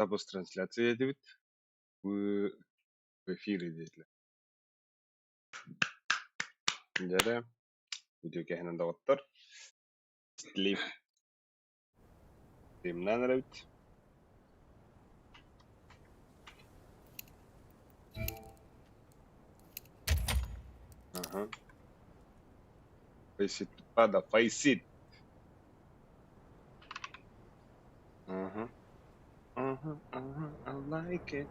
Запуск трансляции edebit в эфире ديت جرى فيديو كهنا دوتر سليب تيمنا نربت اها فيسيت هذا فيسيت اها I like it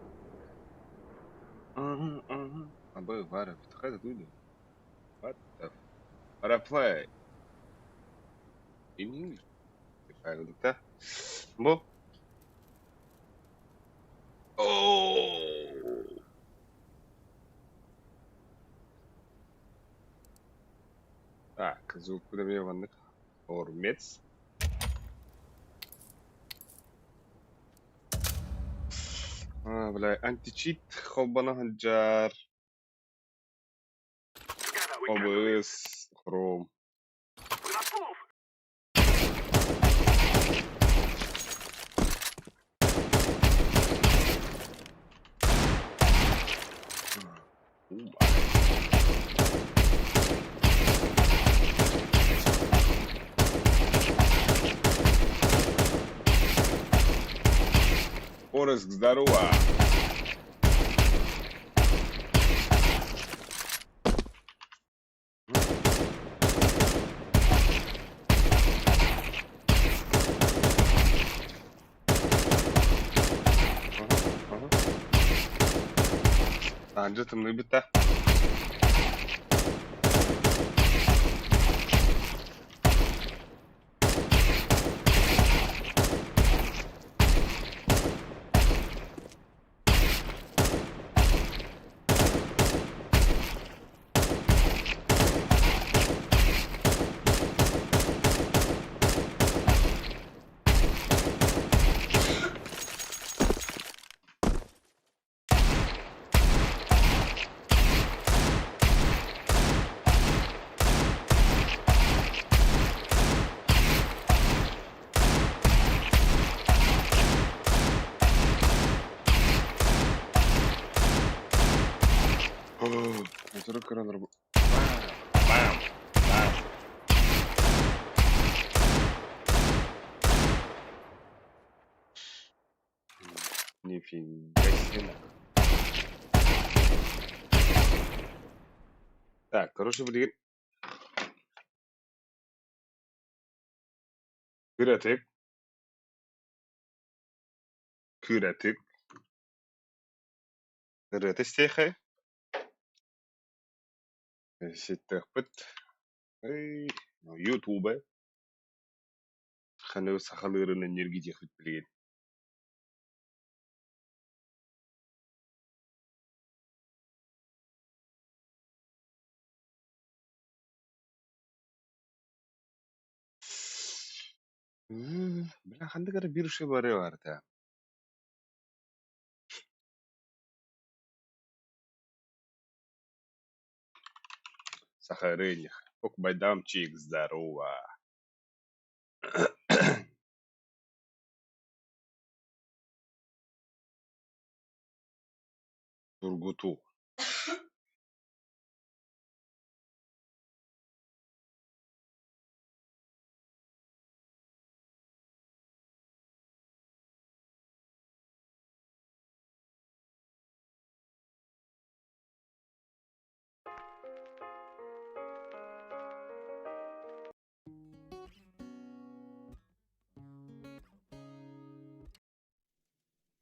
ابوي بعرف تخيل تقول what the what I play in English فاهم انت بو اوه كزو كده مية ونك اور ميتس بلا انتي تشيت خبنا هنجار خبز خروم Ореск, здорово! جت من البتة اترك انا اضرب بام بام Нифига. Так, короче, блин. Küretik. Küretik. Küretistiehe. Sitterpet. Hey. YouTube. خلينا بس أخلينا نرجع في البلاد. بلا خلينا كده بيرو شيء بري وارتا. سخريني. فوق بدام تشيكس داروا. ترقطو.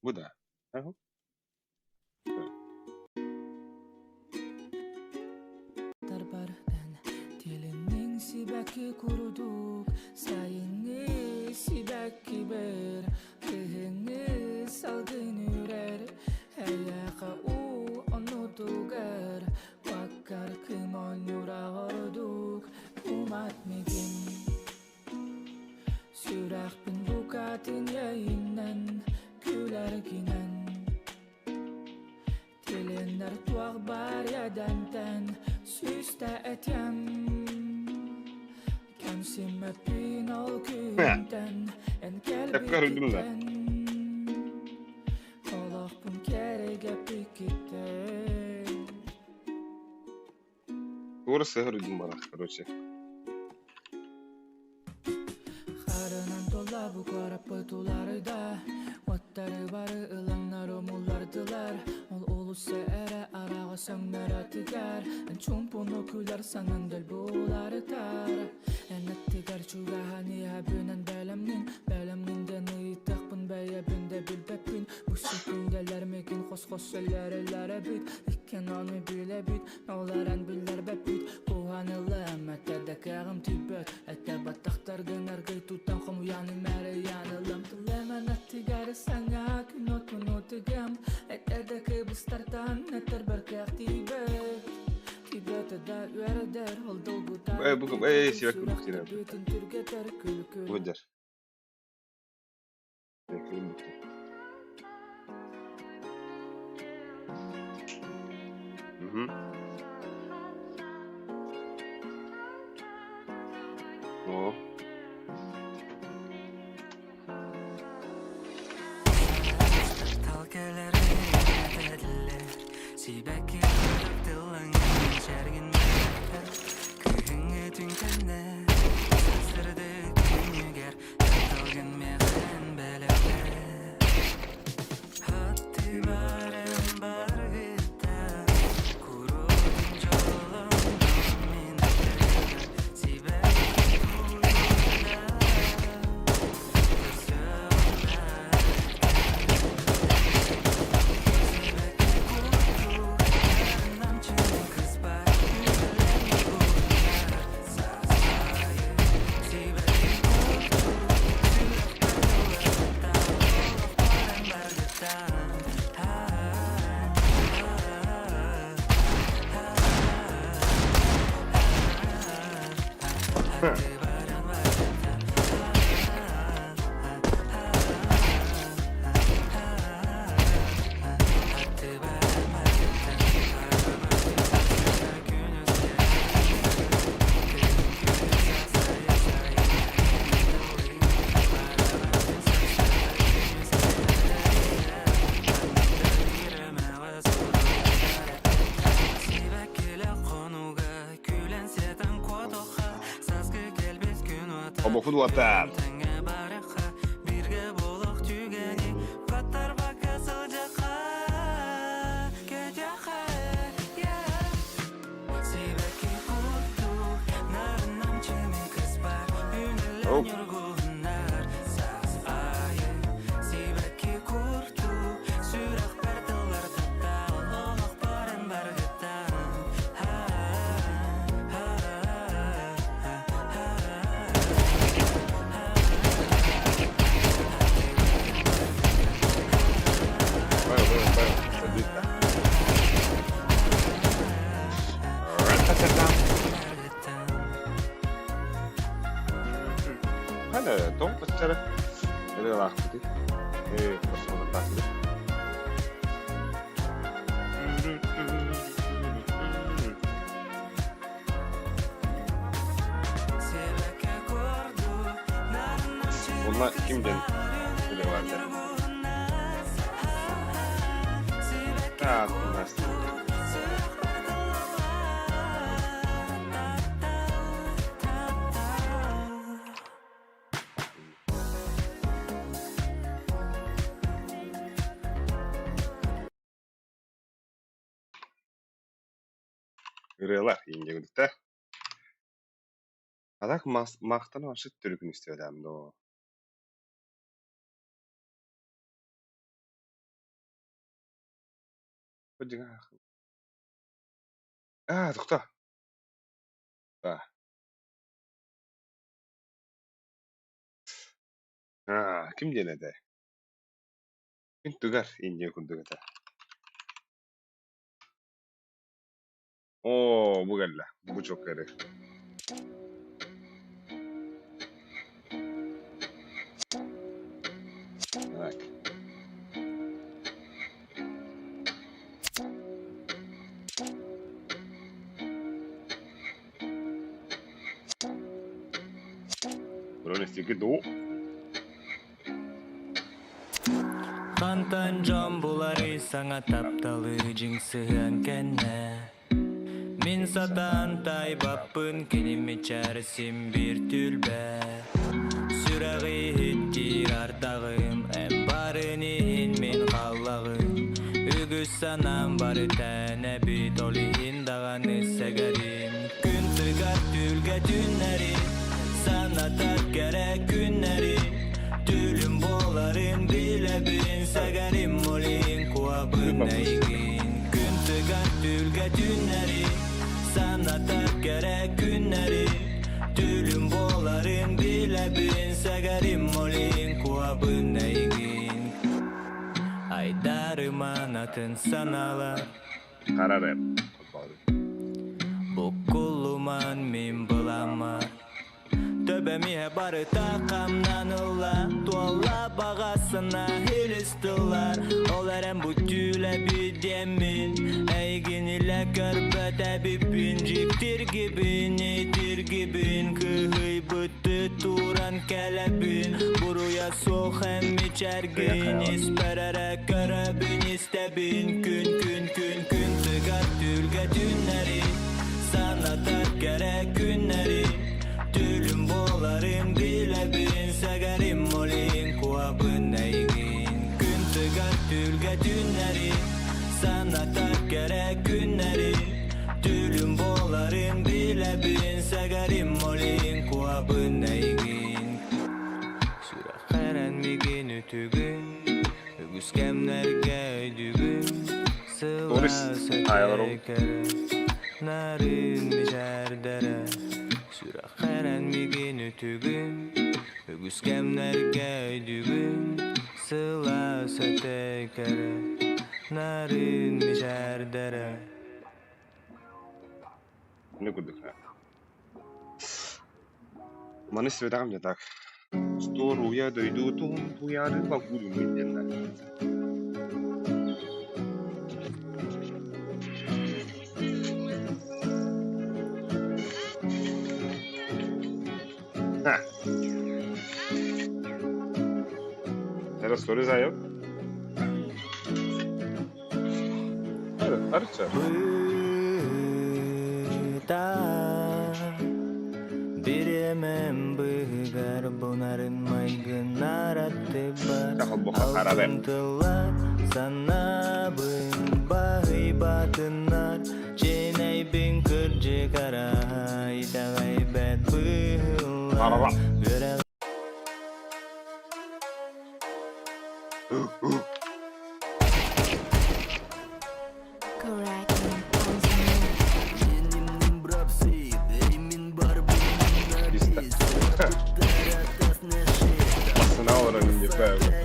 وده. أهو. Sibaki kuruduk sayını sibaki ber kehini salgın ürer hayaka u unutugar vakar kımon yura horduk umat megin sürak bin bukatin yayından güler ginen telenler tuak bar yadantan süsta etyam تفكروا الجملة. Doğru sığır uydum bana. Короче. Қарынан тола бұқарап бұтуларыда Оттары бары ылаңнар омулардылар Ол олысы әрі араға саңнар атыгар Чумпуну күлер саңын дөл бұларытар Әнеттігер чуғахани әбінен Бәлемнінден ұйттақпын бәйәбінде білбәппін Бұсы күнделер мекін қос-қос сөлләрілері бүт Иккен оны біле бүт Оларан білдер бәппүт Қуғанылы әмәттәді кәғым түйбөт Әтті баттақтар гынарғый тұттан қом ұяным әрі янылым Тілемен әттігәрі саңа күн отын отығым Әттәді кыбыстартан әттір бір кәқ түйбөт Түйбөті да өрідер Олдыл бұта Сивек күліктері. Өдер. О. Сибәкке тылың шәргін күңі түнкәнне сәсірді күнігер тылгын меғын бәләкті Хатты барым бар ғытта күрудың жолым мен Сибәкке күруда Homofon vatan. Tom pacara. Ada lah gitu. Pas mengentas deh. Bunlar kimden? Böyle vardı. Bunlar. Ырылар инде күдікті. Адак мақтаны ашыт түрігін істеудем до. Көдіға ақыл. Тұқта. Кім денеді? Күн түгір инде күндігіті. Oo, bu geldi. Bu çok garı. Bak. Bunun üstündeki doğu. Kantan jam bulari sangat taptalı jinsi angkene Min satan taybapın kelim içersin bir tülbe Süreği hittir ardağım en barinihin min kallağım Ügüs sanam barı tane bit olihin dağını segerim Gün tıgar tülge tünleri sana tak gerek günleri Tülüm boların bile bin segerim olin kuabın neygin Gün tıgar tülge tünleri sana tak gerek günleri Tülüm boların bile bin segerim olin kuabın neygin Aydarım anatın sanalar Kara rap. Bu kulluman min bulamar Töbemi barı takamdan ula Tualla bağasına hilistilar Olarım bu tüle bir demin Eygin ile körbete bir pinciktir gibin Itir gibin kıhıy bıttı turan kelebin Buraya soğuk hem içergin İspererek görebin istebin Gün tıgar tülge tünleri Sana tak gerek günleri Tülüm boların bile bin segerim olin kuabın neygin Gün tıgar tülge tünleri sana tak gerek günleri Tülüm boların bile bin segerim olin kuabın neygin Süre heren migin ütügün Ügüs kemlerge ödügün Sıla sötekere Narin bicerdere Süre heren migin ütügün Ügüs kemlerge ödügün Sıla sötekere Narin bicerdere Не кудыха. Маны сведам я так. Стору я дойду тум туя рыба гуру медленно. Ха. Teraz story zajął? Arça. Bıda Biremem bıgar bunların maygın arattı bar Kahal boka karabe. Alıntılar sana bın bahi batınlar Cenay bin kırcı karay da gaybet Araba. bıhıllar Göre Correct. Pista. Basına oranın bir be.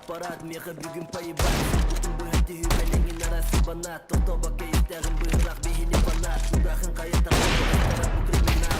Aparat mega bugün payı var Bütün bu hedi hümelengin arası bana Toto bak isterim bırak bir hili bana Bırakın kayıta kayıta bu kriminal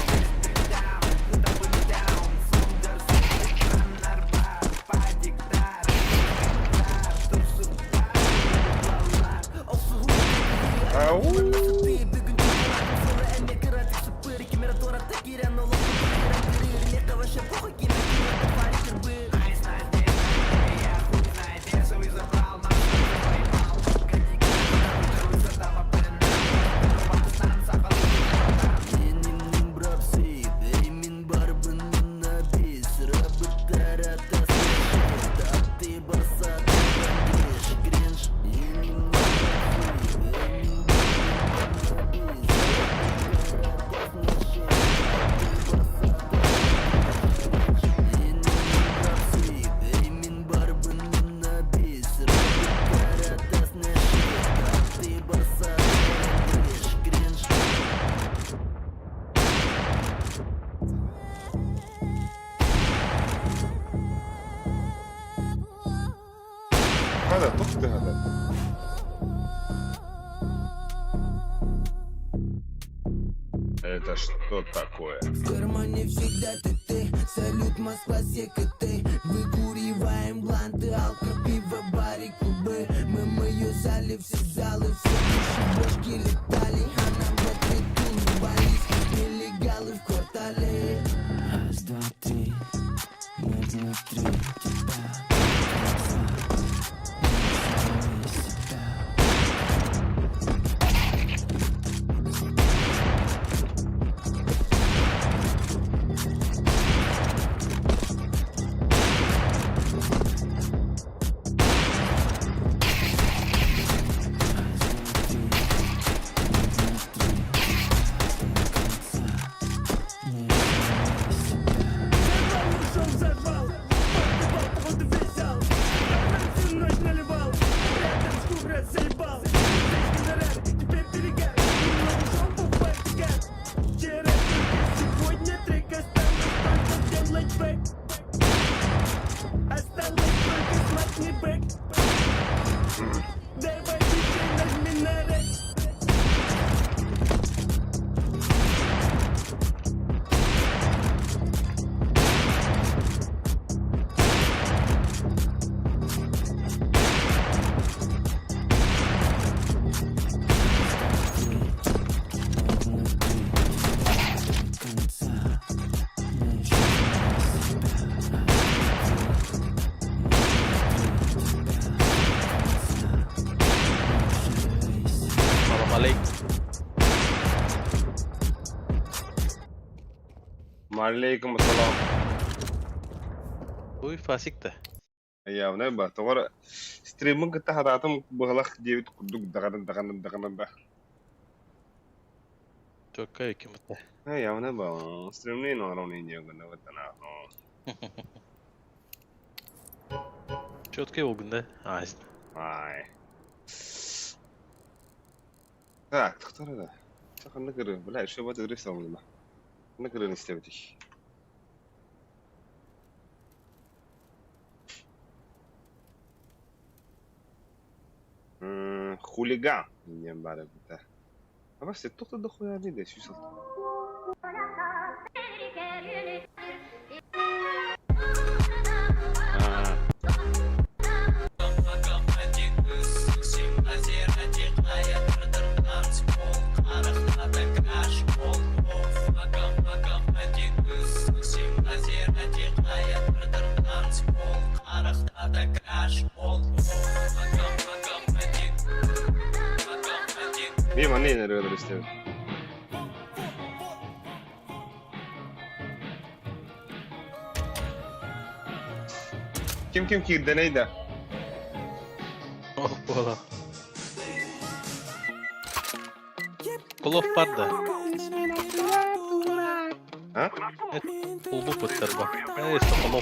Это что такое? В кармане всегда ты, салют Москва, секреты. Выкуриваем бланты, алко, пиво, барик, клубы. Мы в ее зале, все залы, все души, бошки летали. А нам в ответ улыбались нелегалы в квартале. Раз, два, три, мы внутри тебя. Алейкум ассалам. Уй, фасик-то. Явно ба. Тогора стриминг та хататым быгалах дебит курдук даган ба. Çok hükümette. Явно ба. Стримний норон не гына ватана. Четкий olgun Айс. Ай. Так, кто это? Сахан накры, бля, еще вот это рисовал. Накры не ставить. Хулиган. Не бара бита. А вас это кто-то дохуя не да, сюсал. Мимо не наверное ставить. Kim kirdi neydi? Oh bola. Kulov padda. Ha? Evet, bulbu pıttır bak. Neyse kulov.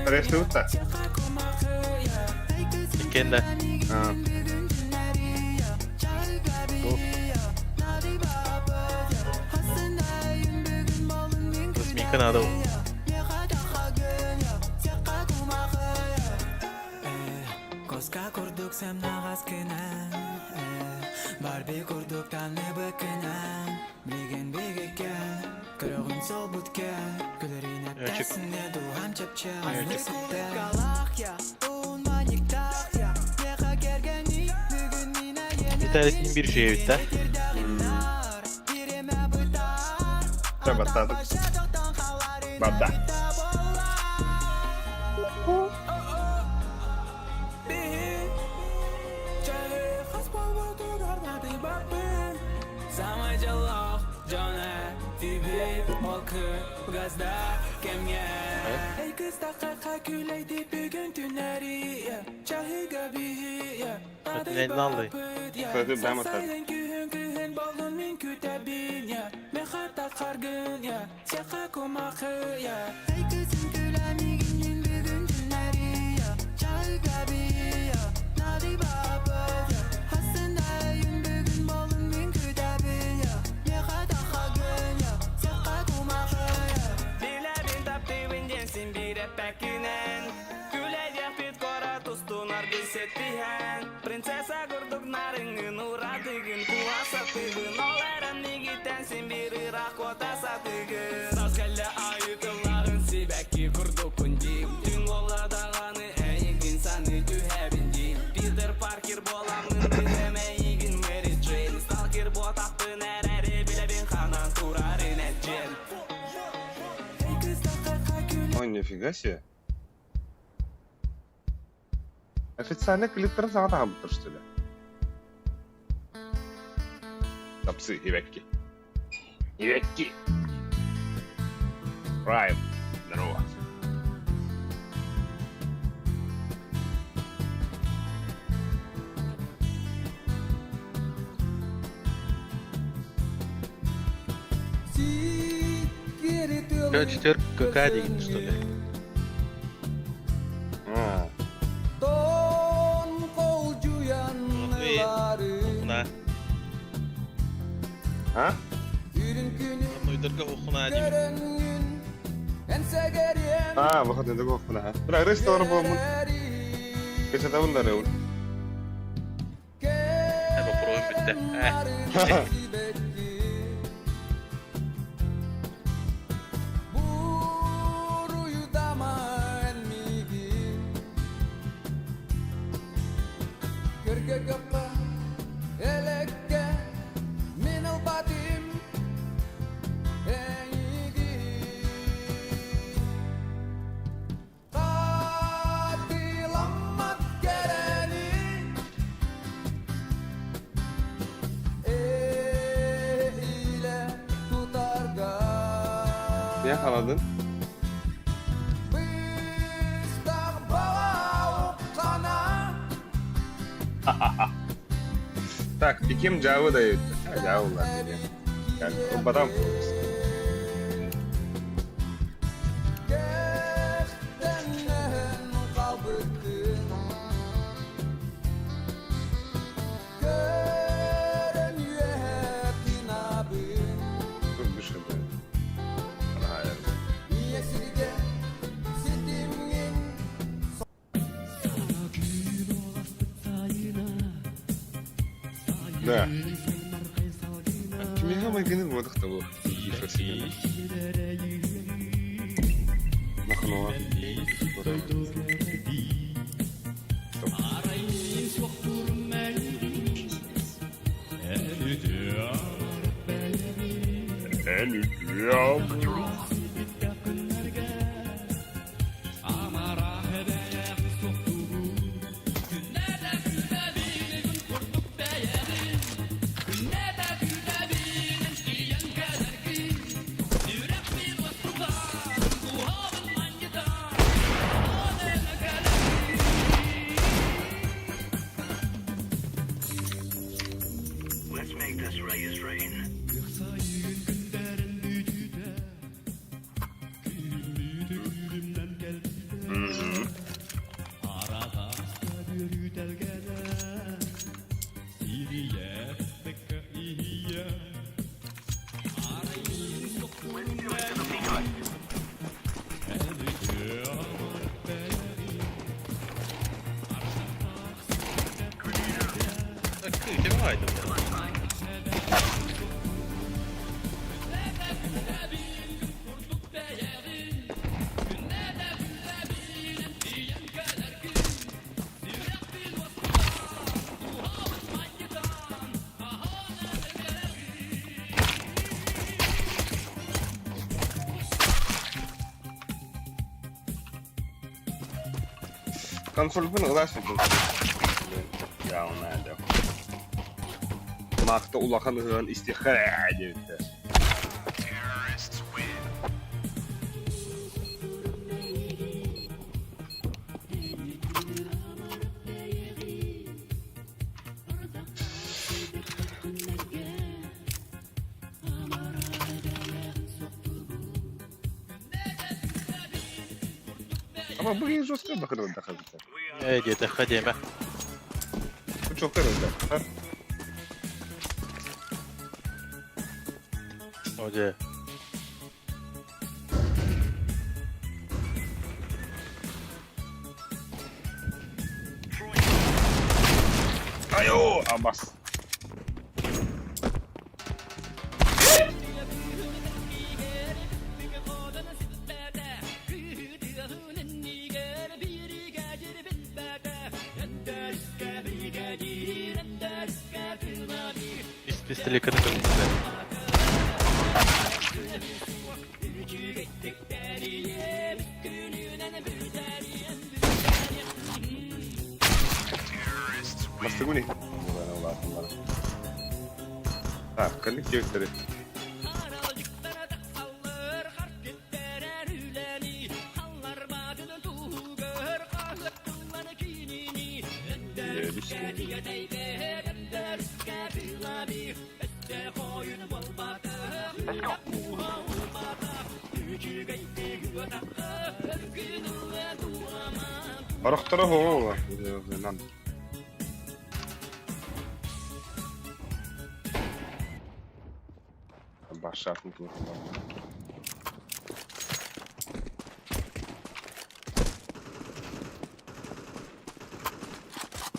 Resulta. İkende. Ha. Resmi kanada o. Koska kurduk sem nagaz kenen Barbi kurduk tanne bakenen Bilgen begeken Kırığın sol butken Gülerin heptesinde duhan çapçan Azlı sütten Galak ya Un maniktak ya Yeka gergeni Bugün mina yene Bir tanesinin bir şeye bitti. Coba tato. Bada. Jana, Vivi, Halkı, Gazda, Kemye. Ey kız da kaka küleydi bugün tüneri ya. Çahıga bihi ya. Ne lan? Zaten ben atarım. Sayın gühün gühün balın min kütebin ya. Mehata kargın ya. Şaka kumakı ya. Ey kızın gülemiginin bugün tüneri ya. Çahıga bihi ya. Nadi baba ya. Hasanayın bugün balın min kütebin ya. Mehata kargın ya. Şaka kumakı ya. Dile bin tapti bin jensin bir epekinen. Güleyecek bit kora tustunar gülsettihen. Prinsesa gurduk naringin uratigin kuasa tigin. Oleran nigiten sin bir irak kota satigin. Saskelle ayıtılların sibeki kurduk kunjim. Tüm ola dağını eygin sanı tühebin jim. Peter Parker bolamın bilemeyigin Mary Jane. Stalker botaktın ereri bile bin kanan turarın etcen. Ой, нифига себе. Официально клиттер саңа тағам бұттыр, что ли? Тапсы, Ивекки. Ивекки! Прайм. Здорово. Четверка какая деген, что ли? А, Оқына. а? Уйдырга оқына деймін. А, выход енді көкпін, а? Бірақ рестор болмын. Кесе табындар еуін. Попробуем бітті. Ne yakaladın? Так, Пеким Джаву дают. А, Джаву, ладно. Как, ну, потом. Тут дышит, да. Ага, да. Кимге майгының водықта бұл. Махнуа. Kim vardı? Консоль pun ılaş edin. Ya ona da. Makta ulakan hıran istihara edildi. Ama bu iyi jostka da kırıldı kazık. Diyete kademe. Bu çok kırıldı. Ha? Oje. Ayo! Abbas. Pistoli kırık kırmızı. Bastı bu ne? Ha, kanık kevkleri. Araktara ho var. Lan. Başlatın bunu.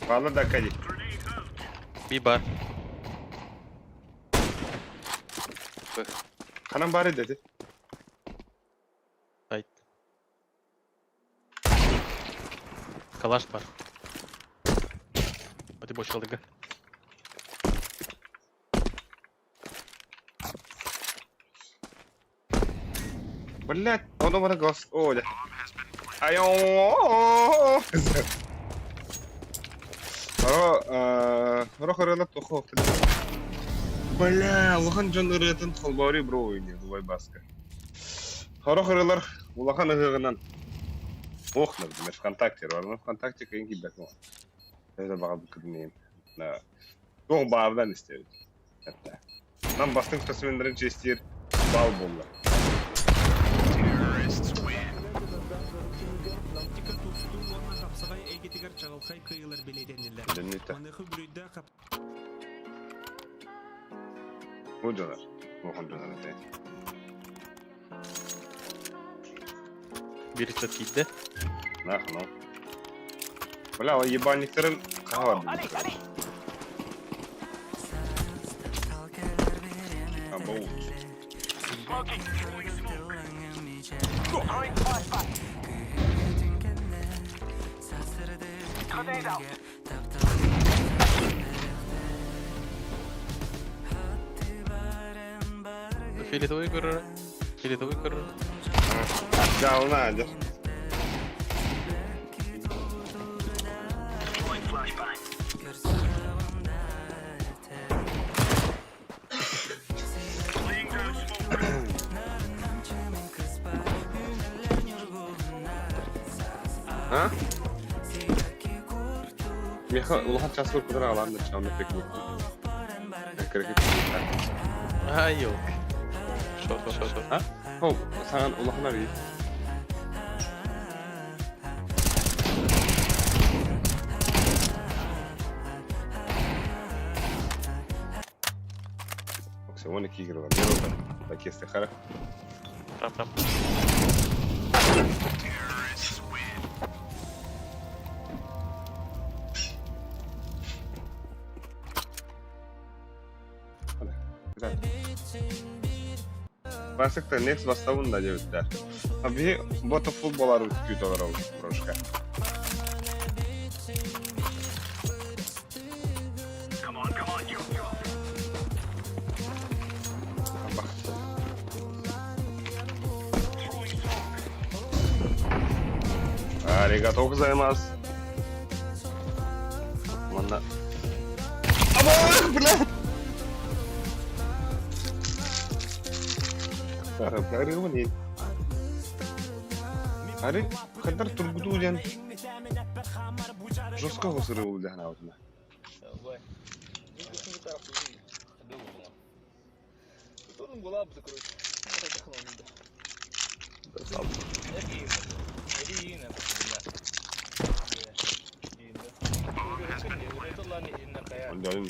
Valla da kali. Bir bar. Kanan bari dedi. Hayt. Kalaş var. Hadi boşaldı gel. Блядь, onu bana ghost. Olha. Ayo. Roh relax toxo. Бля, улахан жоноратын холбори бро ойнайды, вай баска. Хорохорылар улахан ыгыгынан охнар, мен ВКонтакте бар, ВКонтакте кайын кибек var. Öyle bakalım kırmayayım. Na. Çok bağırdan isterim. Hatta. Lan bastım kısımların çeşitleri bal bolla. Bu döner. Bu döner değil. Biri çok iyiydi. Нахуй. Бля, o ебальниктерин кага бар. Абу. Филитовый курор. Филитовый курор. Да, он надо. Ha? Меха, улахан час вар кудара алам да чамны пекник. Крекет. Ha yok. Şort. Ha? Ho, sen ulahana bir. Bak, 12 kilo var. Ne oldu? Bak, istihara. Ram. Güzel. Başlıkta next bastavın da cevitler. Abi bota futbolar kütolar oldu proşka. Bak. Arigatou gozaimasu. Mana? Aman, блядь! Arı mı değil? Arı kadar turgudu ulan. Жестко высыры у меня на вот. Потом была бы закрыть. Да, Ulan izinle kaya. Öldüreyim mi?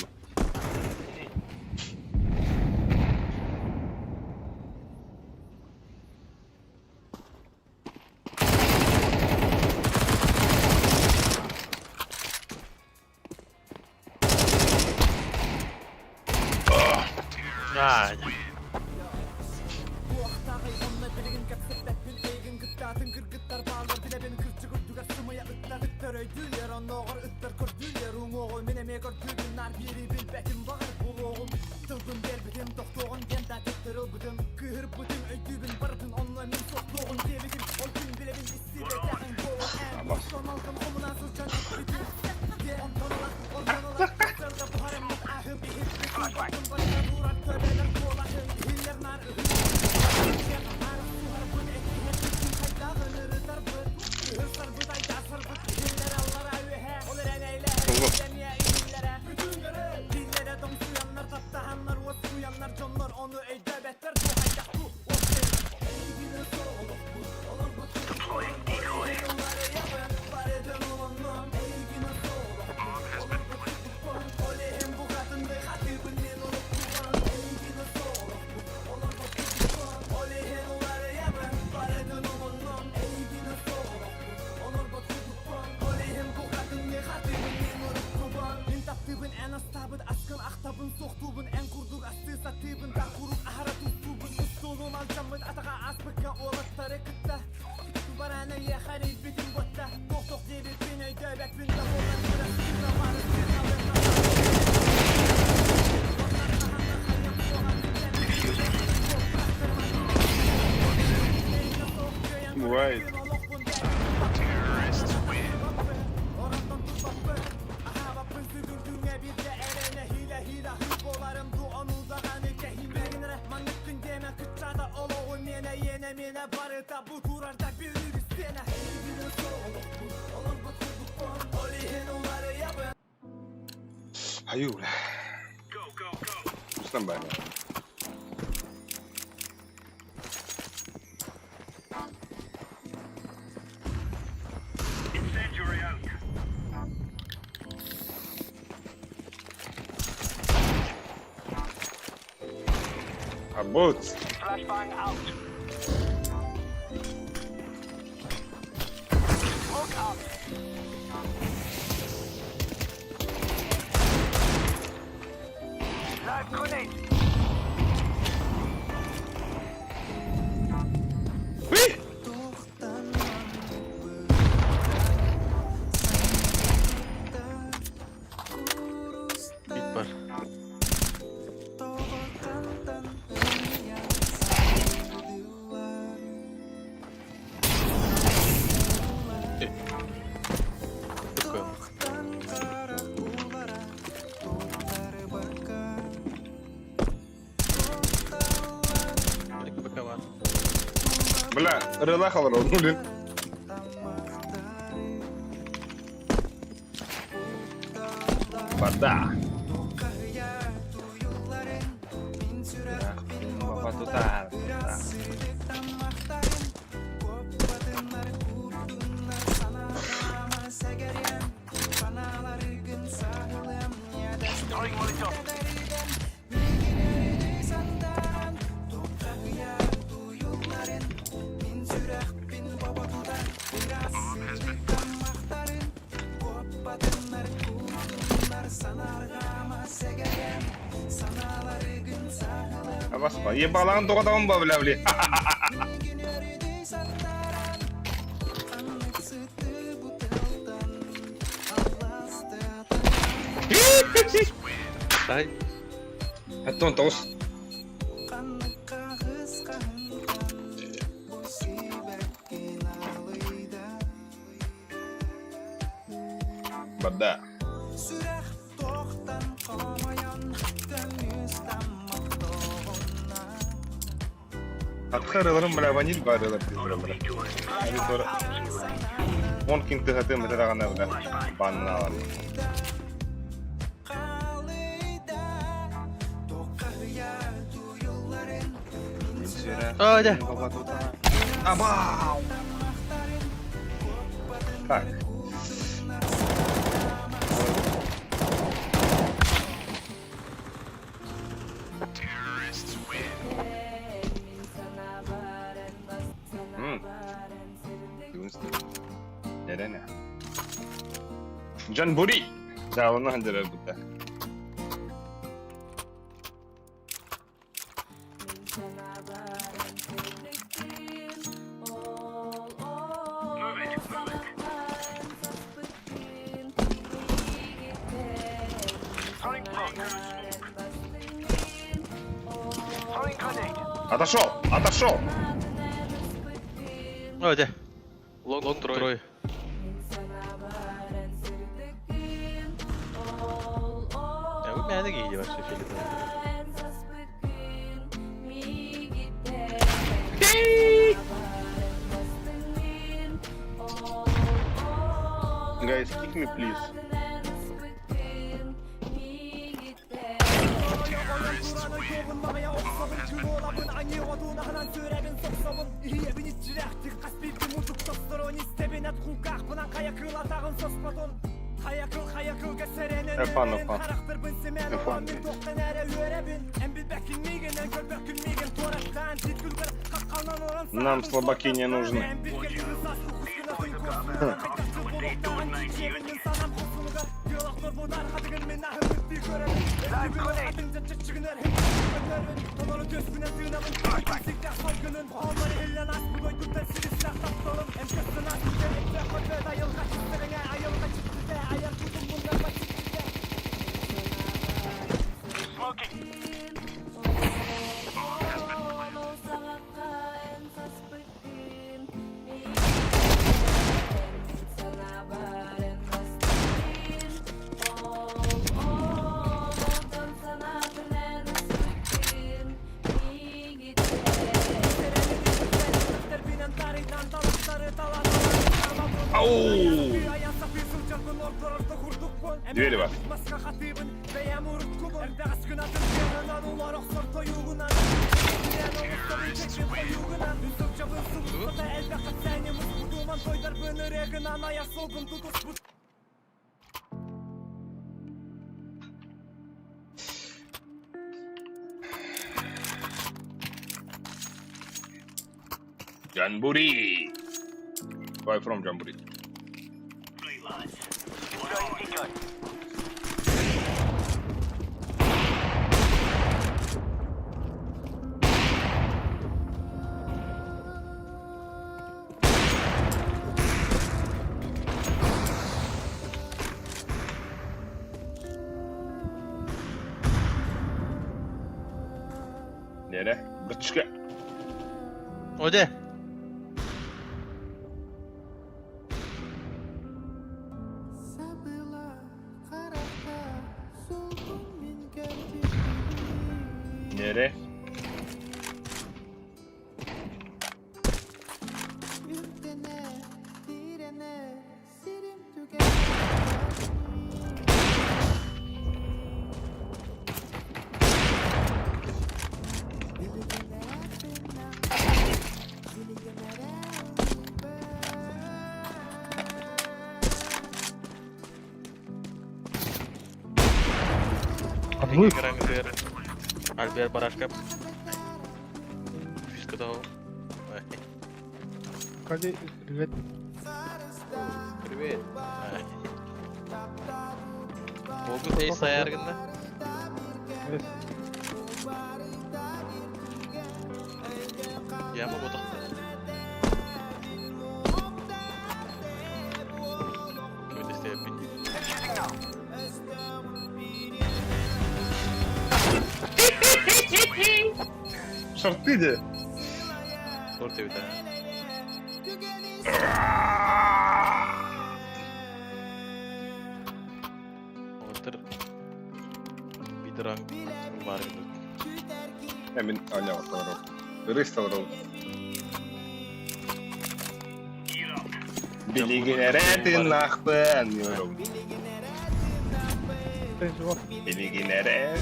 Ah, Right. Hayır. Ustam ben. Abut. Flashbang out. Smoke out. Live grenade. bit var. Tık koyalım. Belki baka var. Bla, rıla kalır oğlum lan. Bada. Baba tutar. Throwing molotov. Basma. Ye bağlan doğadan mı bile bile. Ay, Hatta on tavus. Bada. Atkarılarım bile vanil barılar bile. Hadi sonra 10 kinti hatı mı da kana bile. Banna var. hadi. Абау! Так. Nerene? Can Buri. Dağılına handeler burada. Throwing smoke. Throwing grenade. Отошел! Отошел! Hadi. Long Troy. Ya bu beni giydi bak şu filmde. Guys, kick me please. Efan. Нам слабаки не нужны. Live grenade. Smoking. Ау! Двери var. Janburi. Where from Janburi? Throwing decoy. Nere? Bıçka. Hadi. Nere? Играем ГР. Альбер Барашка. Фишка того. Кстати, привет. Привет. Bugün ey sayargında. Evet. Ya mı botakta? Kimi desteği yapayım? Shooting now. Şartlıydı. Orta bir tane. Otur. Bir dram var gibi. Hemen anya bakalım. Restaurant. Biliginere nachben diyorum. Ben şu Biliginere.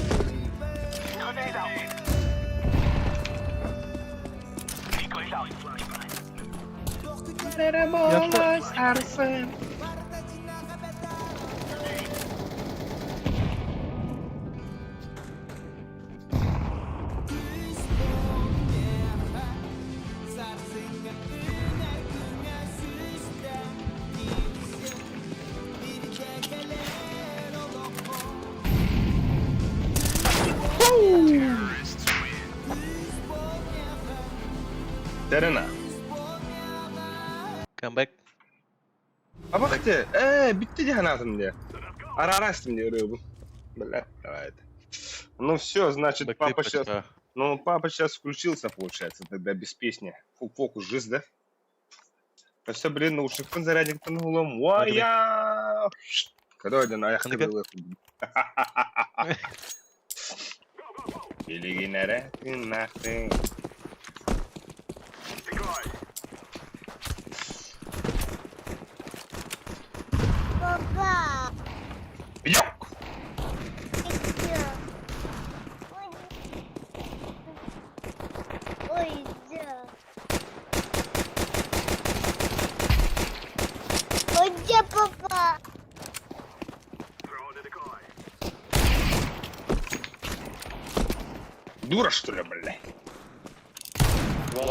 Grenade out. Decoy's out. Terena. Come back. А бахте, bitti диhanatım diye. Ara açtım diye arıyor bu. Бля, давай это. Ну все, значит, Back папа clip, сейчас... типа. Ну, папа сейчас включился, получается, тогда без песни. Фул фокус жизнь, да? А все, блин, наушниктан зарядниктан улам. Уая! Когда один аяқ Қандай кірді Билигинere тыннахтын. Decoy. Папа, Йок! ой, да. Ой, да, папа. Throw in a decoy. Дура, что ли, бля? Ой,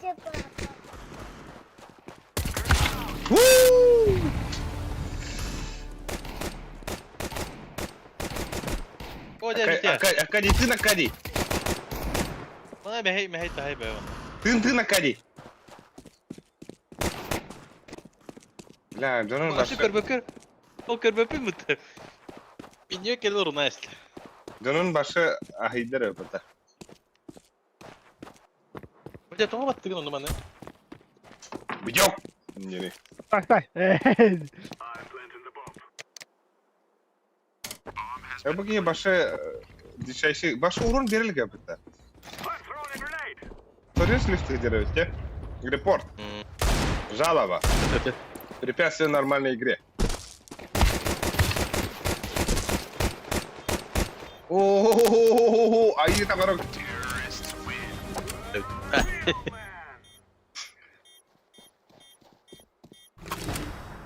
да, папа. О, да, Витя. Акади, ты на Кади! Ладно, мехей, тахай, бэйон. Ты на Кади! Бля, Джонан Аши башы... көрбөкөр. Ол көрбөппү мыты. Инье келер уна эсте. Джонан башы ахидер өпөтө. Витя, тоңа баттыгын ону маны. Бьёк! Нери. Так, так. I'm planting the bomb. Эбуги башы... Дичайший... Башы урон берилге өпөтө. I'm throwing a grenade. Смотришь лифты где Репорт. Жалоба. Препятствие нормальной игре. О-о-о-о-о-о-о! Ай, там дорога.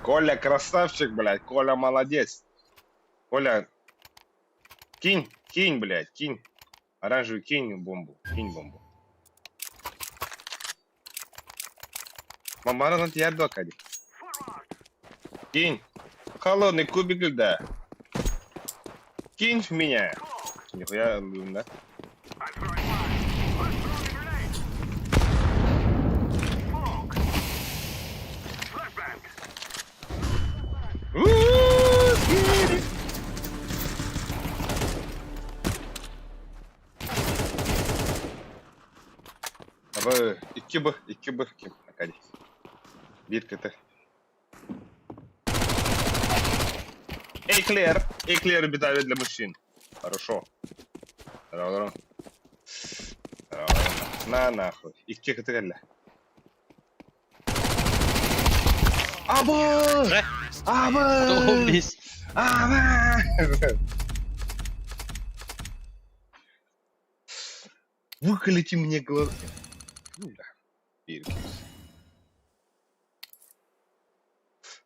Коля красавчик, блядь. Коля молодец. Коля, кинь, блядь, кинь. Оранжевый кинь бомбу. Кинь бомбу. Мамара на тебя докади. Кинь. Холодный кубик льда. Кинь в меня. Нихуя, да? I'm throwing fire. I'm throwing a grenade. Smoke. Flashbang. Abi 2B kim? Hadi. Bir kötü. Эклер бедавит для мужчин. Хорошо. Здорово. На нахуй. İki kötü geldi. Abo! Тоң бис. Выколите мне глаза. Ну да.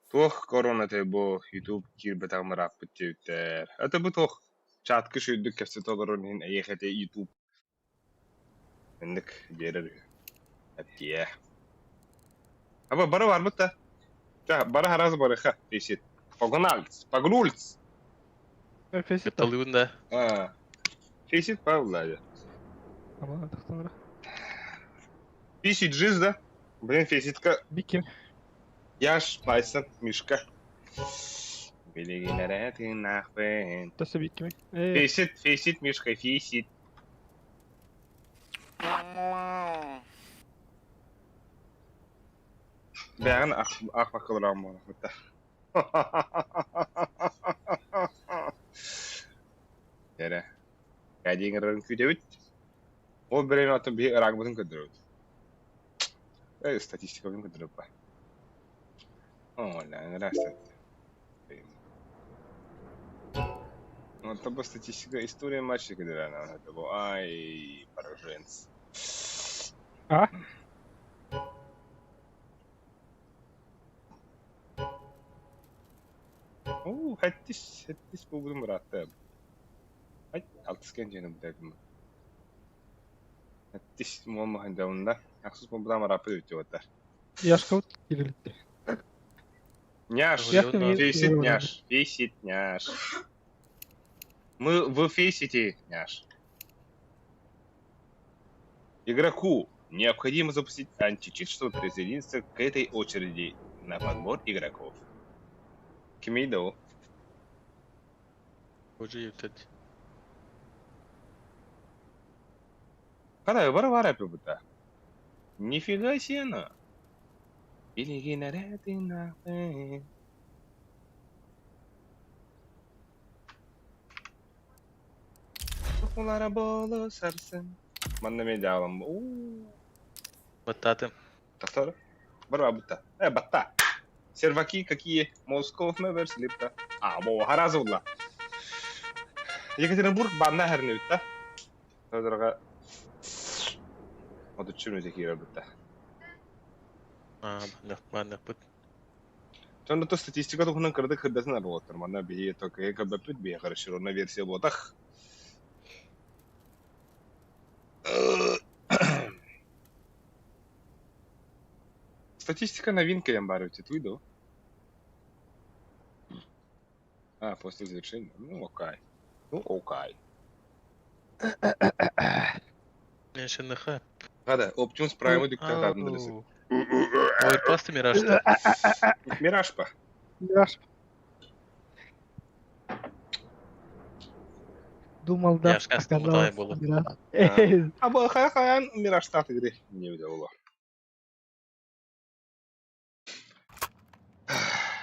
Тох корона те бо YouTube кирбе тамрап биттер. Это бы тох чатка шүйдүк кепсе толорун хин эйхете YouTube. Эндик берер. Атия. Аба бара бар бутта. Та бара хараз бара ха. Фесит. Погнульц. Фесит. Талыгын да. Фесит Павлада. Tamam, sonra. Фесит жизнь, да? Блин, феситка. Бики. Яш, Пайсон, Мишка. Билигинere тыннахпен. Тасы бики mi? Фесит, Мишка, фесит. Бәрін ақпақ қылырам болы. Дәрі. Кәдейін ұрын күйде өт. Ол бірін отын бей ұрағымызын көдір өт. Статистикасын көдір өт ба. Оля, здравствуйте. Вот это была статистика, история матча, когда она это был. Ай, пораженец. А? Хаттис будем рады. Ай, алтыскен жені бұдағым. Хаттис болмаған жауында. Ақсыз бұл бұдан рапы өте өтер. Яшка вот кирилитти. Няш, Яхты фейсит няш. Мы в фейсите, няш. Игроку необходимо запустить античит, чтобы присоединиться к этой очереди на подбор игроков. Кимейдо. Уже ютед. Когда вар апибута. Нифига себе на. Или генераты нахуй. Улара боло сарсын. Манна медиалым. Баттатым. Тахтар. Бар бутта. Батта. Серваки какие? Москов мевер слипта. Бо харазулла. Екатеринбург банда херне бутта. Тадырга. Вот чему такие бутта. Бандах бут. Сонда то статистика тухнан кырдык хырдасын арболоттар. Мана бие только экбапит бие карышырына версия болотах. Статистика новинка ямбары у тебя видел? После завершения. Ну, окей. Я ще не хап. Hadi Optimus Prime'ı dükkan ardındırısı. Ойрпасты миражды. Мираж па. Мираж. Думал, да. Я ж кастом оказалось удай было. Мираж. Абы хаян Мираж статы гри. Не видел его.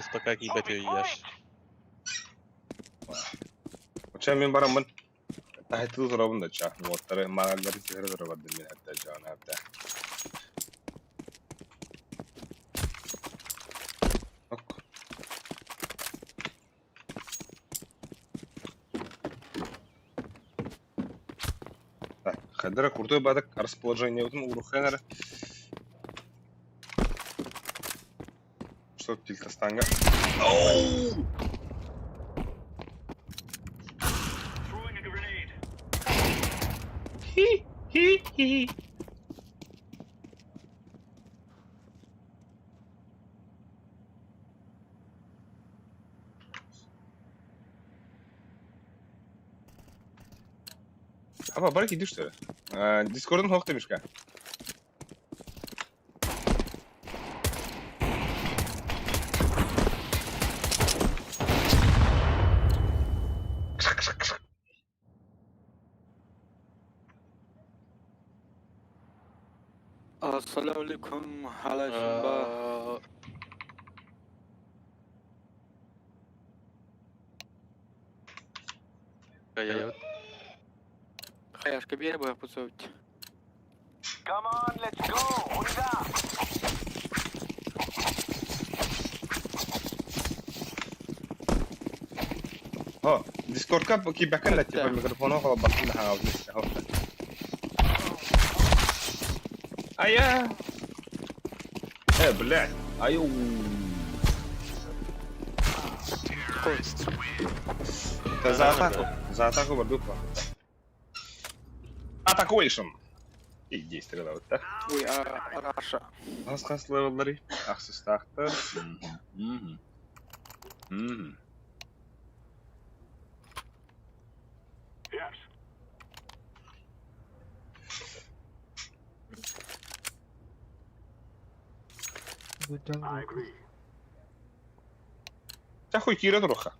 Спака кибет яш. Очам мен барамын. Тахтыл зурабында ча. Моттары магалдары тигер зурабады мен хатта жана хатта. Хадара крутой бадак расположение вот у Рухенера. Что тильтастанга? Throwing a grenade. Хи. Барак иди что ли? Дискордың хоқ демешка. Assalamu alaikum halashimba. Каят. Хаяш кабир бы пуцовать. Come on, let's go. Унда. Дискордка кибакан ла типа микрофона хола басында хаалды. Ая. Блядь. Аю. За атаку бардупа. Атакуэйшн. Иди стрелал, да? Ой, Раша. Хас левелдери. Аксис тахта. Yes. I agree. Тахуй кира троха.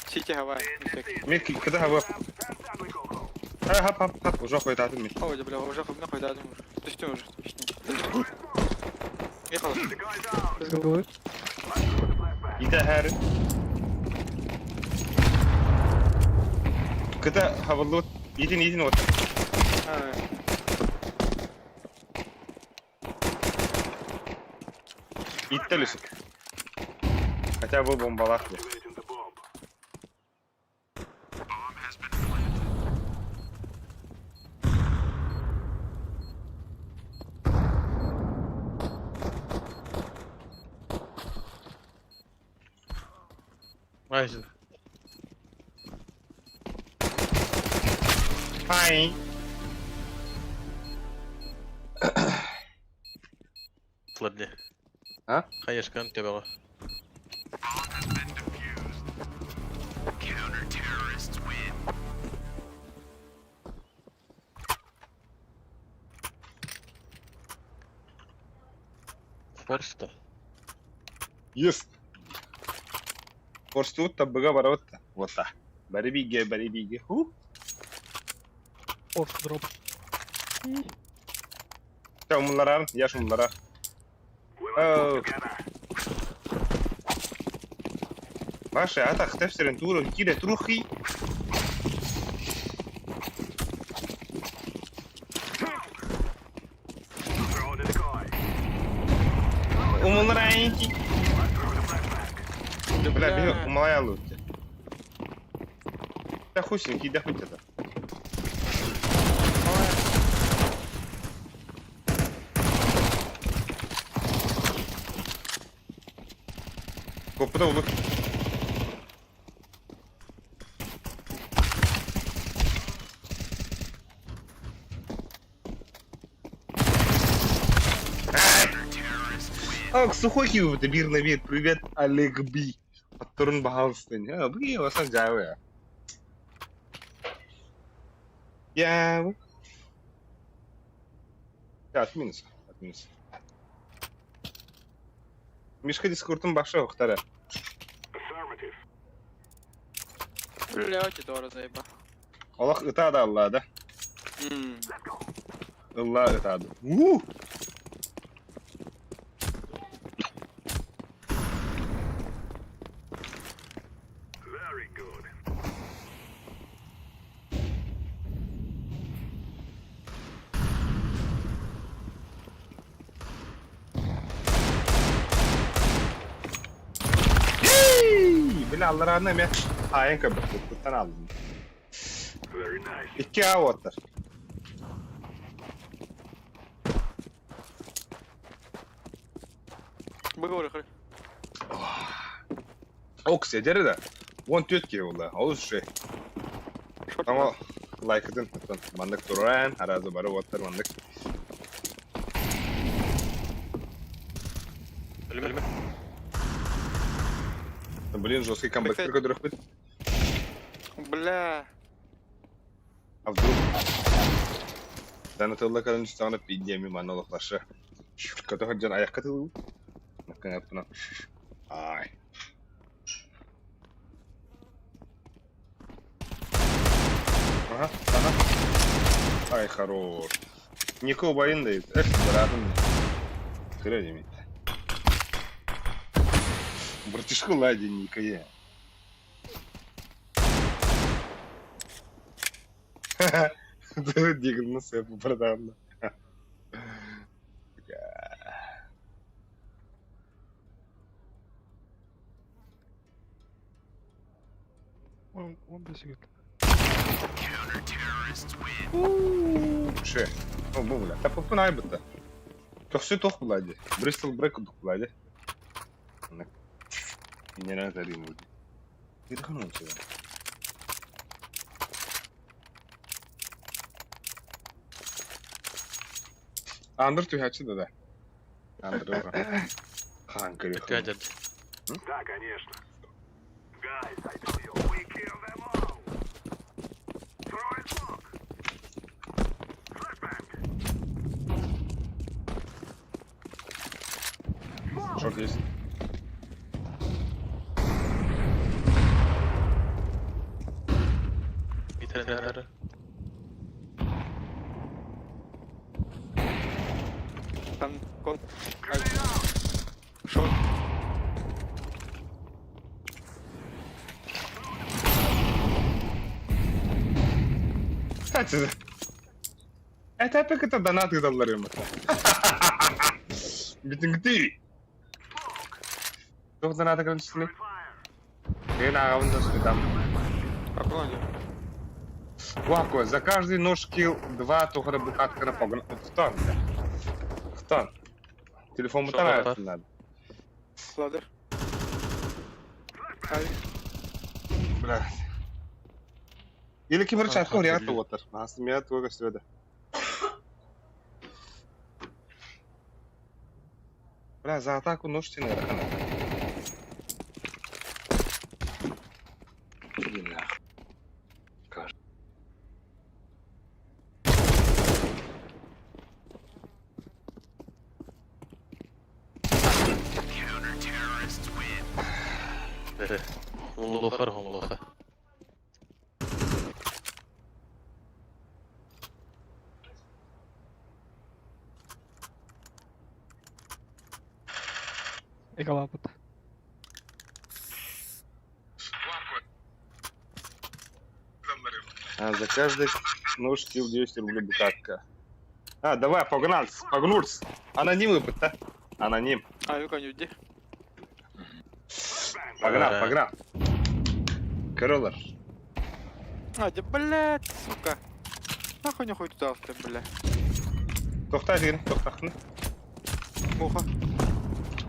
Сити Гавай. Метки, когда хава. Fast down we go. Хап, уже хуй татым мет. Ой, да бля, уже хуй нахуй дадим уже. Точно уже, точно. Ехал. The guy's out. Разговор. Ида хары. Когда хавалут, един вот. Иттелисик. Хотя бы бомбалах. Activating the bomb. Майже. Хай. Сладли. А? Хаяш кан тебе. Counter-terrorists Форста. Yes. Форсту табыга барабытта. Вот так. Бари биге. Ху. Force drop. Умларар, я шумлара. Oh. Ваши атак тефсерен туру кире трухи. Умлараенки. Бля, бля, умалая лучше. Да хусенький, да хоть это. Kopıda olur. Ак, сухой киев, это мирный вид. Привет, Олег Би. Оттурун бахалстын. Би, васан жавы я. Я. Отминус. Мишка дискуртун башы уқтары. Блядь, это заеба. Аллах ытады Алла, да? Алла ытады. Bile Allah'ına ben hain kabuktan aldım. 2 avatar. Быгоры, хры. Oks ederi de 14 ki valla. Oğuz şey. Ama like edin. Mandık duran. Arazı barı avatar mandık. Ölme. Блин, жесткий камбэк, который хоть. Бля. А вдруг? Да на тылла короче стана пиддеми манолог лаша. Кото хаджан аяк катыл. Наконец-то. Ай. Ага. Ай, хорош. Никого боин дает. Эх, братан. Хрени меня. Братишку ладенника я. Ха-ха. Ты дигнулся, я продам. Он без света. Ше. О, bu bula. Ta popun aybıtta. Tohsu toh buladı. Bristol break buladı. Ne ne tarayım bu. Bir kanı olsun. Андер тюхачы да. Андер. Ханка. Какая дядя? Да, конечно. Guys, I tell you, we kill them all. Throw it smoke. Flashbang. Шок есть. Bir tane. Там кон. Шот. Кстати, это опять это донаты долларами. Битинг ты. Что донаты кончили? Я на аванс там. Как он? Вако, за каждый нож килл 2 тухара бухатка на погон. Кто? Кто? Телефон Что мутарает это? надо. Ладер. Ай. Бля. Или киберчат Ага, корят блин. вот. А смеят твоего света. Бля, за атаку нож тяни. Tere. Лохар, лоха. Эколапот. За каждый нож стил 200 рублей бутатка. Давай, погнульс. Аноним выпад, Аноним. А, юка не где? Погнал. Кроллер. А, да блядь, сука. Нахуй не хуй туда, ты, бля. Тохта деген, тохтахны. Муха.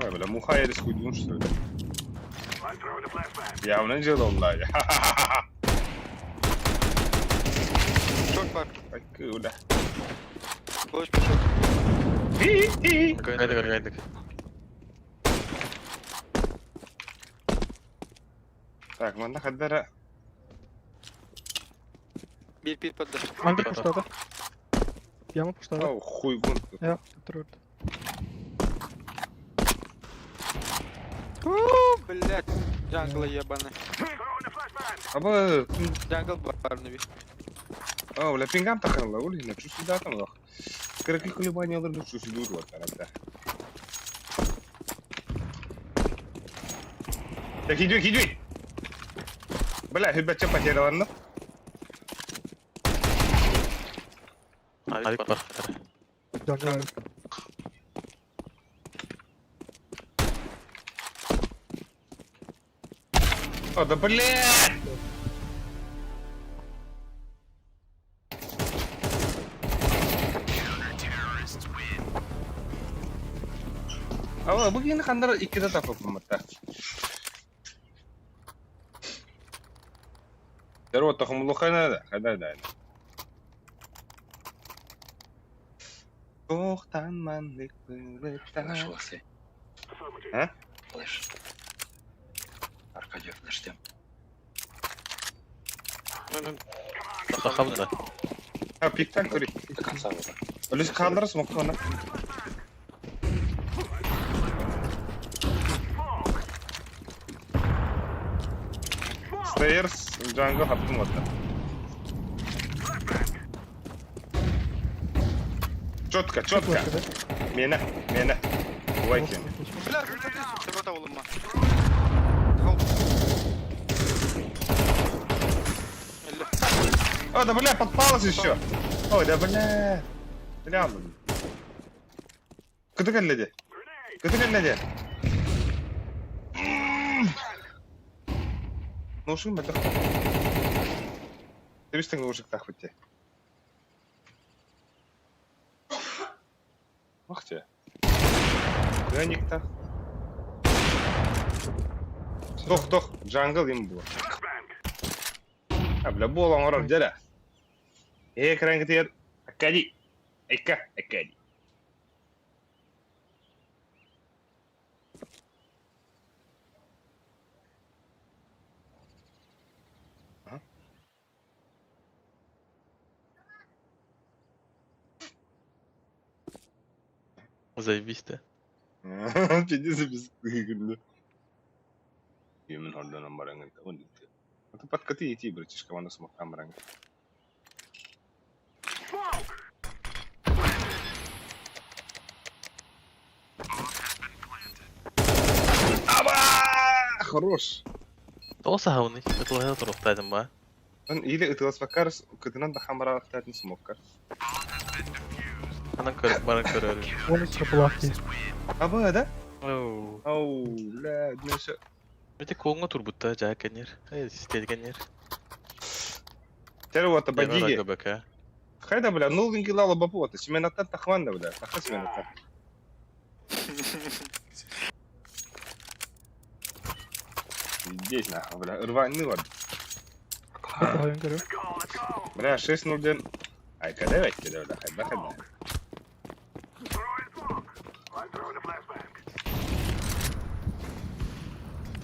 Ой, бля, муха я рискую думаю, что ли. I'm throwing a flashbang. Явно дело онлайн. Шок бар. Ай, куда. Больше пошел. Кайдык. Так, манда хаддара. Bir pil подда. Ангел пуштады. Яма пуштады. Ау, хуйгун. Я тұрды. Блядь. Джангл ебаный. Throwing a flashbang. Аба, Джангл бар, наби. бля, пингам таханла, улина, чу сюда там лох. Какие колебания алырды, чу сюда вот, арада. Так, иди. Бля, ребят, что потерял, Авик бар. Жангал. О, да блядь! Begini kan ikida tapıp mata. Terus takım lokana da, kadar da. Tohtanmanlık bılıkta. Ha? Flash. Arkadaşlar flash'tayım. Хахавда. Ha, pikten kuri. До конца вот. Öylesi kaldırırız mı ona? Stairs, jungle hattım orada. Четко. Мена. Лайки. Бля, ты вот улыма. О, да бля, подпалась еще. Ой, да бля. Бля. Куда geldi? Ну ушин бе. Тебистің ушик тахвите. Ах те. Граникта. Тох, джангл им было. Бля, бол аңырар дәлә. Экран кетер. Акади. Акади. Заебись ты. Пиди записывай. Yemin hordan barang itu pun itu. Tempat keti bratишка, mana semua kamera. Аба! Хорош. Толса хауны. Это лагал турухтайдым ба. Он или это вас покарс, кытынан да хамара ахтатын смоккар. Анан көріп баран көрөр. Он из капылавки. Аба, да? Оу. Ау, ля, днеша. Өте колыңа турбутта жаа кенер. Систелгенер. Тере вот бадиги. ГБК. Хайда, бля, нулдин килала бапота. Семенаттан тахванда, бля. Таха семенаттан. Здесь, нахуй, бля. Рваный вот. Район көрі. Бля, 6-0-ден. Ай, kada bekle öyle. Hayda. Throwing smoke. I'm throwing a flashbang.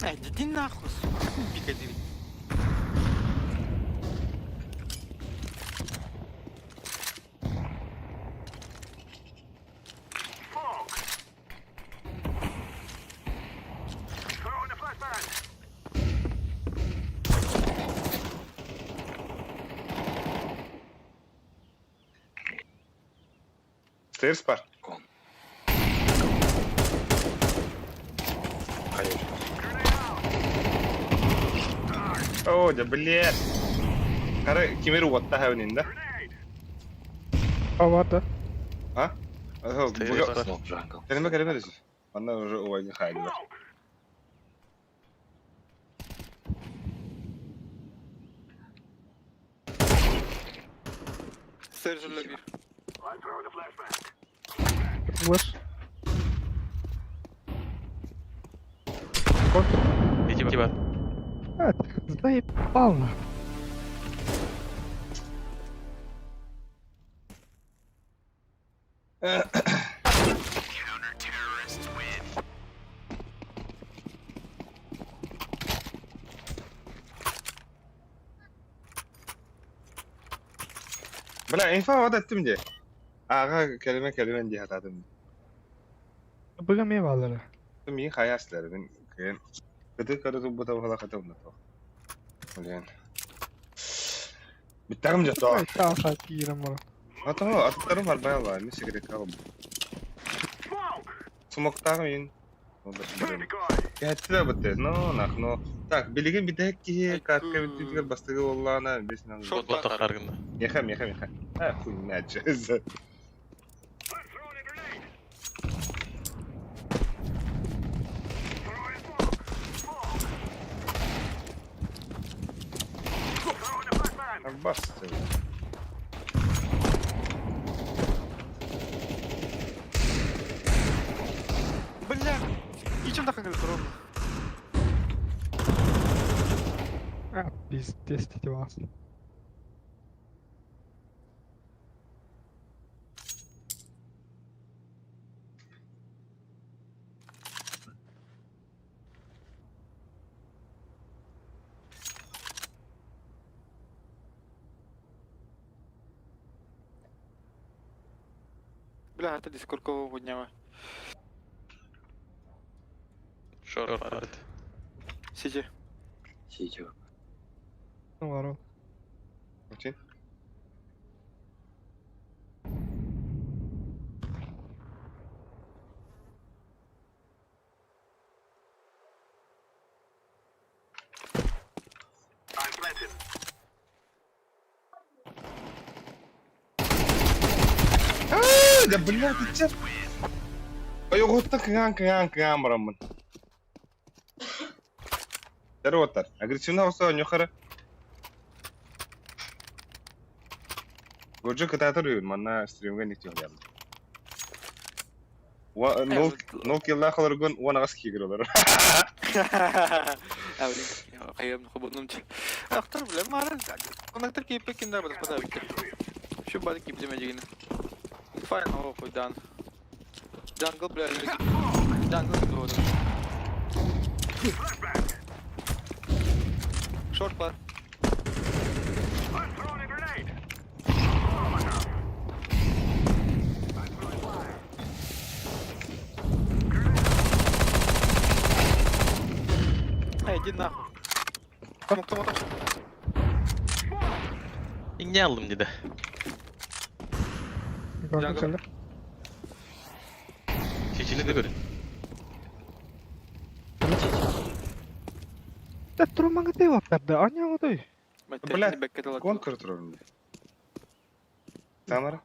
Ай, иди нахуй, сука. Пикадилли. Throwing a flashbang. Stairs бар. О, да блядь. Кара кемер уатта хавнин да? Авата. А? Stairs бар. Kelime de siz. Bana уже oyunu haydi var. Стейржер'la bir. I'm throwing a flashbang. Флэш. Третий бар. Заебал на. Bela info vaat ettim diye. Ağa kelime diye hatadım. Bıga meyvalları. Min hayasları ben kıyın. Kıtı bu tavukla katım da tavuk. Ulan. Bittim jatı. Ay sağ giyerim var. Hatta atıklarım var bayağı var. Ne sigara kalım. Smoke! Smoke'tan yin. Enemy guy! Getiler bitti. No, no. Tak, bilgin bir tek ki katkı bittiği bastığı Allah'ına beslen. Short Botta var. qargında. Yakam. Ha, kuyun necez. I'm throwing a grenade! Throwing smoke! Throwing a flashbang! Bastı. Бля! İçimde kanka ровно. А, пиздец, эти вас. Бля, это дискоркового подняла. Short бар. Сиди. Ну, ворот. Okey. I'm planted. Да блядь, ты че? Ой, вот так кыян барамын. Дәрваттар, агрессивный болса нөхәрі. Гөржі кітатыр үйін, манна стримге нектен geldi. Нол килла қалар gün ona qas kegir olur. Блин, ayağımda kabutluğum için. Aktör bile mağara. Konaktır ki pek kinder bada pada bitti. Şu balık gibi demeyeceğini. Fire no koy dan. Jungle bile. Jungle gibi oldu. Short var. I'm throwing a grenade! Hey, iди нахуй. Tamam. İnge aldım dedi. Gördüm Jungle. seni. Çeçili de görün. Да трумага ты вот тогда, а не вот и. Блядь, Бэккет Кон кыртыр önünde. Tamara.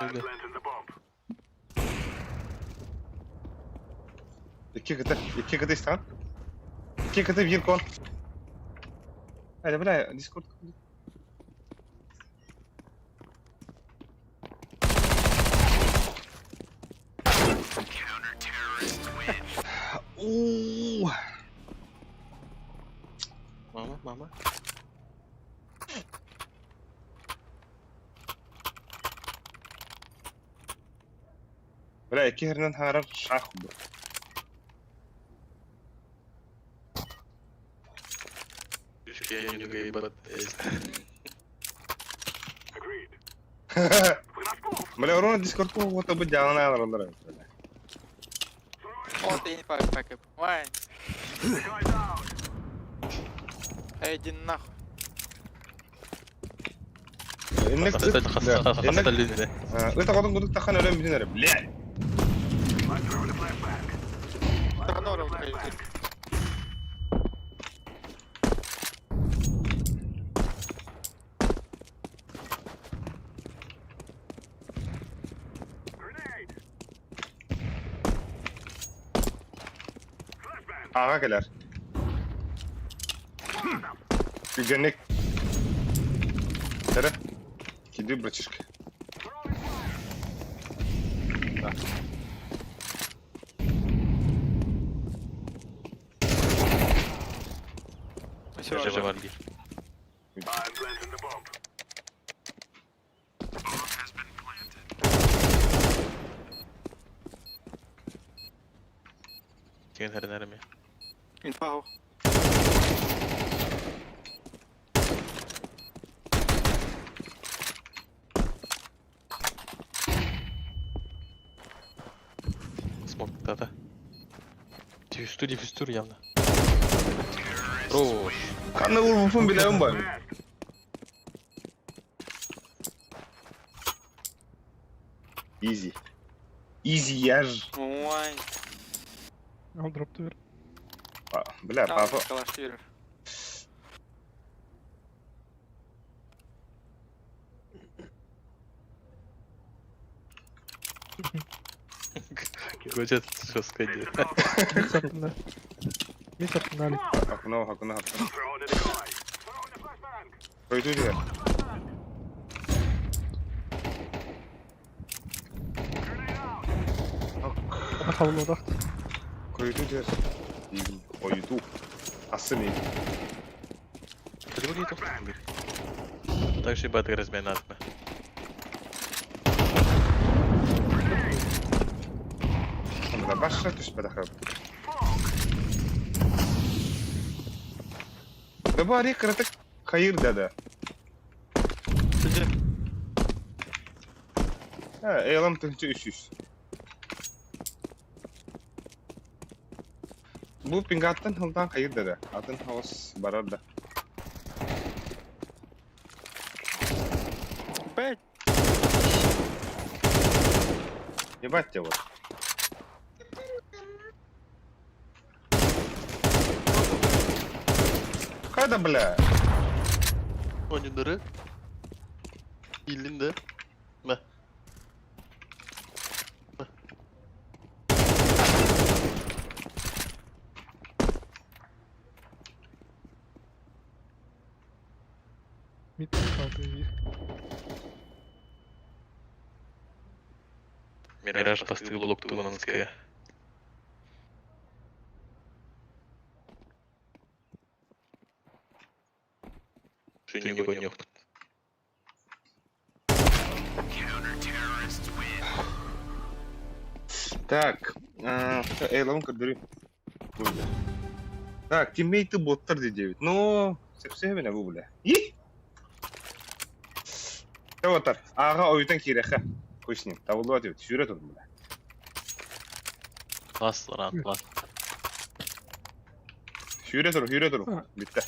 I'm planting the bomb. İki kıtı istan. İki kıtı bir kon. Hadi bela, Discord. Ooo. Mama. Bela iki yerinden harar şah bu. Üçge yönü gaybat. Agreed. We must move! Bela orada Discord ko вот bu canına alırlar. Вот и не бэккет. Вай. Guy down! Эй, иди нахуй. انك خاصة اللي ده. انت قدام قدام تخن ولا مدينة بلا Let's throw in a flashback. Takana wala kayo. Grenade. Flashbang. Ağakeler. Gücenlik. Tere. Gidiyor bıçışk. Throwing fire. Вже варги. I'm planting the bomb. Тіген гернерами. Infaho. Смог, да-да. Диффюстур явно. Хорош. Kanı vurmuşum bile ön bayım. Easy. Easy yer. Ой. Al drop'ta ver. Bile papa. Kalaş verir. Гочет жестко идет. Mis attın Mis attın Ali. Hakkına hakkına. Throwing in a decoy. Throwing a flashbang. Koydu diyor. Grenade out. Bak havlu odak. Koydu diyor. Koydu. Asıl iyi. Ты выглядит так же баты разминать. Ama başla düşmedi abi. Ve bari kritik kayır dedi. Ha, eylem tühçü 300. Bu pingattan hıldan kayır dedi. Atın havas barardı. Опять? Ебать тебя вот. Когда, бля? Oyunları elinde. Bak. Mid kaldı iyi. Мираж постиг блок Туманская. Что не гонёк. Так, эйлом кырдыры. Так, тиммейты боттар дейді. Ну, сепсе мене bu бля. И? Таватар, аға ойдан кереха. Көшінен, табылу атып, жүре тұрдым бля. Класс, ран, класс. Жүре тұр. Бітті.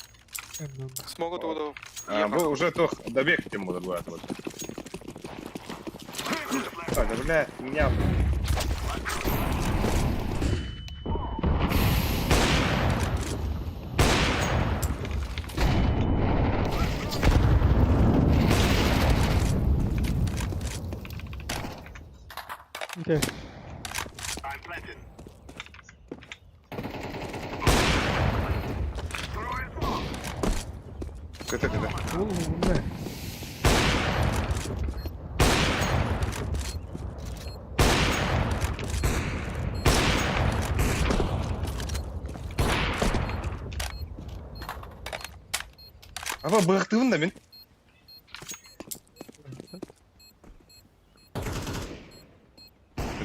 Emden. Смогу туду. Бұл уже тох добег тем буду bu атып. Так, да бля, меня... Okay. I'm planting. Throwing smoke. Кыты. Oğlum bu ne? Ama bıktığım da ben.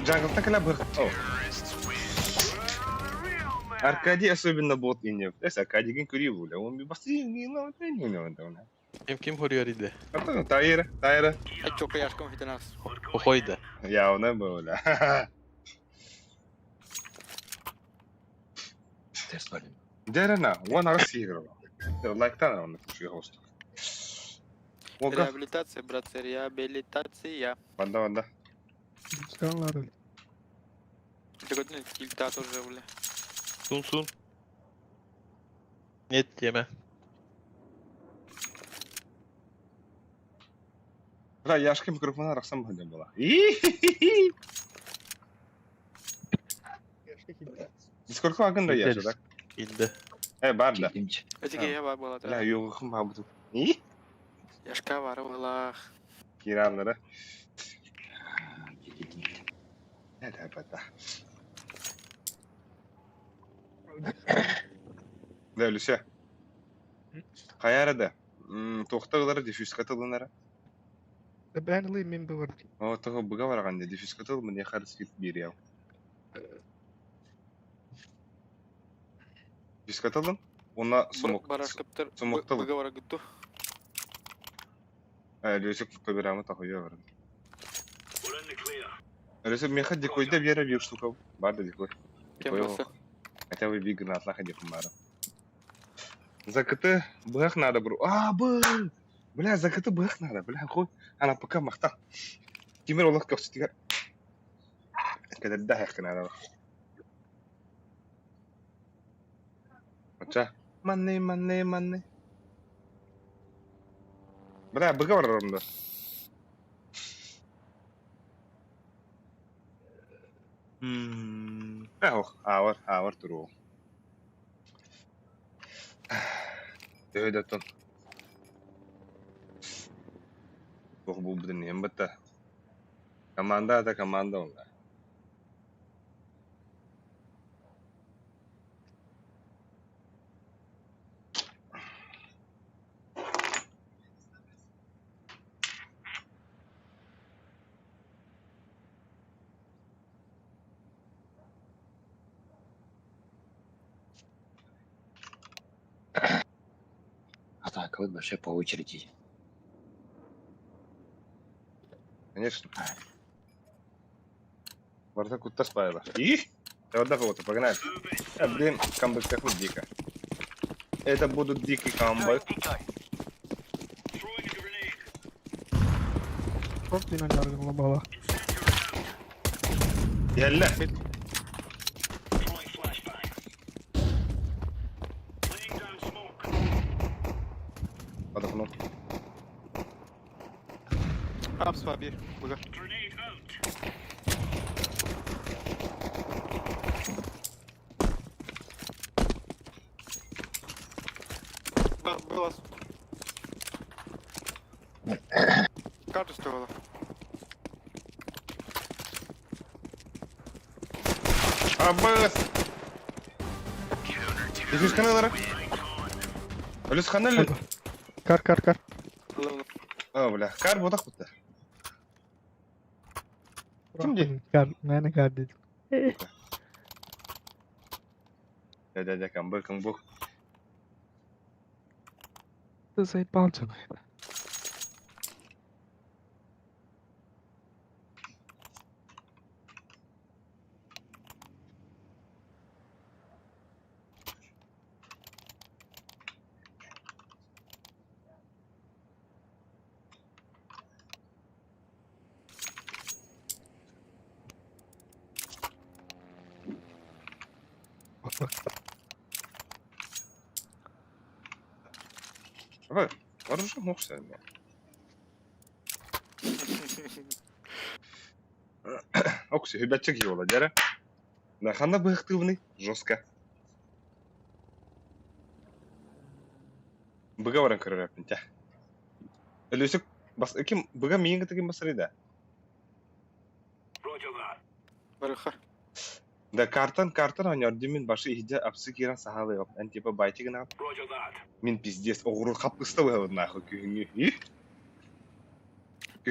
Джангл так бых. Аркадий особенно бот и не. Эс Аркадий ген курил, он би баси не на не на. Kim koruyor idi? Ата Тайра. Çok yaşkın fitinas. Похойда. Явно было. Дерена, one раз играл. Like that он кушай хост. Ога. Реабилитация, братцы, реабилитация. Ванда. Сканлар өл. Догодный кильта тоже, бля. Sun. Нет тема. Бля, яшка микрофона рақсам бәлде бола. Дискордқа агында яшы, да? Инде. Бар да. Этиге я бар была. Бля, юғықым ба бұтым. Яшка бар была. Киранлары. Әді бәді. Да, Люся. Қаяры да? Тоқтағылары дефюз қатылынары. Бәнілі мен бұғыр. Оттығы бұға барағанда дефюз қатыл, мне қарыс фит бері яу. Дефюз қатылын? Ona Барашкаптар. сумокталып. Быга бара гытту. Люсик поберамы тахуя бар. We're in the clear. Люсик мен хад декойда бера бир штука. Бар да декой. Кем Декой болса? yok. Хотя бы биг на атлаха деком бара. Закаты бэх надо, бро. Был! Бля, закаты бэх надо. Бля, хуй. Она пока махта. Тимир олах костига. Когда дахек надо. Ача. Манне. Бля, быга бар орында. Ауыр тұру. Өйдәттін. Бұл бұдың ем бұтта. Команда да команда онға. Атаковать вообще по очереди. Конечно. Варта кутта спайла. И? Да вот кого-то, погнали. Блин, камбэк такой дико. Это будут дикий камбэк. Throwing a grenade. Çok dinen yargınla bağla. Yalla. Throwing flashbang. Laying down smoke. Подохнул. Апс bir. Быга. Grenade out. Была. Карту стоила. Аббас! Дефюз каналары. Плюс канал. Kar. Бля, кар бодақ бұтты. Kimdi? Kar. Nane kar dedim. Да, камбэк. Sayıp balçam. Бай, вооружен мокса. Окси, хүбәтчик yola дәрі. Наханда бұқтығыны жестко. Бұға баран көрір әпін, тә. Үлісік, бұға мейін кітіген басыр еді. Roger that. Барыха. Да картан ойнардымын башы ихде апсы керен сахалы yok. Ән тепа байтығын ап. Roger that. Мен пиздец, оғыру қапқысты бұға нахы күйіңі.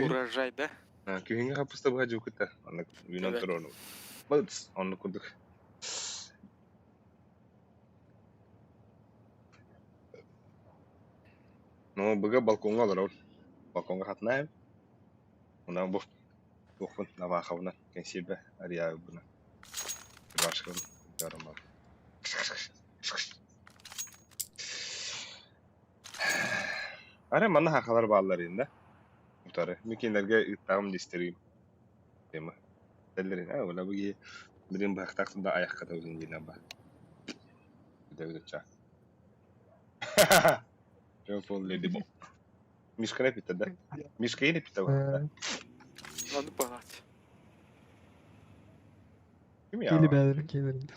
Урожай, да? Күйіңі қапқысты бұға жау күтті. Үйнен тұр оны. Бұдыс, оны күрдік. Но бұға балконға алыр ол. Балконға қатынайым. Онан бұл оқпын навақауына кәнсебі арияғы бұна. Bir başkanım yarım var. Ara manna hakalar bağlarında. Mutarı. Mikinlerge ıttağım listeriyim. Dema. Dellerin. Ha ola bu gi. Birin baktaksın da ayak kata uzun gelen bak. Bir de çağ. Çok fol ledi bu. Мишка не пита, да? Мишка и не пита, да? Ладно, погнать. Kim ya? Geli belerin gelirin.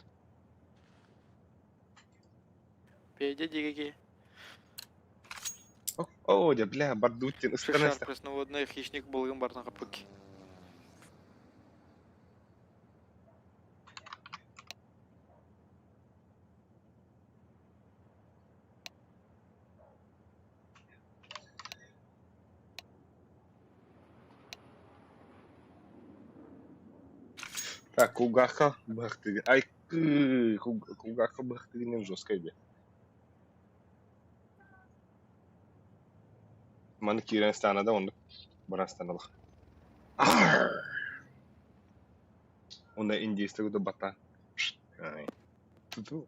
Пейдя дигаги. О, да, бля, бардутин, Шишар станesta. пресноводной хищник булган бар на капыки. Так, Кугаха Бахтыгин. Ай, Кугаха Бахтыгин жестко иди. Mani Kiranstan'a da onu Barastan'a bak. Onda İngilizce de batan. Ay. Tutu.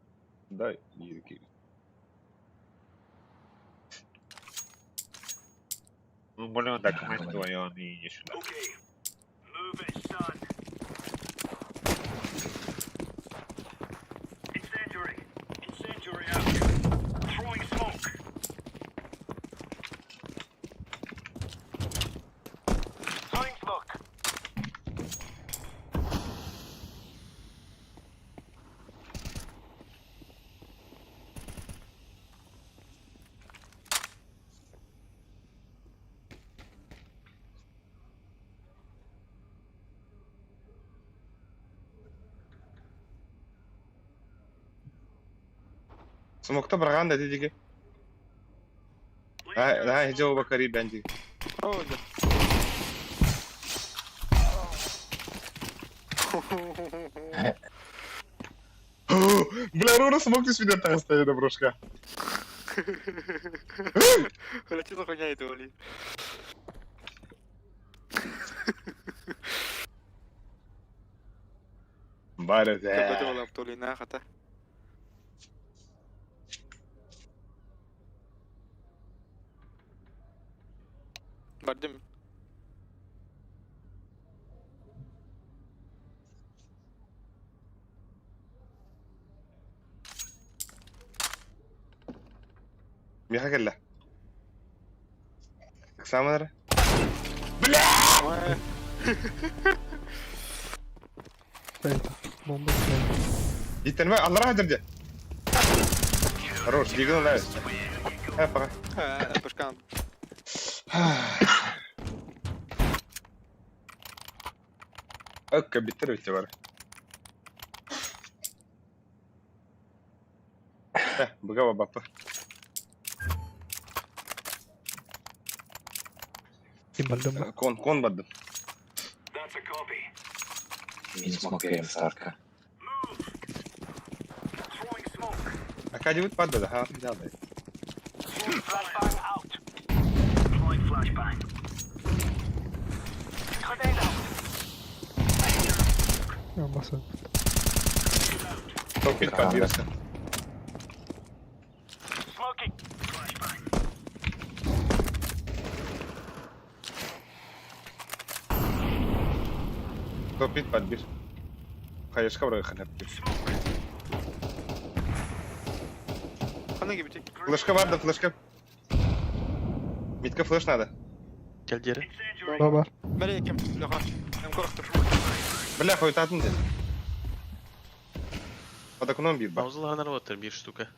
Da iyi ki. Bunu da kımet koyuyor ni yaşına. Okay. Move it, son. Incendiary. Incendiary out. Throwing smoke. Throwing smoke. Смокта браган да диги. Ha, hiç o bakari bence. О, да. Бля, Рура смог ты свидеть так стоит, доброшка. Лети на коня это, Вали. Бары Когда ты да. была в Толина, хата. Бардым. Миха келла. Самара. Ой, Beyta. Bomba geldi. Gittin mi? Allah rahmet eylesin. Хорош, дигнул, да. Пока. Пашкан. Akka bitirivdi var. Bugava bappa. Kim öldü mü? Kon badım. That's a copy. Min smokerim starka. Throwing smoke. Akaji ut padda da ha bir daha da. Throwing flashbang out. Deploying flashbang. Grenade out. Ya basın. Çok bir padirse. Smoking. Flashbang. Çok bir padir. Kayışka buraya kanap. Хана гибти. Флешка vardı, флешка. Mitka flash надо. Gel geri. Baba. Мере кем? Леха. Ем корохту. Бля, хуй татın dedi. Под окном бит bak. Mavzulardan atır bir штука.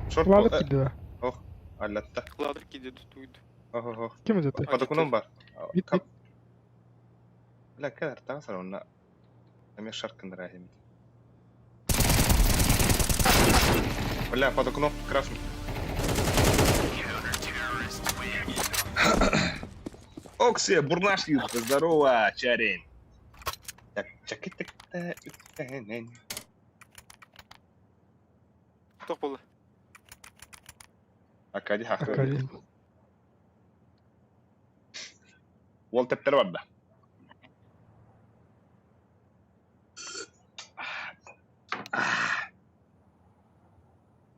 Short Kulağlık gidiyor. Oh, halletti. Ладрик идет тут. Oh oh oh. Kim ödedi? Под окном var. Bit bit. Бля, kadar tansar ona. Hem şarkın rahim. Бля, под окном красный. Окси, бурнашки, здорово, чарин. Так, чакитик-та, Кто был? Акади хакы. Akari. Wall tepleri var da.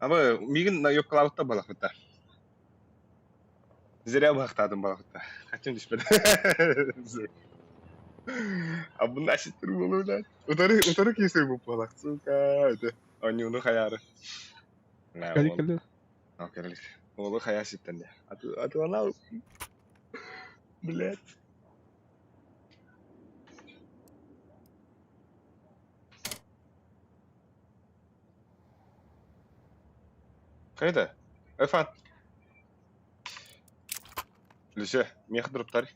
Абы, мигин на yok калавытта балахытта. Зря бахтадым балахытта. Хотим düşmedi. Абы насит бір болу да. Утары кесір бұл балақ. Сука, это. Они оны хаяры. Кәді келді. Керелик. Олы хая ситтен де. Аты анау. Блядь. Қайда? Эфан. Лүсе, мех дұрыптар.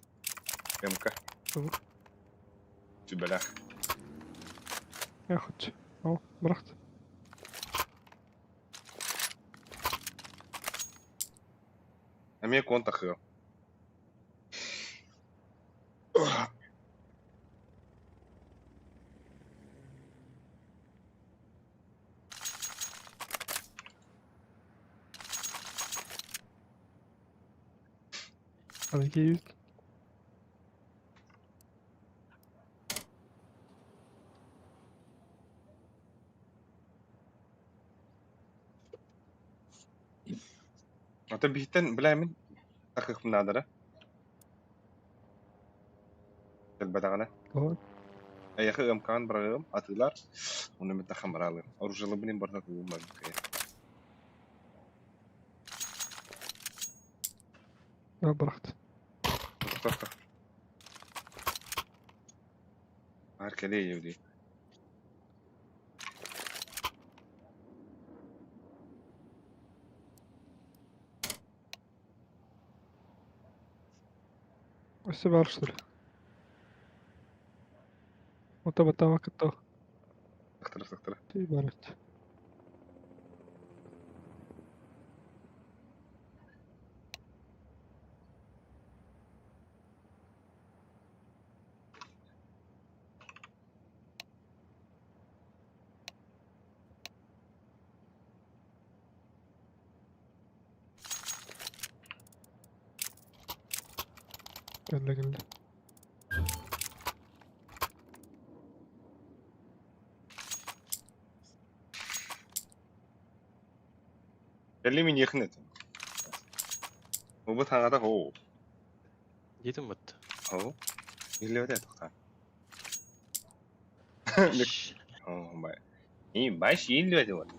МК. Түбәләк. Яхуд. Ал, бырақты. Әме кон тақығы. Hadi gel. Ата биттен біләмін. Тақық мұнадыры. Кәлбәдағана. Ой. Аяқы ըмкан бірағым, атылар. Оны мен тақам бірағым. Оружылы білін барда көңім кәй. Ya bıraktı. Тоқта. Әркелей еуді. Все var что ли? Вот там vakıtta. Сақтыра. İbaret. Geldi. Келі мен еқін етін. Бұл таңада хоу. Yedim battı. Хоу. Елі өте тоқта. Бай. Бай елі өте өте.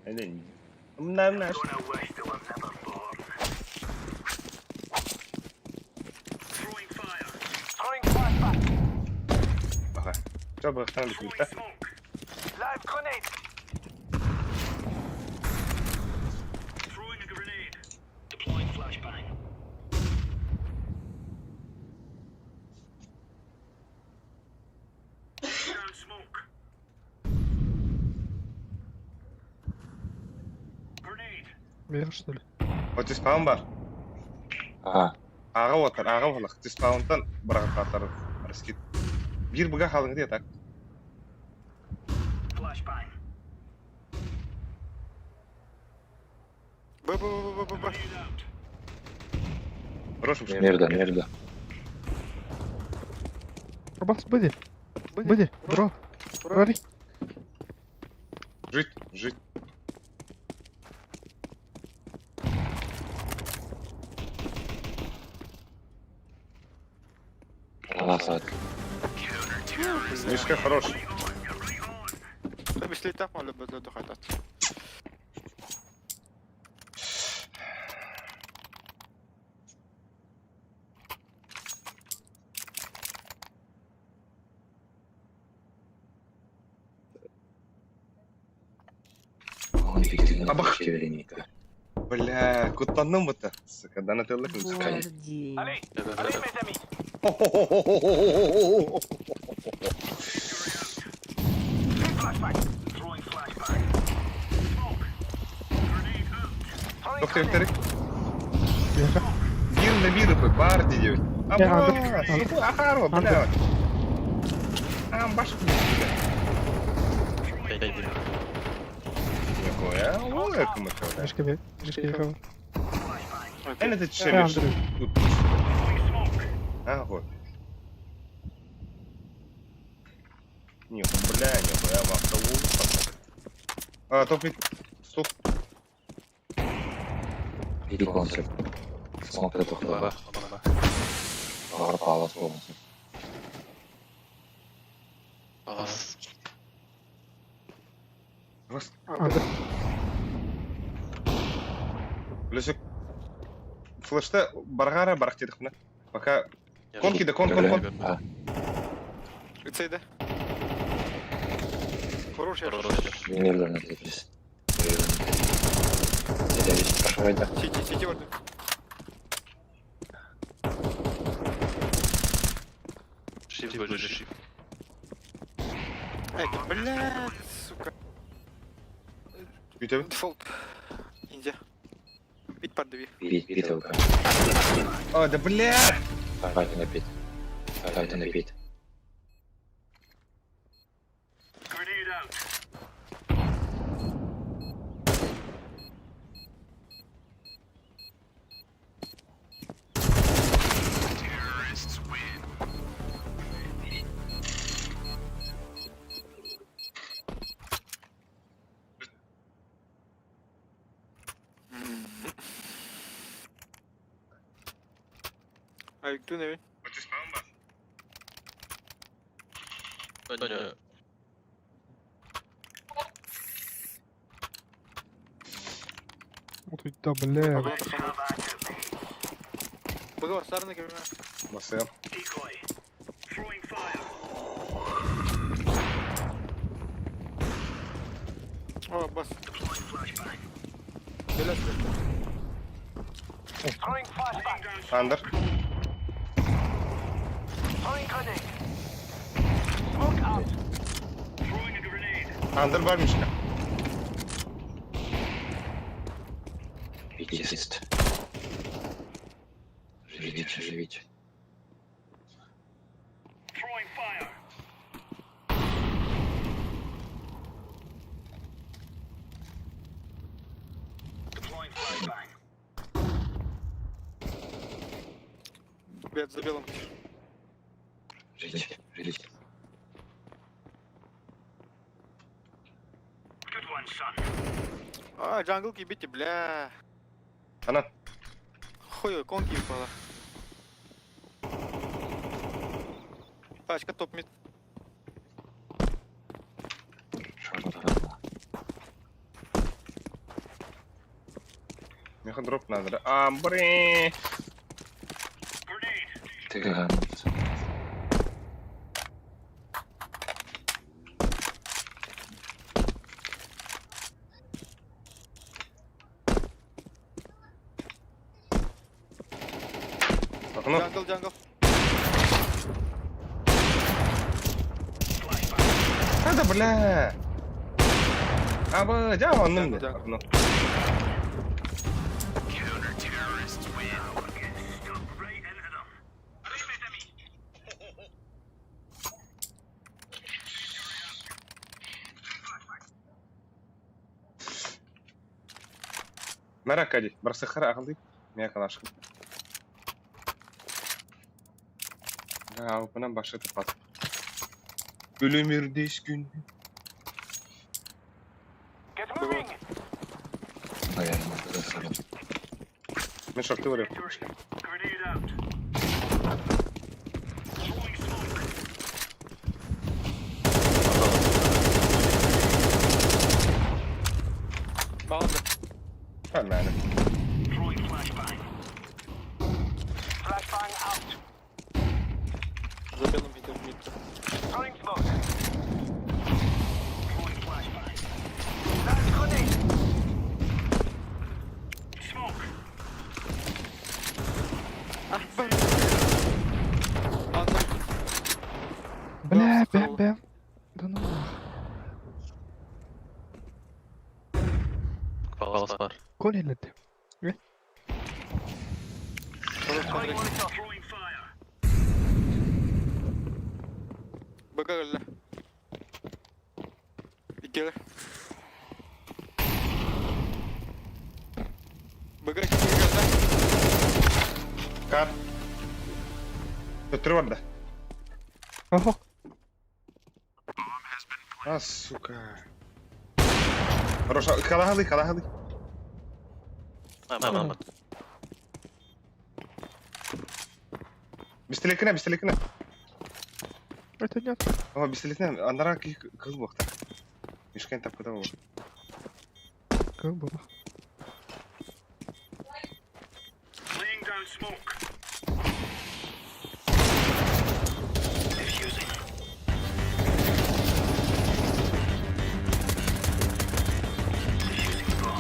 Әден. Мұндан наш. Gonna waste till I'm never bored. Throwing fire. Throwing flashbang. Баха. Що бұқтан Throwing бітілді? smoke. Live grenade. Throwing a grenade. Deploying flashbang. Down smoke. Grenade. Ver что ли? Оти спаун бар. Аға отыр, аға олық. Диспаунтан бұраға қатары арыскет. Bir бұға қалыңды етак. Flashbang. Б. Grenade out. Хорошим. Мерда. Бas быди. Быди. Бро. Рари. Жить. Ласат. Мишка хороший. طيب ايش اللي تفهم ولا بدل دخلت؟ Он эффективно Абах. шевеленика. Бля, кутанным это. Когда на телек не скажешь. Allez, allez mes amis. Flashbang. Throwing flashbang. Smoke. Grenade out. Доктор Терек. Яха. Bir на bir yapıyor. Var diyor. Ya, Ama anladım. bu ahar o. Bля. Başka bir şey. Дай бери. Такое. Ой, как мы это. Трішки їхав. Я не Я чешешь. Андрій. Throwing smoke. А, вот. Не, бля, нихуя, вахта лучше. А, только... Стул. Иди концерт. Смотри, это Баба. кто. Пауэр Палас полностью. Палас. Раз. Андер. Лесек. Флешта баргара барах дедік мына. Пока... Кон киді, кон. А, Лицейда. Хороший. Венерлерный тетрис. Я весь пошел, да. Сити варды. Shift бөлі shift. Эй, блядь, сука. Бүйтемін. Дефолт. Индия. Бит поддави. Пит, ЛК. А, да блядь! Файты на пит. Файты на пит. Grenade out. Terrorists win. А Виктор, наверное. Бөлі. Вот ведь, да, бля. Быгал, старый камера. Басыям. Decoy. Throwing fire. О, бас. Deploying flashbang. Беляс. Throwing flashbang. Андер. Throwing grenade. Smoke out. Throwing a grenade. Андер бар мишка. Питист. Живите. Throwing fire. Deploying flashbang. Блядь, за белым. Живите. Good one, son. А, джангл кибите, бля. Ана. Хуй, конки упала. Пачка топ мид. Меха дроп надо, да? А, блин. Grenade. Ты ганец. Окно. Джангл. А, да бля. Абы, жа оным де. Да. Окно. Counter-terrorists win. Get stuck right into them. Rímete a mí. Мәрәк кәди. Бір сықыр ақылды. Мен қалашқым. Алпынан башы тапады. Өлемердес күн. Get moving. Наверное, это засолен. Мен шорты көрем. Grenade out. Throwing smoke. Баланда. Ха, мәні. Throwing flashbang. Flashbang out. За белым битым мид. Throwing smoke. Throwing flashbang. That's grenade. Smoke. А, блин. Ладно. Бля, бэм. Да ну нах. Палас бар. Конь или ты? Throwing fire. БК geldi. İkili. БК ikili geldi. Кар. Өттірі бар да. Ага. А, сука. Хорошо, халагалы. Мама. Бистелекіне. Это нет. О, бистелекіне, анара кыз боқты. Мешкен тапқыда бол. Как было? Laying down smoke.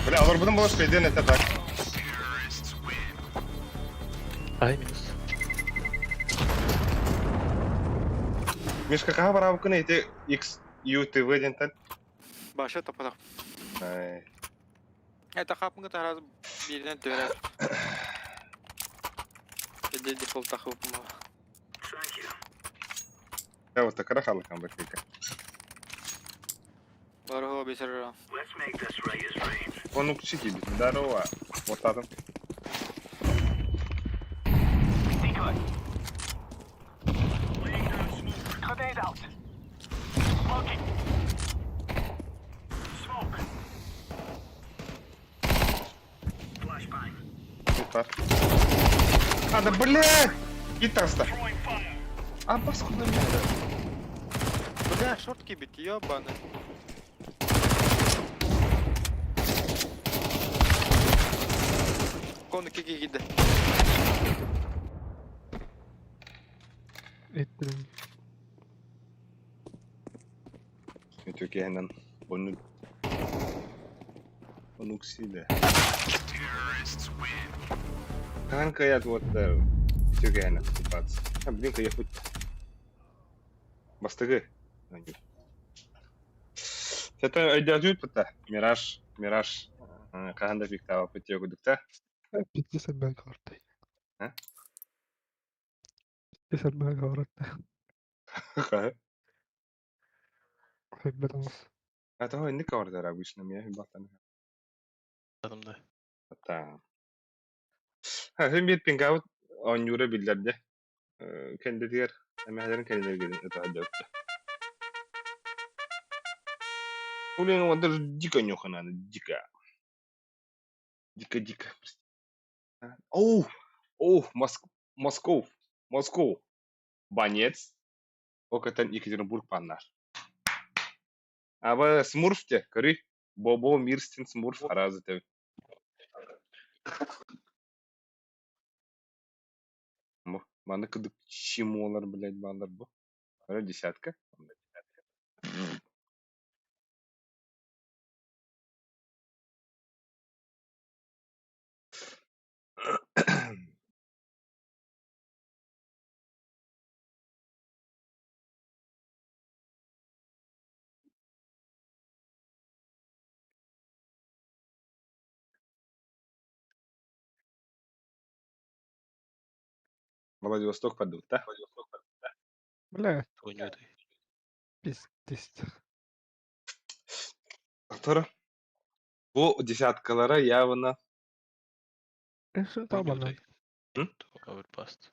Бля, олар бұдан болаш бейден әті так. Ай, минус. Мешка қаға бара бұкын әйте XUTV ден тәл. Башы тападақ. Это хапынғы таразы берінен төре. Кеде дефолт тақы бұпыма. Thank you. Я вот так рахалы камбар кейка. Бары хо бесір. Let's make this right as range. Он укчики бит, здорово. Вот там. Decoy. Laying down smoke. Grenade out. Smoking. Smoke. Flashbang. Супер. А, да блядь! И таста. Throwing fire. А, паскуда меня. Бля, шортки бит, ёбаны. Коны кеке гиде. Это... Itu kehenan onu уксили. Kan kayak вот itu kehenan ситуация. А, блин, я хоть бастыгы. Это айдажут пата. Мираж. Каханда пиктава патио гудукта. 50 باقي غورتي. ها؟ 50 باقي غورتي. أحب الأنس. Это ой, не кавардер обычно, меня хибатан. Adamda. Hatta. Ha, hem bir pingaut on yura bildirdi. Kendi diğer emellerin kendileri gelin ötede öptü. Ulan o da dika нюхана, дика. Дика. Москов. Банец. Окатан Екатеринбург паннар. Аба Смурфте, көрі. Бобо Мирстин Смурф аразы тәу. Маны кыдык чему олар, блядь, балдар бұл. Көрі десятка. Владивосток падут, да? Бля, Хуйнёй. пиздец. Автора. Bu десяткалара явно. Что там она? Overpassed.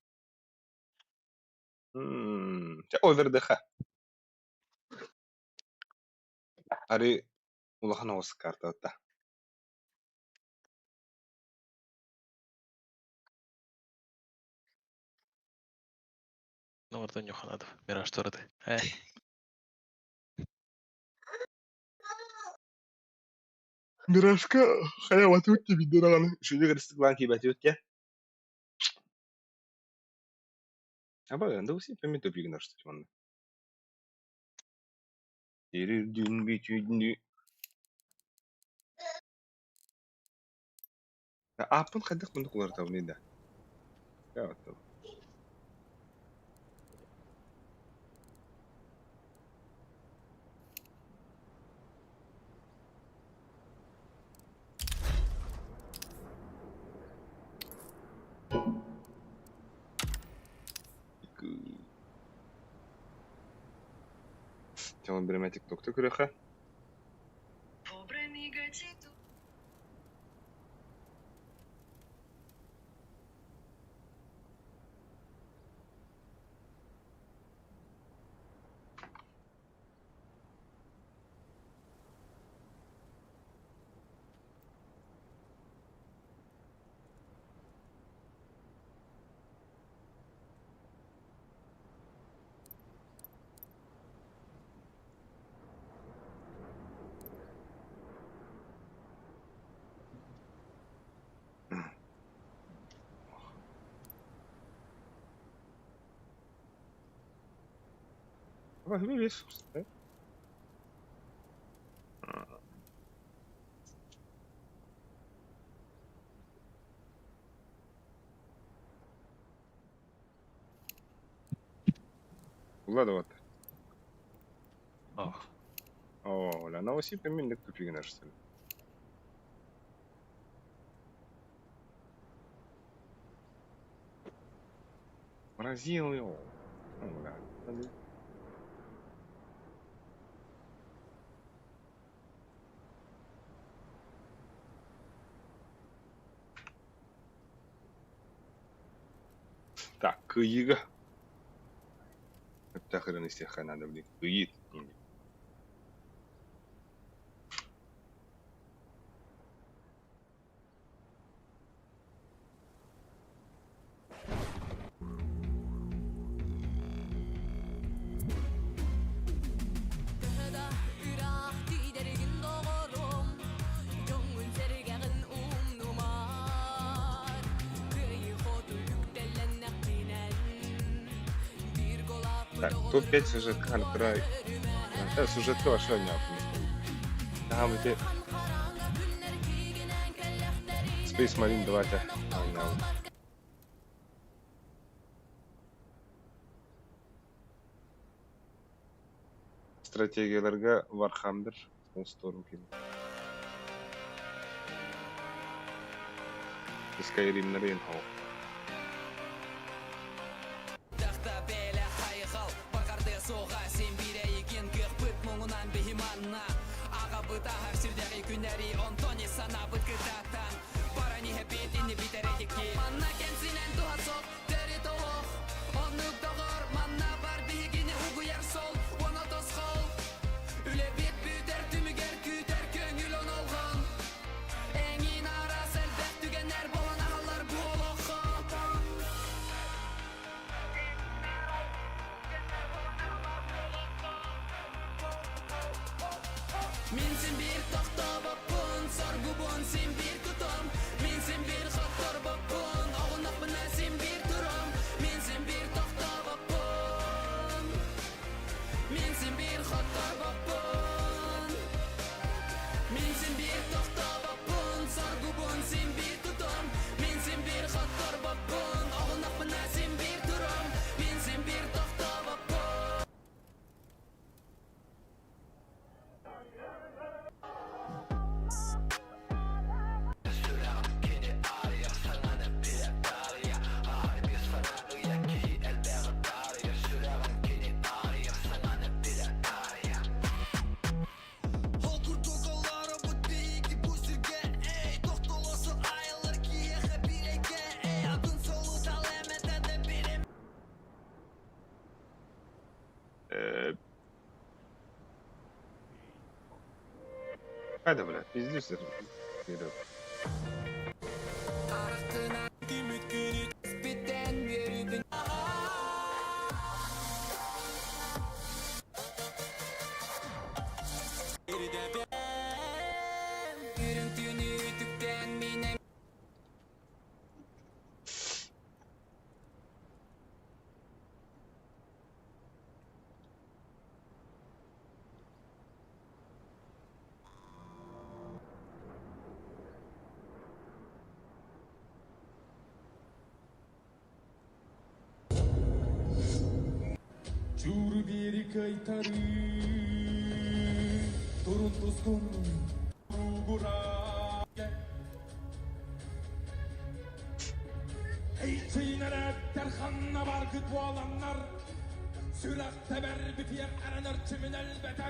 Овердыха. Ари улахана осы карта отта. Ну, вот Танюха надо. Мираж торды. Мирашка хаяват өтті бидераны. Шүйді кірістік кейбәті өтке. Аба, енді өсі пәмен төпеген ашты. Ерірдін бетүйдін. Апын қадық мұнды құлар табынайды. Я вот там. Тема береме тиктокты көрөха. Ага, видишь. Ладно, вот. О, لا новосиб минник тупик наш что ли. Поразил его. Ладно. Так, кыйга. Это хрен из тех надо, блин. Кыйит. Так, топ-5 сюжет Хантрай. Сюжетка ваша не Там эти Space Marine 2-та ойнау. Стратегияларга Warhammer Soulstorm келді. Skyrim'lere en hava. Hadi bırak, izliyorsun. Geliyor.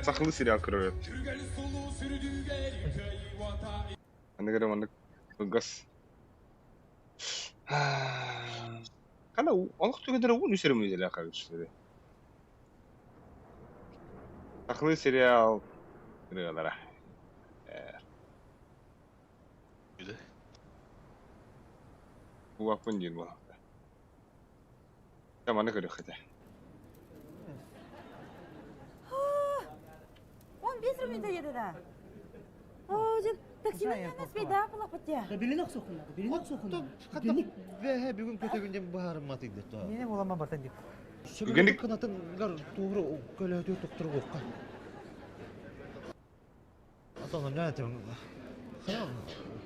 Saklı silah kırıyor. Anda kadar mana tugas. Karena Allah tuh kadar un üstüne mi diyorlar kardeşleri? Saklı serial kırıyorlar. Güzel. Bu vakfın değil bu. Tamam ne kadar hadi. 15 рубля еді да. О, жен таксимен спейда бұлақ бітте. Белинок соқынады, белинок соқынады. Бүгін көтөгүнден баарым матыйды то. Мене олама бартан деп. Үгенік Kanatınlar doğru köle ödüyor doktor kokka. Atanım ne yapayım?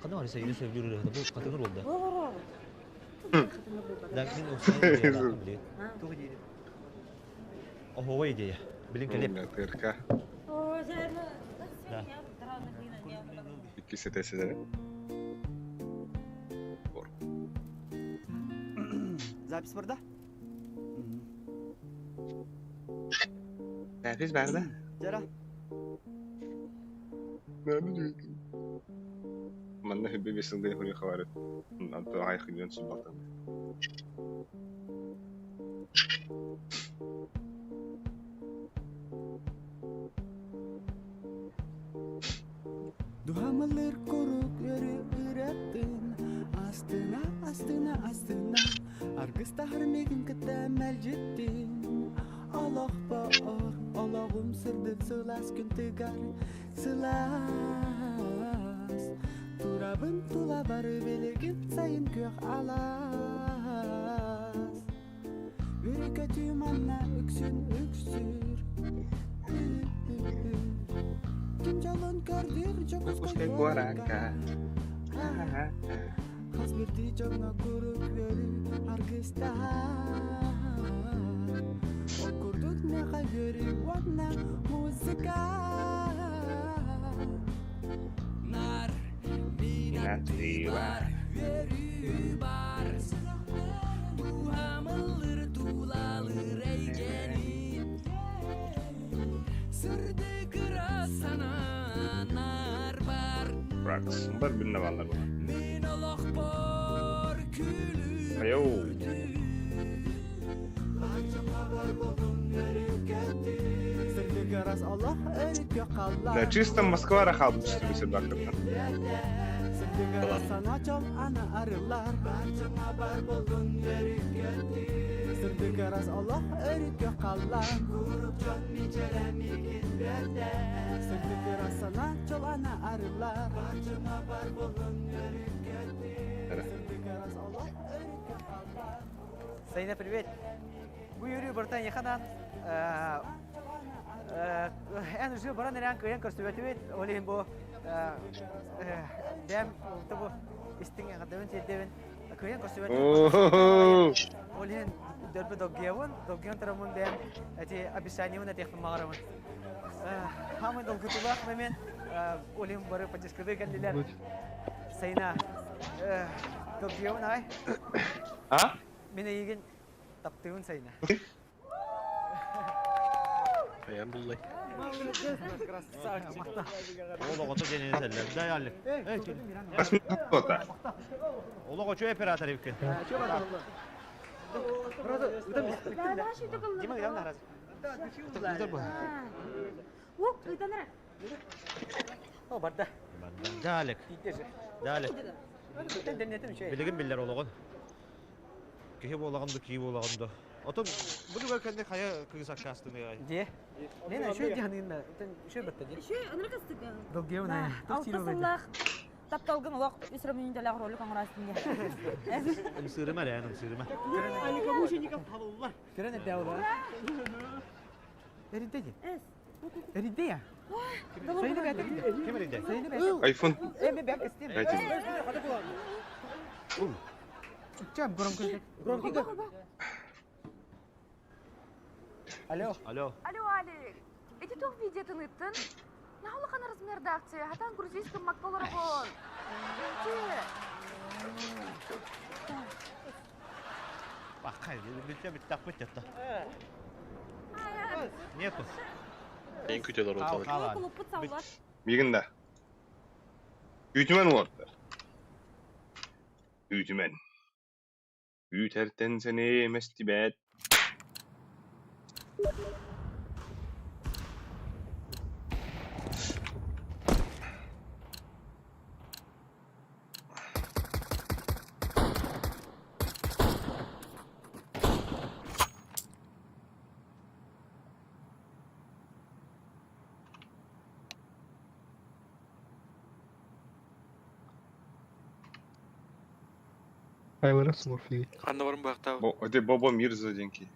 Kadın arası yine sevgili öyle bu kadın oldu. Lakin o sen diye. Oh o ide ya. Bilin kelip. Tırka. Oh, saya Dah. İkisi teseleri. Запись var da. Nefis nerede? Jara. Nerede? من نحب بيسندني هوني خوارج أنت عايق اليوم سبعة Duhamalar koruk yeri ürettin Astına astına astına Argısta harmegin ketemel ciddin Allah bağır Allah'ım sırdır sılas gün tegar Sılas Turabın tulabarı belirgip sayın kök alas Üreke tümanna üksün üksür Kim calon kardir çok Uskai guaraka. Has birdi jonga kuruk veri argista Okurduk ne kayeri wana musika Nar Minati var. veri bar Duhamalır tulalır eygenit Sırdı kırasana nar bar Raks. Bar birine varlar bu. Min Allah bar külü Ayo. Sırdı kıras Allah erik yakallar Да чисто Москва рахал üstü bir sebaktan. Sırdı kıras sana çok ana arılar Sırdı kıras Allah erik yakallar Sırdı kıras sana çok ana arılar Sırdı kıras Allah erik yakallar Sayın привет. Bu yürüyor buradan yakadan. En uzun baran neren köyün kostübeti olin bu dem tabu isting yang kadang cedewin köyün kostübeti Oh. olin derbe doggiawan teramun dem ati abisani una tek magarawan hamid dolgutulak memen olin bare pajas kebe kan diler sayna doggiawan ay Ha? minayigin taptiun sayna Ayağım bullay. Ola koçu denene seller. Dayallık. Kas mı tuttu? Ola koçu operatör yükün. Дима явно раз. Wuk, itu nera. O barda. Dalek. Dalek. Bilgin biller olağın. Kehe bolağımdı, ki bolağımdı. Otom bunu bakende kaya kızak kastını ya. Diye. Ne şu dihanında. Şu batta diye. Şu, nera kastık. Dogge ona. Altasıllah. Taptalgın olaq, üsremin de lağır oluk angrasında. Sırma ya, sırma. Ali kamu şimdi kap halollar. Keren ne davula? Erinde ya. Es. Erinde ya. Sayını ben de. Kim erinde? Sayını ben. iPhone. Ben isteyeyim. Kaçın? Cem, grom kızı. Alo. Alo. Алло, Алик. Эти тух видео тыныттын. Нахулахан размерда акция, хатан грузийском макдолларабон. Bak hayır, bir taklit yaptı. Niyet bu. En kötüler ortalık. Al. Kuluppu sallar. Birinde. Ütümen vardı. Ütümen. Üterten seni mestibet. Hayvara smurfli. Anda varım bu yakta. Öde baba Mirza denki.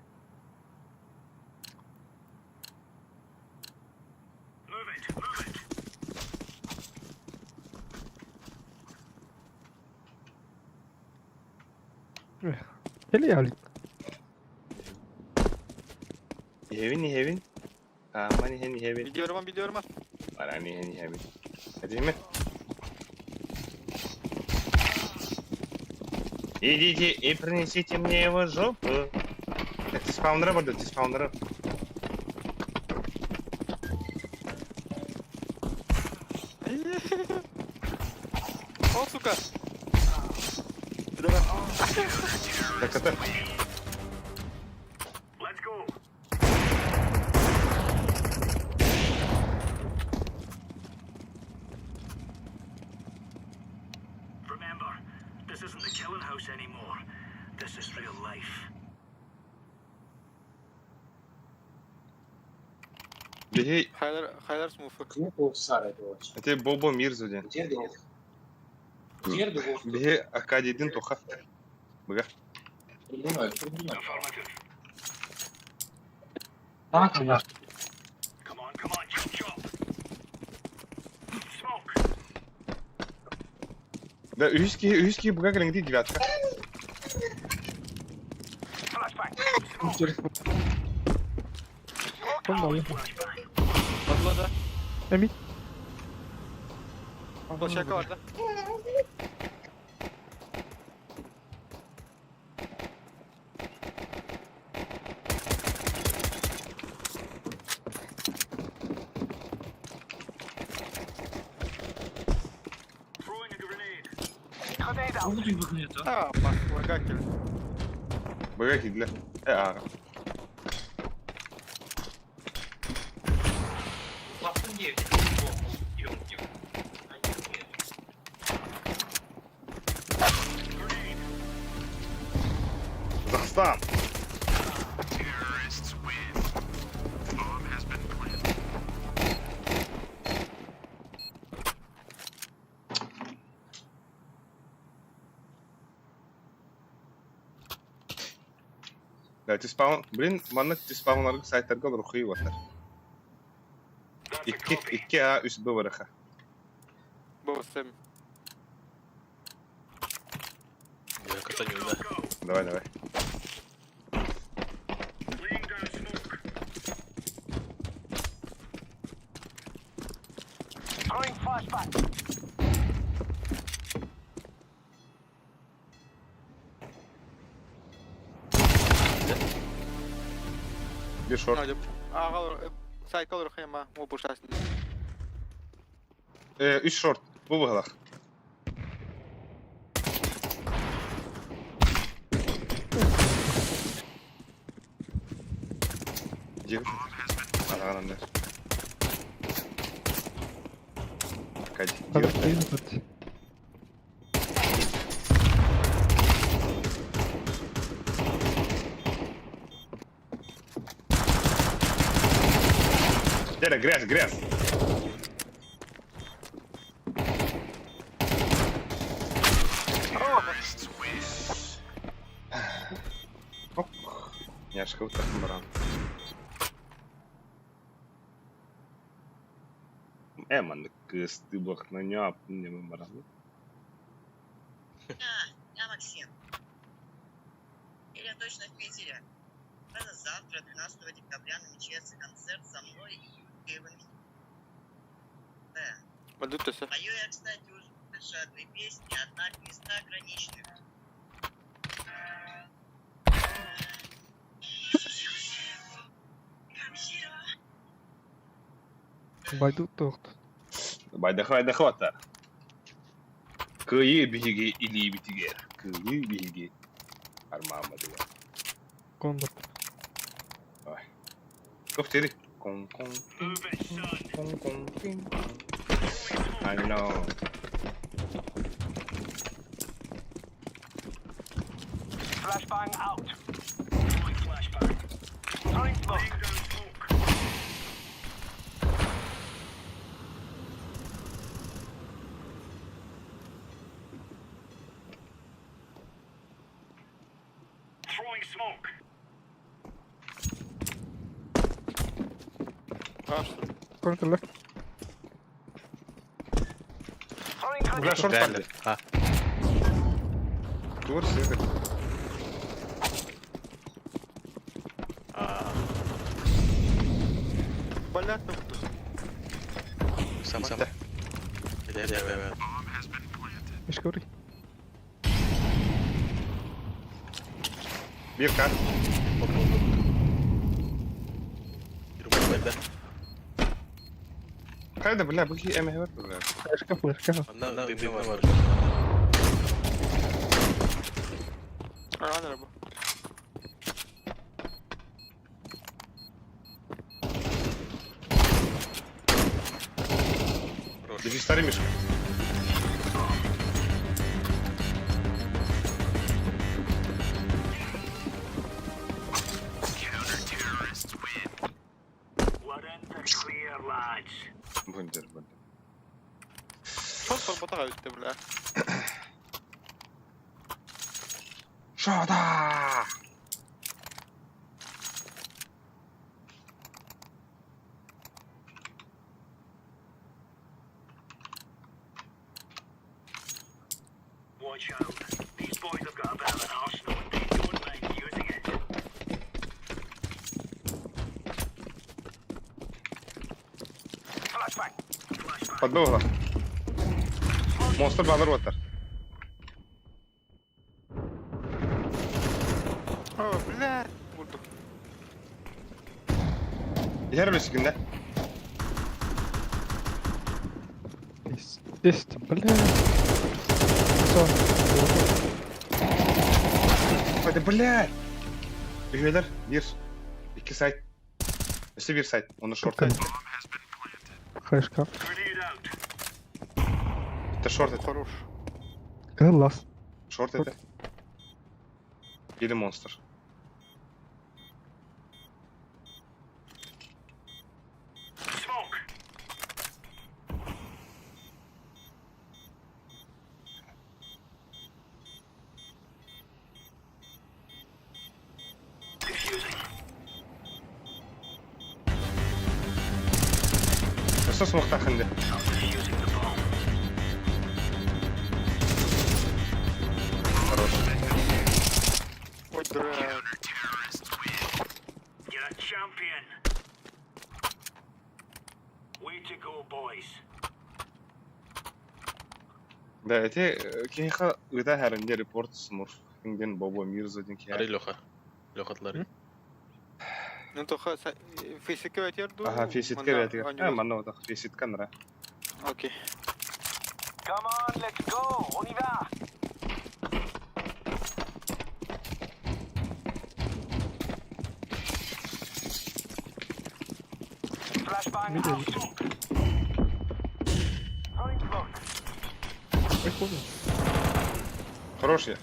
Hele ya Ali. Heaven. Aman heaven. Biliyorum ha. Arani heaven. Hadi mi? Идите и принесите мне его жопу. Так, ты спаунера буду, ты спаунера. О, сука! Так это... Let's go. Remember, this isn't the killing house anymore. This is real life. Беги, Хайдар смуфы. это Бобо Мирзуден. Беги, Акадийдин тоха. Бага. Affirmative. Come on, chop. Smoke. Да, үйски бага калеңди девятка. Flashbang. Tamam. Patladı. Emin. Площадка vardı. Throwing a grenade. Grenade out. Bak, vurga gibi. Бага кидле. Ага. Казахстан. Terrorists win. Bomb has been planted. Да, тиспаун. Блин, маннык тиспаунларга сайттарга рухи ватар. That's a copy. 2A üst Б вараха. Bu sem. Я катаню, да. Давай. Laying down smoke. Throwing flashbang. Bir short. Hadi. Ağal, sayt olur xeyma. O boşasın. 3 short. Bu bıgılak. Jig. Alağanan der. Kaç. Hadi hadi. Деда, грязь. Яшка вот так баран. Эман, ты блок на нёб, не баран. Я Максим. Или точно в Питере. Это завтра, 12 декабря, намечается концерт со мной и Юлькой. Да. Öldürtüsü. Пою я, кстати, уже больше одной песни, однако места ограничены. Байду торт. Байда хвата. Кıyı bihiги или битиге. Кıyı bihiги. Армама дига. Кондор. Ой. Кофтери. Кон. Move it, son. Кон. I know. Flashbang out. Throwing flashbang. Throwing smoke. Laying down smoke. Throwing smoke. Kaçtı. Контр. Throwing Бля, шорт Реально. падли. А, Тур сыгр. блядь, тут. Sama. Evet. Миш говори. Bir kan. Rumah benda. Kayda bля, bu ki emeği var bля. Флешка. Ana bimbi var. Ладно, рабо. Bizi старый мишка. Бundер. Шот поработал, ты, бля. Шода! Watch out. These boys have got a bit of an arsenal and they don't mind using it. Flashbang. Подбил его. Монстр балыр отыр. О, бля. Вурду. Yer ölüsü Есть, бля. Все. Hadi блядь. Üyeler 1 2 site. Üstü bir site. Onu short et. Флешка. Grenade out. Bitti short et. Хорош. Лас. Short et. Yedi monster. Smoke. Defusing. Üstü smoke'tan şimdi. Defusing the bomb. Хорош. Ой, бля. You're a champion. Way to go, boys. Да, эти кейха ыда хәрінде репорт смурф. Инден Бобо Мирзадин Ari кияр. loha. Lohatlari. Ну, то физика ветерду. Ага, феситке ветер. Манна ода феситкан ра. Окей. Come on, let's go. On y va. Flashbang. Видел. Smoke. Throwing smoke. Прикольно. Хорош я.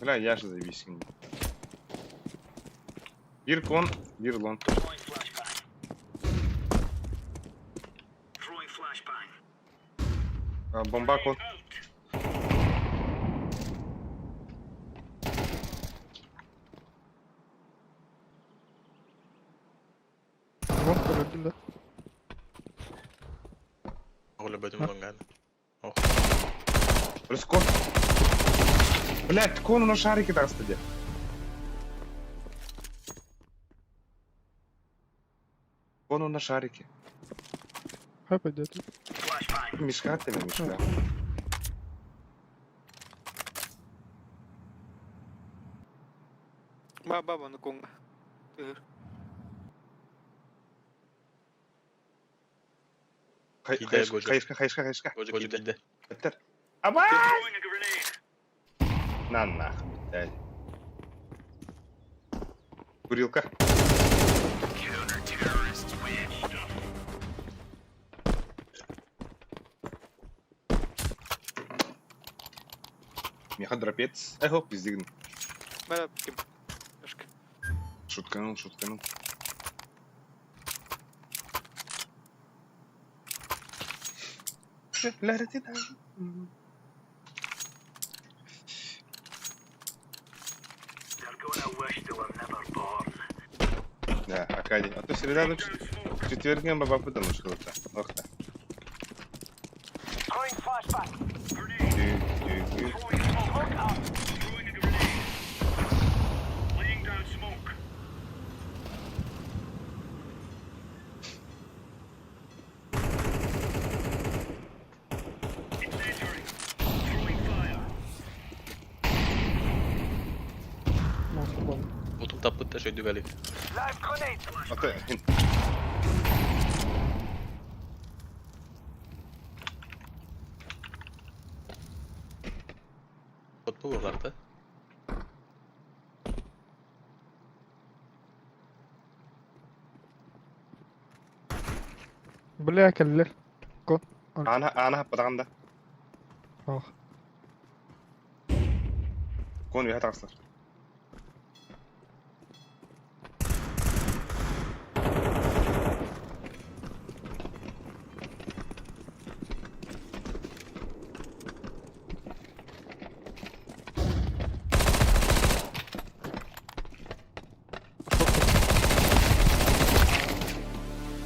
Бля, я же зависим. Bir kon, bir long. Throwing flashbang. Throwing flashbang. Bomba kon. Монстр один, да? Aku lebatin mo lang gan. Плюс кон. Блять, кон на шарике так стоит. Кон на шарике. Хай пойдет. Flashbang. Мешка тебе, мешка. Баба, ну конга. Хайшка. Gojek gidde. Bitter. Aba! Throwing a grenade. На нахуй, блядь. Курилка. Counter-terrorists win. Меха дропец. Эх, оп, пиздигн. Бля, ким. Пешка. Шутканул. They're gonna wish they were never born. Да, Акадий. А то среда ночь. Четверг не баба потому что это. Ох да. Laying down smoke. Incendiary. Throwing fire. Mouse bomb. Botum tapputte söydü väli. Live grenade. Ata hin. Bot bu buralarda. Бля, келлер. Go. Ana happadaganda. Oh. Kon vi hatarslar.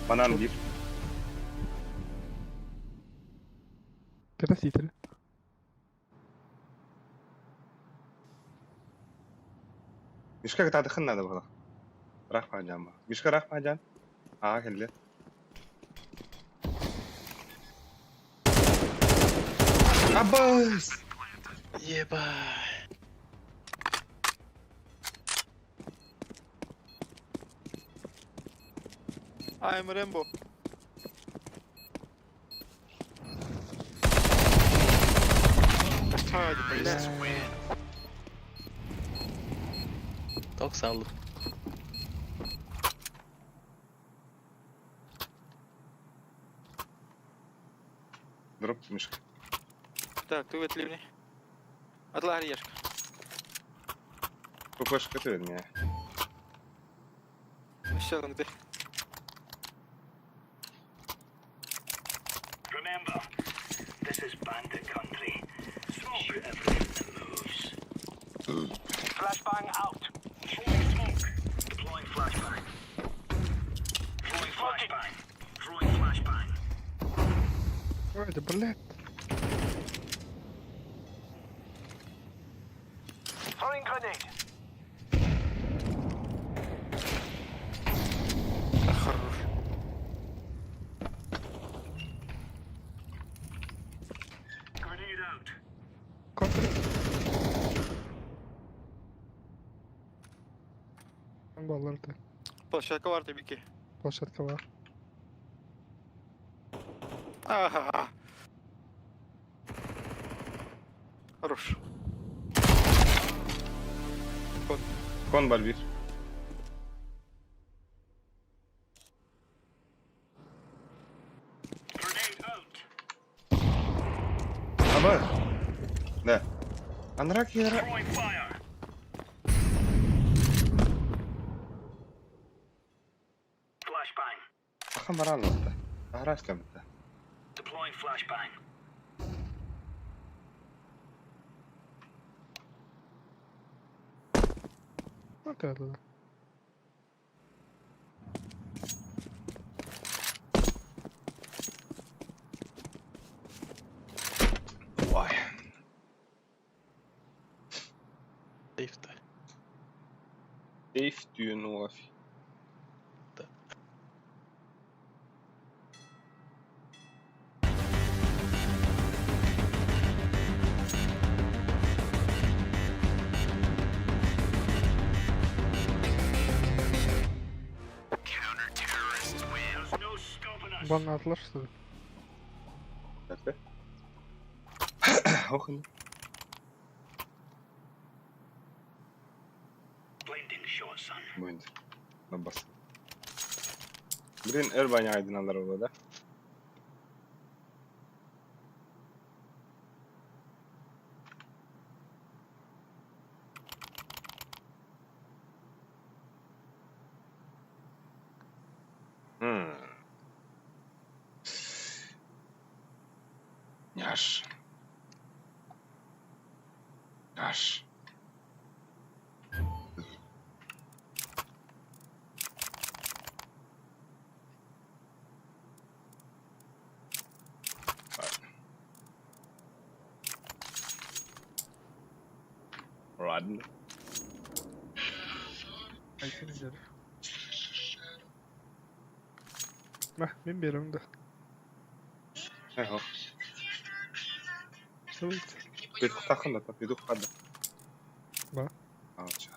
Banan bir. Tira sí, tira. Mishka ta dakhilna da bada. Rax fajan ba. Mishka rax fajan. Kelle. Abbas. Yeba. I'm Rambo. Hadi be. Çok sağ olun. Drop Mishka. Так, ты ветливый. Отла Ешка. Kokoş kötü ya. Все, ты. Remember, this is bandit country. Smoke everything that moves. Flashbang out. Throwing smoke. Deploying flashbang. Throwing flashbang. Throwing flashbang. Ой, блядь. Throwing grenade. Хорош. Grenade out. Контр. Балларды. Площадка var tabii ki. Площадка var. Ага. Хорош. Kon bal bir. Grenade out. Abbas. Da. Anrak yara. Throwing fire. Flashbang. Akhan baran oldu. Ahraçla bitti. Deploying flashbang. Вот это да. Vay. Safety. Safe düğünü var. Counter-terrorists win. There's no stopping us. Бан atlar что ли? Nerede? Okun. Blinding shot, son. Buyurun. Abbas. Birin Erbanya aydınlar orada. Yaş. Yaş. Adını. Ayten üzeri. Meh, ben berim de. He o. Evet. Beduk takın da beduk hadi. Ba. Alça.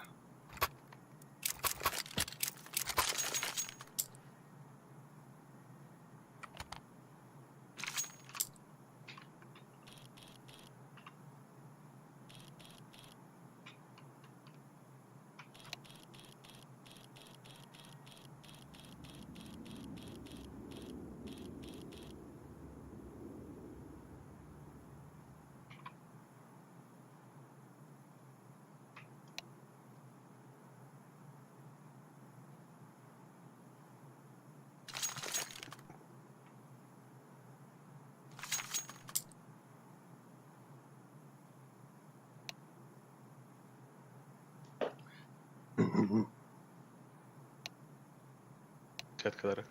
Çatkaları.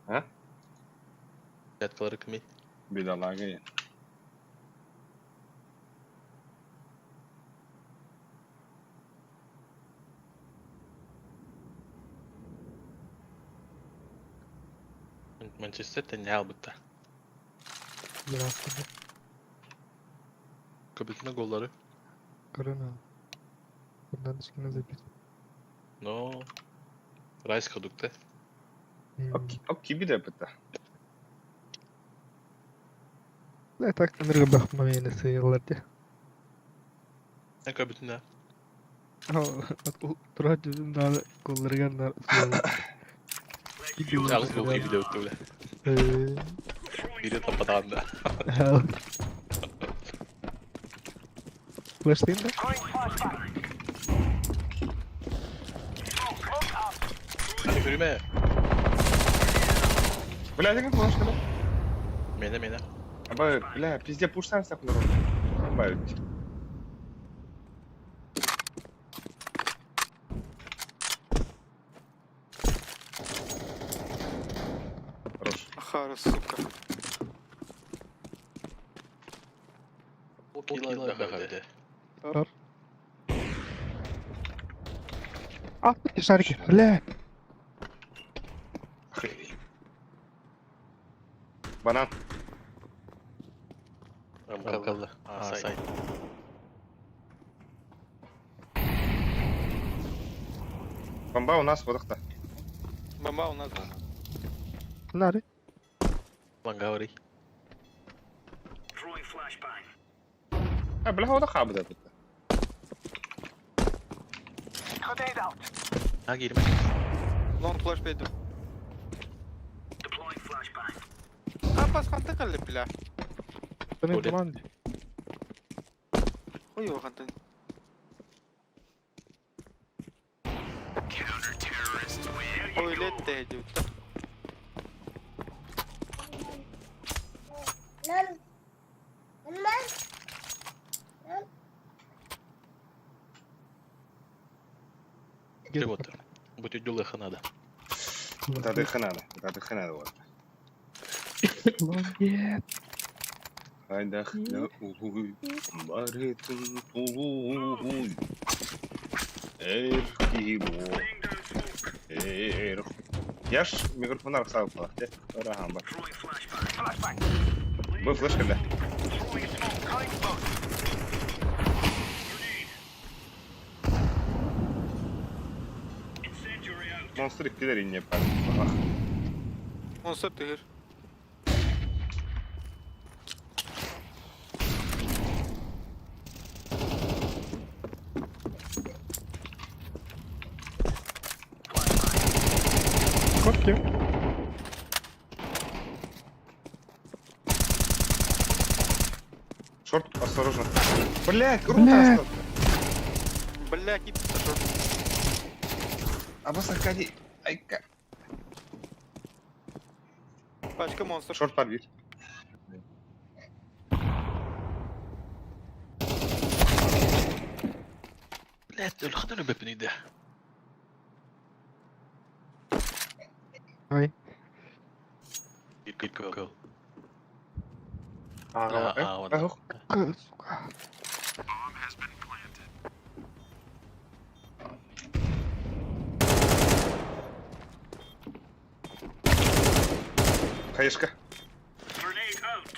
Ha? Çatkaları kimi? Bir dalağa gelin. Manchester tanya halbutta. Biraz da Kabitme golları. karına. Bundan dışkına zepet. No. Rice kadukta. Ok gibi de bitti. Ne taklanır bakma yine sayılardı. Ne kabitine? Ha, oturar cüzün daha kolları ganlar. Yalnız gol gibi de öttü bile. Biri tapatağında. Flashlayayım da. Hadi yürüme. Бля, ты как можешь, когда? Mene. Абай, бля, пизде пушсан сапнур. Абай. Хорош. Ахара, сука. O kilo da hadi. Arar. Ah, dışarı gir. Bля. Банан. Raмкalla. Asay. Бомба у нас в водах-то. Бомба у нас. Nerede? Langavri. Throwing flashbang. А, бля, водах абда тут. Grenade out. Ha girme. Long flash bedroom. Deploying flashbang. Kapas kanta kalle bile. Benim Tuvalet. duman. Oy o kanta. Counter terrorists win. Öyle de ediyor. Lan. Lan. Gir otur. Bu tüdülü hınada. Это дыха надо. Это дыха надо вот. Lan Хайдах на уй. Баритын тулуй. Эркибо. Эр. Яш микрофон арқсалып қалады. Ораған бар. Throwing flashbang. Flashbang. Бұл флеш кімді? Throwing smoke. Cutting smoke. Grenade. Incendiary out. Монстр иккілер инне пар. Monster tehir. kod kim? Шорт, осторожно. Блять, круто! Бля, кип. Абас Аркадий. Айка. Başka monster. Шорт бар bir. Блядь, öyle kadar öbepini de. Ay. Bir gol. Аға, Aa, Ах, Kız. Bomb has been planted. Kayışka. Grenade out.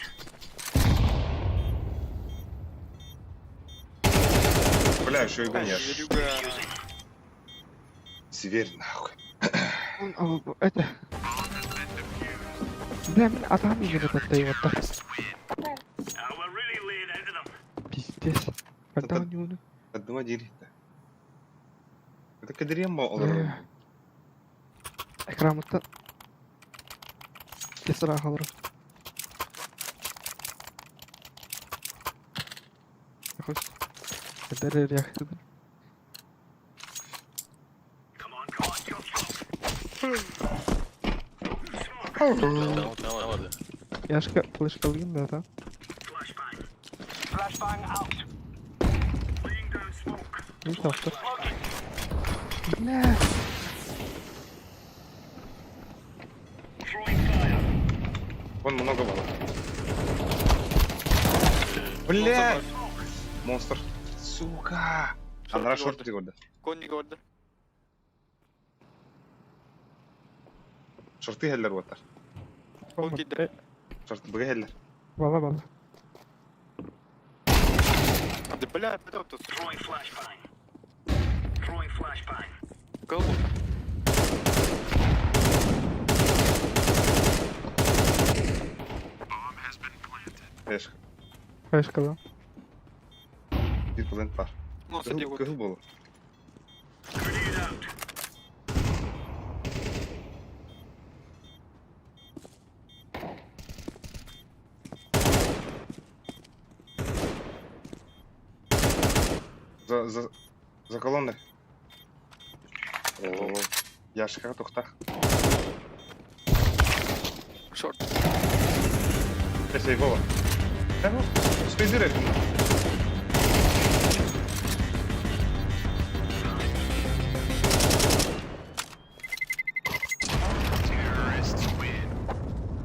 Бля, еще и гонишь. Зверюга. Зверь, нахуй. Он, это... Бля, мен адам именно поддает, да. We're really laying into them. Пиздец. Когда у него... Одного делить-то. Это кадрема olur. Экрамытта... Кесара қалырым. Хош. Бәрі реактыды. Come on, jump, Tamam vardı. Яшка флеш қалген да, да? Flashbang. Flashbang out. Laying down smoke. Не тақты. Smoking. Бля! Throwing fire. Вон много было. Бля! Монстр. Сука! Андрей шорт года. Конь gördü. Шорты хеллер вот. O gitti. Шорт бге хеллер. Бала. Hadi bля, Петр тут. Throwing flashbang. Throwing flashbang. Кого? Bomb has been planted. Кайышка. Кайышка, да. Bir plant var. Nasıl diye Kıhıl bolu. Grenade out. За колонной. Яшка тухта. Short. Сейвова. Успей директ. Terrorists win.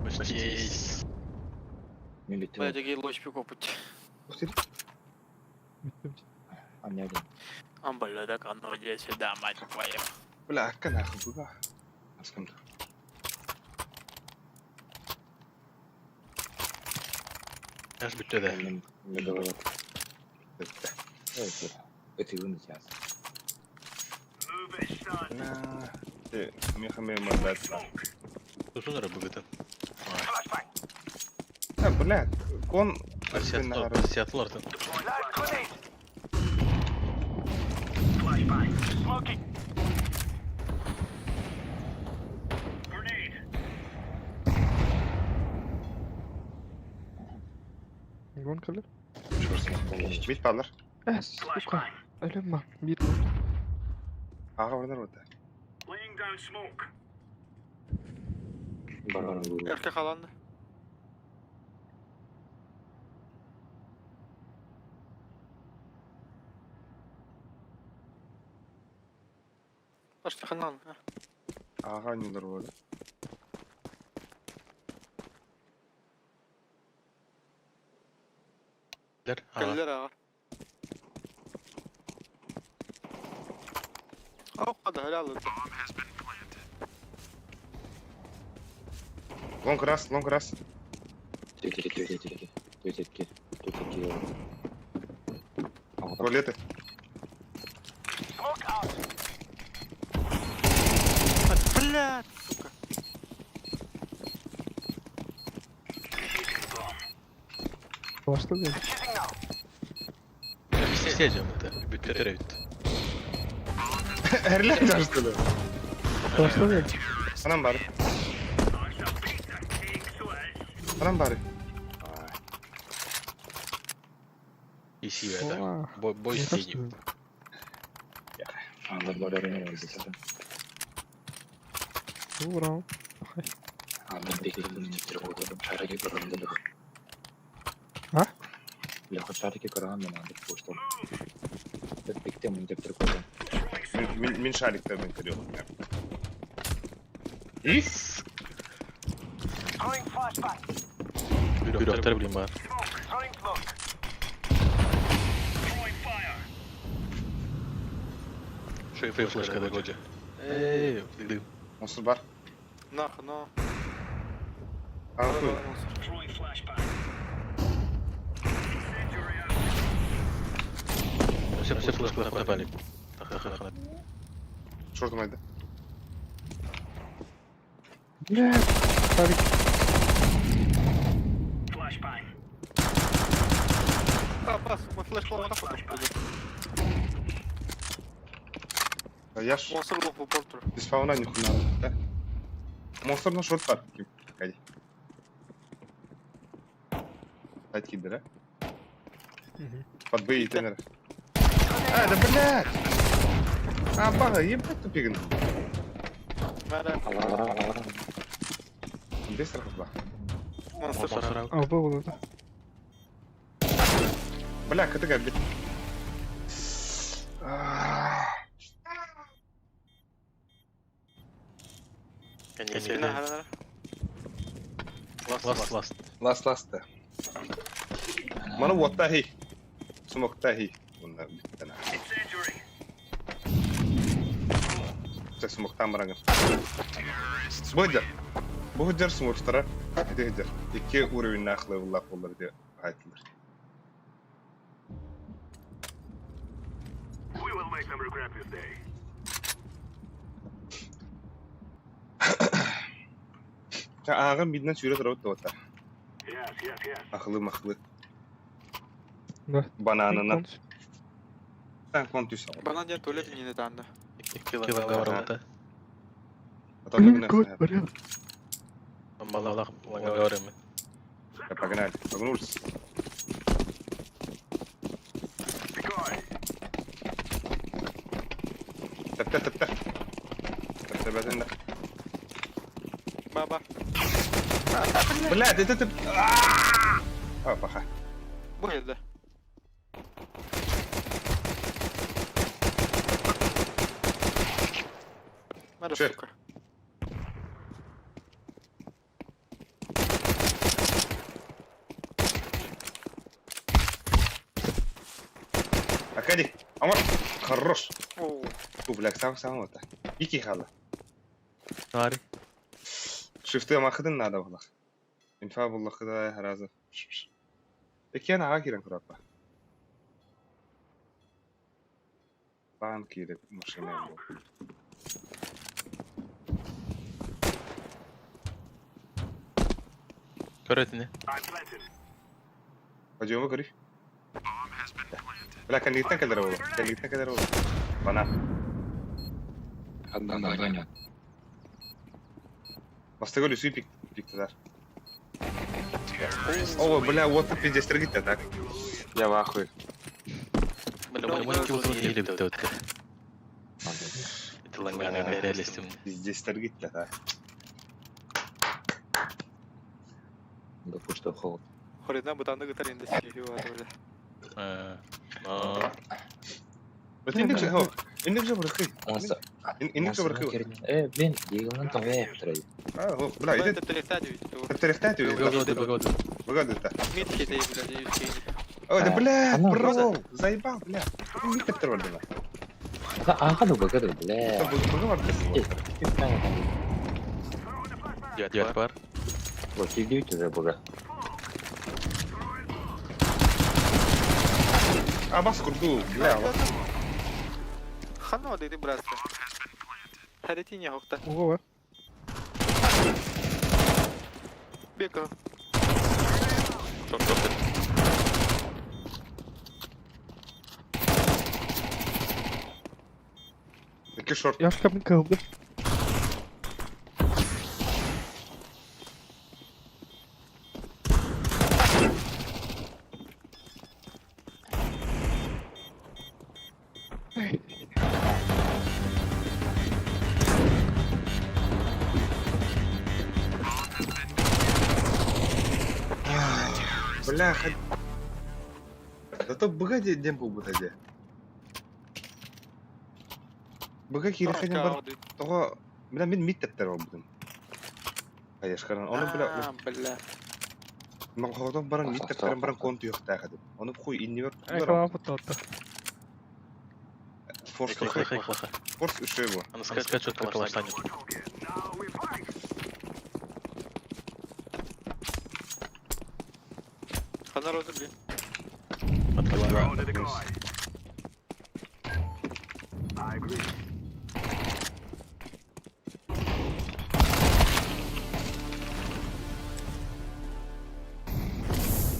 Почти. Bля, такие лочь копать. А меня один. Бля, так оно иди сюда, мать твою. Бля, канаху быга. Аскам. Аж bitti de. Не говорят. Это его сейчас. Move it, son. Мехами мандат. Uzun ara bugütü. Flashbang. Ha bля, кон Asiyatlılardı. Live grenade. Flashbang. Smoking. Grenade. Гон kalır. Bit pallar. Сука. Ölüm var. Bir Ağa varlar orada. Laying down smoke. Erkek alandı. Başta kanal. Ağa neler orada? Geller ağa. O kadar helal olsun. Bomb has been planted. Long раз. Тики. Туалеты. Smoke out. Блядь, сука. Başta değil. Shooting now. İsteyeceğim de. Bitti de bitti. Erler çalıştı. Başta değil. Anam bari. I shall beat that king so as. Anam bari. İyisi be de. Oha. Boy Не isteyeceğim. кажется. Благодаря мне за Ура. А? Я хоть шарики караганды надо, потому что это пиктем не прикольно. Min şariklerden kırıyor. İf. Throwing flashbang. Bir öfter bileyim var. Smoke. Throwing smoke. Throwing fire. Şöyle flash kadar hoca. Dedim. Monster bar. Нахуй, ну. Аңқой. Все плохо пропали. Шортымайды. Блядь, Тарик. Бас, мы флешбол на фото. Я ж Монстр был по порту. без фауна не хуна. Да? Монстр на шорт бар. Кайди. Сайт киді, да? Под Б и тенер. А, да блядь! А, бага, ебать тупигін. Аларам. Без страхов ба. Монстр. А, был это. Бля, катыга, блядь. Ласт. Мана вот тахи. Сумок тахи. Бунда биттена. Це сумок там ранган. Бұйдыр. Бұйдыр сумоктара. Бұйдыр. 2 уровень нахлы вуллах болар деп айтылыр. We will make them regret this day. Ағын бидінен сүйре тұрауыт да ота. Yes. Ақылы-мақылы. Да. Бананынан. Тан кон түйс алып. Банан ден туалет не недавно. Килограмм. Блин, кот, порядок. Малах, говорим. Погнали. Погнулись. Тәп. Тәп. Баба. Блядь, это ты... А, паха. Будет, да. Надо, Чё? сука. Акади, Амар, хорош. О, Блядь, сам это. Ики хала. Тари. Шифты махыдын надо было. Инфа было да разы. Экен ага кирен курапа. Банк киреп машина. Көрөтүнү. Пойдем говори. Бля, кандидаттан кадр болу. Бана. Одна. Бастыгөл үсүй пиктелер. О, бля, вот ты пиздец гитте, так? Я в ахуе. Это лаганая реальность. Пиздец гитте, так? Да что холод. хоридна бутанды гитар инде сиги бар böyle. Индек же бұрқи. Индек же бұрқи. Блин, дегеннен тоғай тұрай. Бля, иди. Тәріқтәті Выгоды. Выгоды-то. Митки дей, блядь, юскейни. Ой, да бля, Она бро, заебал, бля. Митті тұрвардыла. Ағаду бұғады, бля. Бұғы барды. Дед бар. Вот идете за бұға. А бас құрду, бля. Хано дейді, братство. Харитине хоқта. Ого, Бека. Який шорт? я в камень калды. Бля, да то бұға дем бұл бұта де. Бұға кері қайдан бар. Тоға, бля, мен миттептер ол бұдың. Қайашқаран, оны бля... Бля. Мен қоғдан баран миттептерін баран конты yoqта қадып. Оны құй инне бар. Реклама потота. Форс үші бұл. Она скачет как ластанет. Канар розы, блин. Throw the decoy. I agree.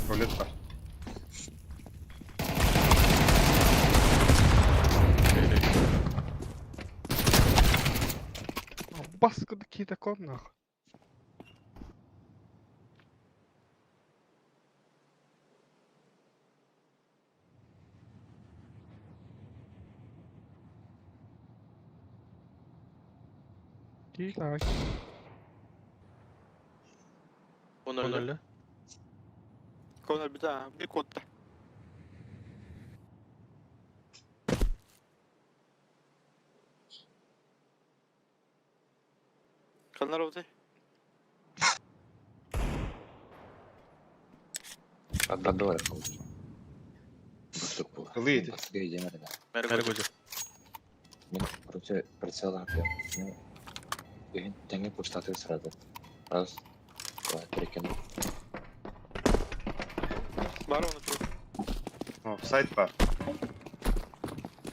Рулет бар. Баскыды кейте ком нахуй. Кейт ай. Он öldü. Конор bir daha. Bir kodda. Канар розы. Отдавай, получше. Бустук был. Кылы еди. Басқа едемеді да. Merhaba hocam. Мен, короче, прицел атып. Ну, деген теңе пуштатып сұрады. Раз, два, три екен. Бар оны тұр. О, сайт бар.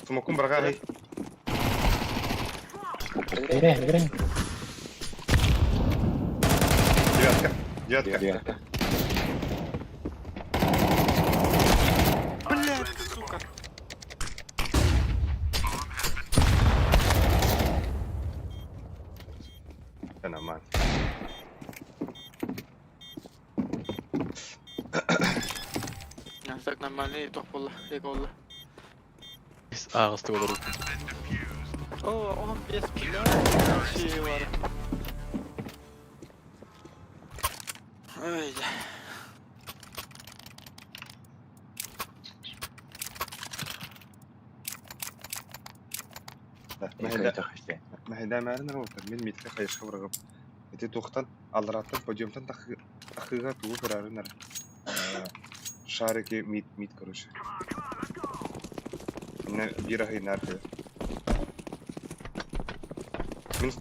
Смокун барға хей. Берем. Девятка. Девятка. Блядь, сука. Все нормально. Так нормально, тоқ болды. Екі oldu. Ağızlık olur. Oo, 15 kilo şey var. Öyle. ما هي دائما أنا روتر من ميتك خيش خبرة قب. إنت توختن على راتن بديومتن تخيغات وفرارنا. شارك ميت كروش. أنا بيرا هي نارك.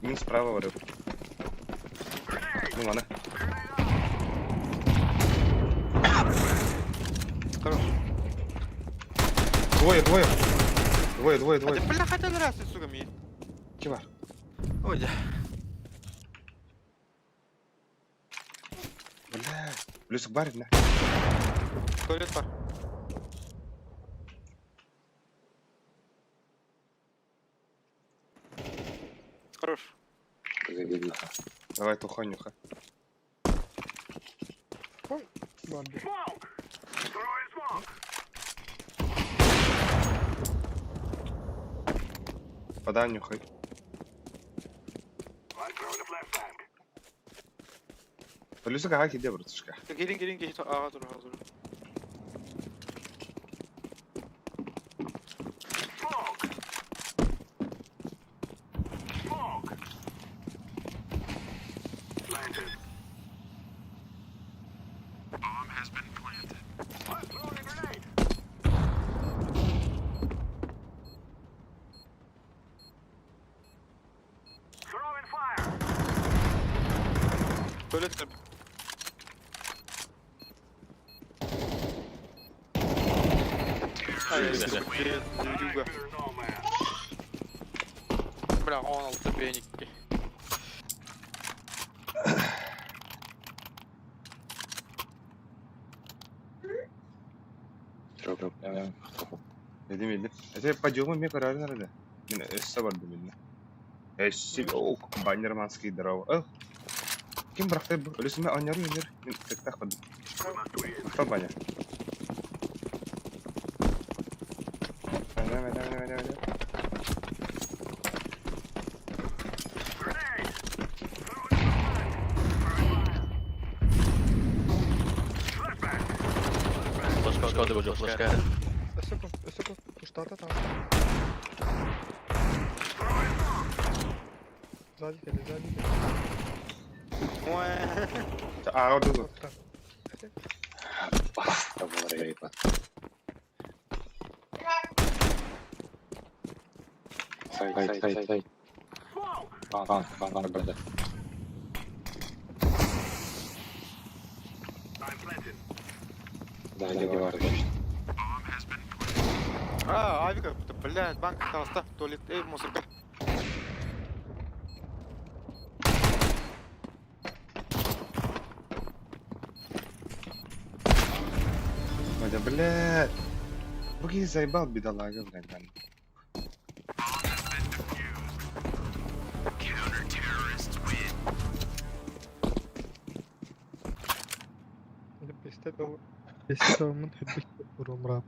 من سبراوا ورب. Ну ладно. Двое. Hadi bırak hadi neresi suka mi? Kim var? Öyle. Бля, плюсик барит, да? Tuvalet var. Хорош. Загодится. Давай тухонюха. Ладно. Smoke. Throwing smoke. Подай нюхай. I throw the flashbang. Плюсик ага киде братушка. Gelin geç. Ağa dur. Smoke. Smoke. Planted. Bomb has been planted. I'm throwing a grenade. Throwing fire. Tuvalet tabii. Hayır, Güzel. Yuga. Bırak 16 beğenikti. Drop. Evet. Yedim. Это подъемы мне карарин арада. Мен эссе барды менне. Эссе о баннерманский драу. Ким брахтай бу? Өлесеме аняры өнер. Мен тектах барды. Кто баня? Давай. Flashbang hocam. Flashbang. Ösökö. Puştata tam. Sadi gel. Aa dur. Basta vorrei. Sai. Van burada. I'm planted. Далеги бар точно. Авика, блядь, банк остался, туалет, мусорка. Вадя, блядь. Буги заебал, бедолага, блядь. بيستوى من حبيت مراب.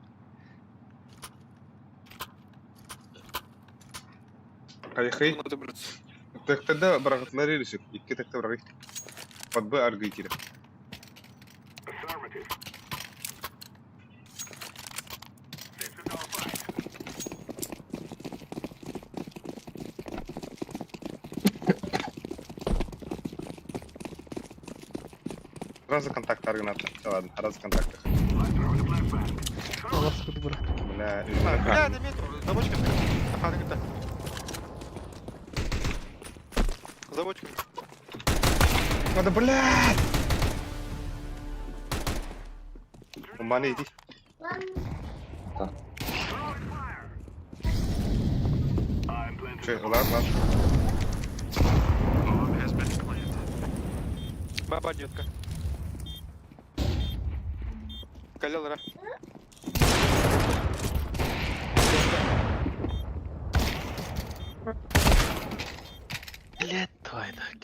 Кайхай, Надо браться. тогда брагытлары решит, икки так брагы. Подбы аргы кире. Affirmative. This is our fight. Раз за контакт аргынат. Ладно, раз за контакт. I'm throwing a flashbang. خلاص خد برا. Бля, Бля, на метро, заводчика. Ага, где-то. Заводчика. Надо, блядь! Уманы иди. I'm planting. Че, ладно. Bomb has been planted. Баба, детка. Калялра. Блядь, твой так.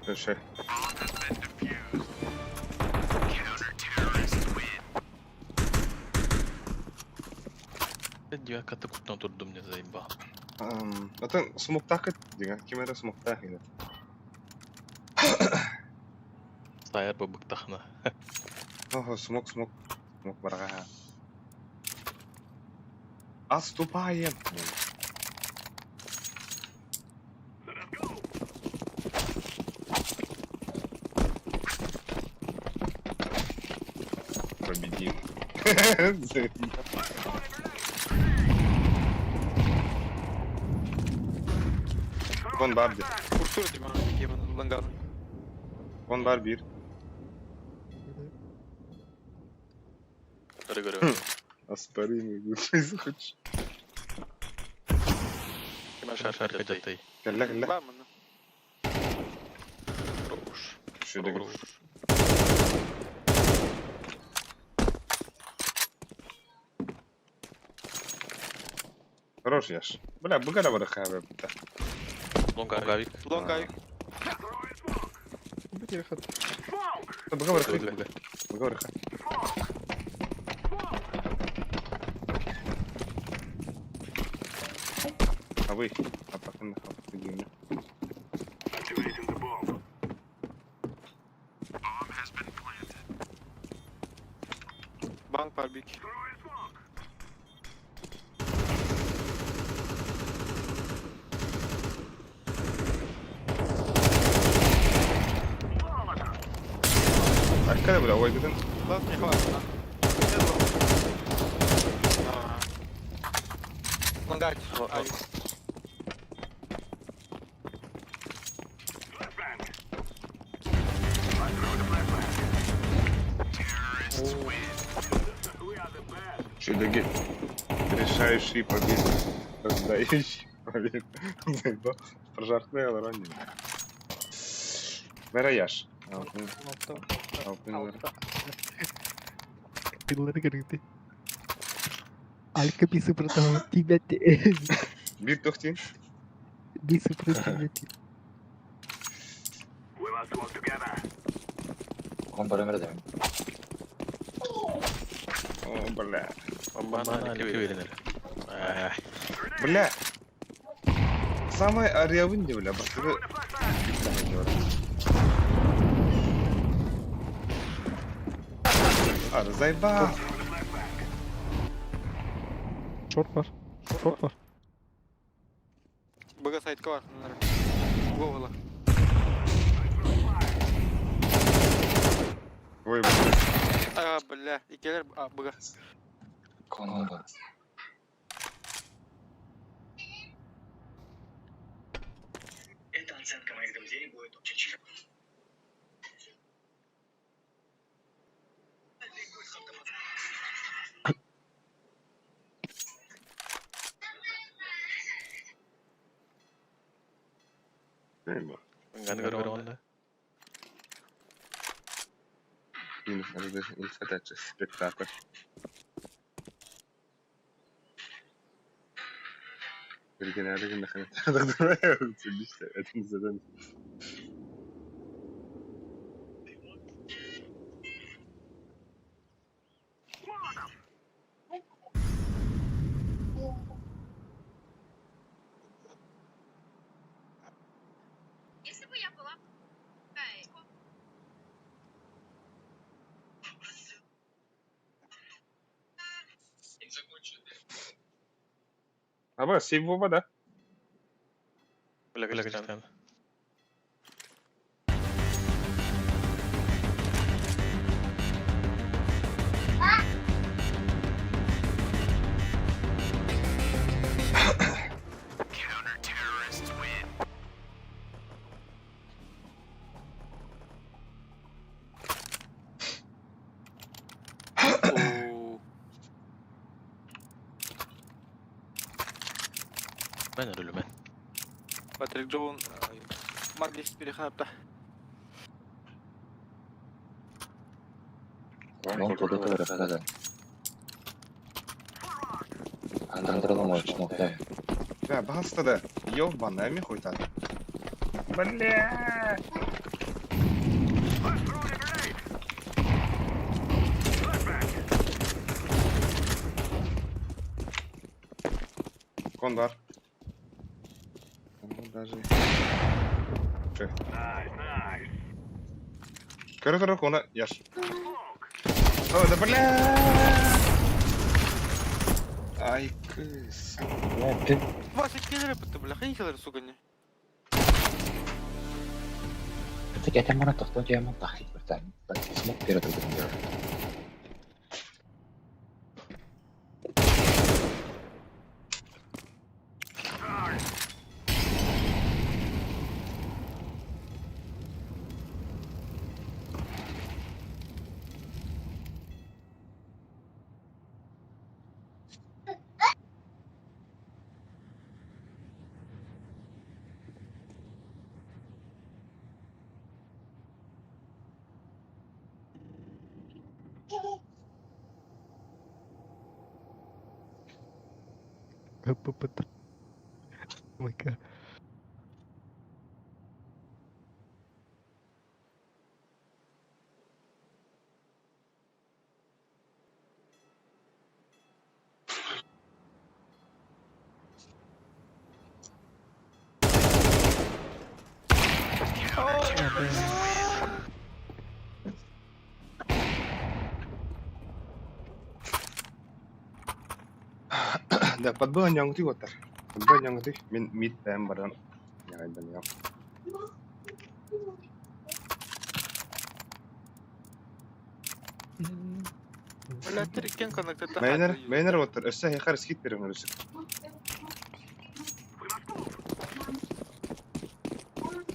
Решай. Bomb has been defused. Counter-terrorists win. Девятка ты кутно тут мне заебал. Это смуктак, дига, кемера смуктак. Стайер по быктахна. Ого, смок. Смок врага. Отступаем. Let us go. Победим. Вон барби. Курсур дима, Еван, лангар. Вон барбир. Говорю. Оспоримый. Хочешь? Шар ходятый. Калля. Бамана. Руш. Что ты Руш. Хорош яш. Бля, бугара варахава. Лонгавик. Лонгай. بدي اخذ. Буга варахава. Буга варахава. А вы? А пока нахуй. Activating the bomb. Bomb has been planted. Банк барбики. Throwing smoke. Arkada bile o gidin. Lan ne var lan? Лонгай. Flashbang. I'm throwing a flashbang. Terrorists win. We are the best. Чудаки. Решающий победу. Раздающий победу. Заебал. Прожаркнул ранее. Верояш. Pilar кырды. Алька бисы против тебя. Бир тохтин. Бисы против тебя. We must work together. Он барамер да. О, бля. Мама, ликвидер. Бля. Самый арьявын не бля. Басыры. Ар, заебал. Шорт бар. Шорт бар. Бага сайтка var. Говала. Ой, бля. Бля, икелер, бага. Конга. Эта оценка моих друзей будет очень Neyme? Enggak ada onda. Minus ada insert spectator. Belki nerede günde kanıtlarda durmaya ölçüldü işte. Etimizden. Если бы я была... Ama save Vova da. Boleh Cristiano. Mana dulu man? Patrick drone. Maglis pilih kenapa? Long todo que verga. Андерла может смогта. Да, баста да. Ёбаная хуйта. Бля. Кон бар. Ну даже. Че? Короче, кона яш. О, да бля. Ай, кыс. Вас киллеры потом, хрен киллеры, сука, не. Это я там рад, что я могу тахить, братан. Так смог перед этим делать. Oh my god. Dapat banyak sih water. Banyak sih mid time badan. Yang ada banyak. Patrick yang connected. Miner water. Essa هي خارج skit berim harus.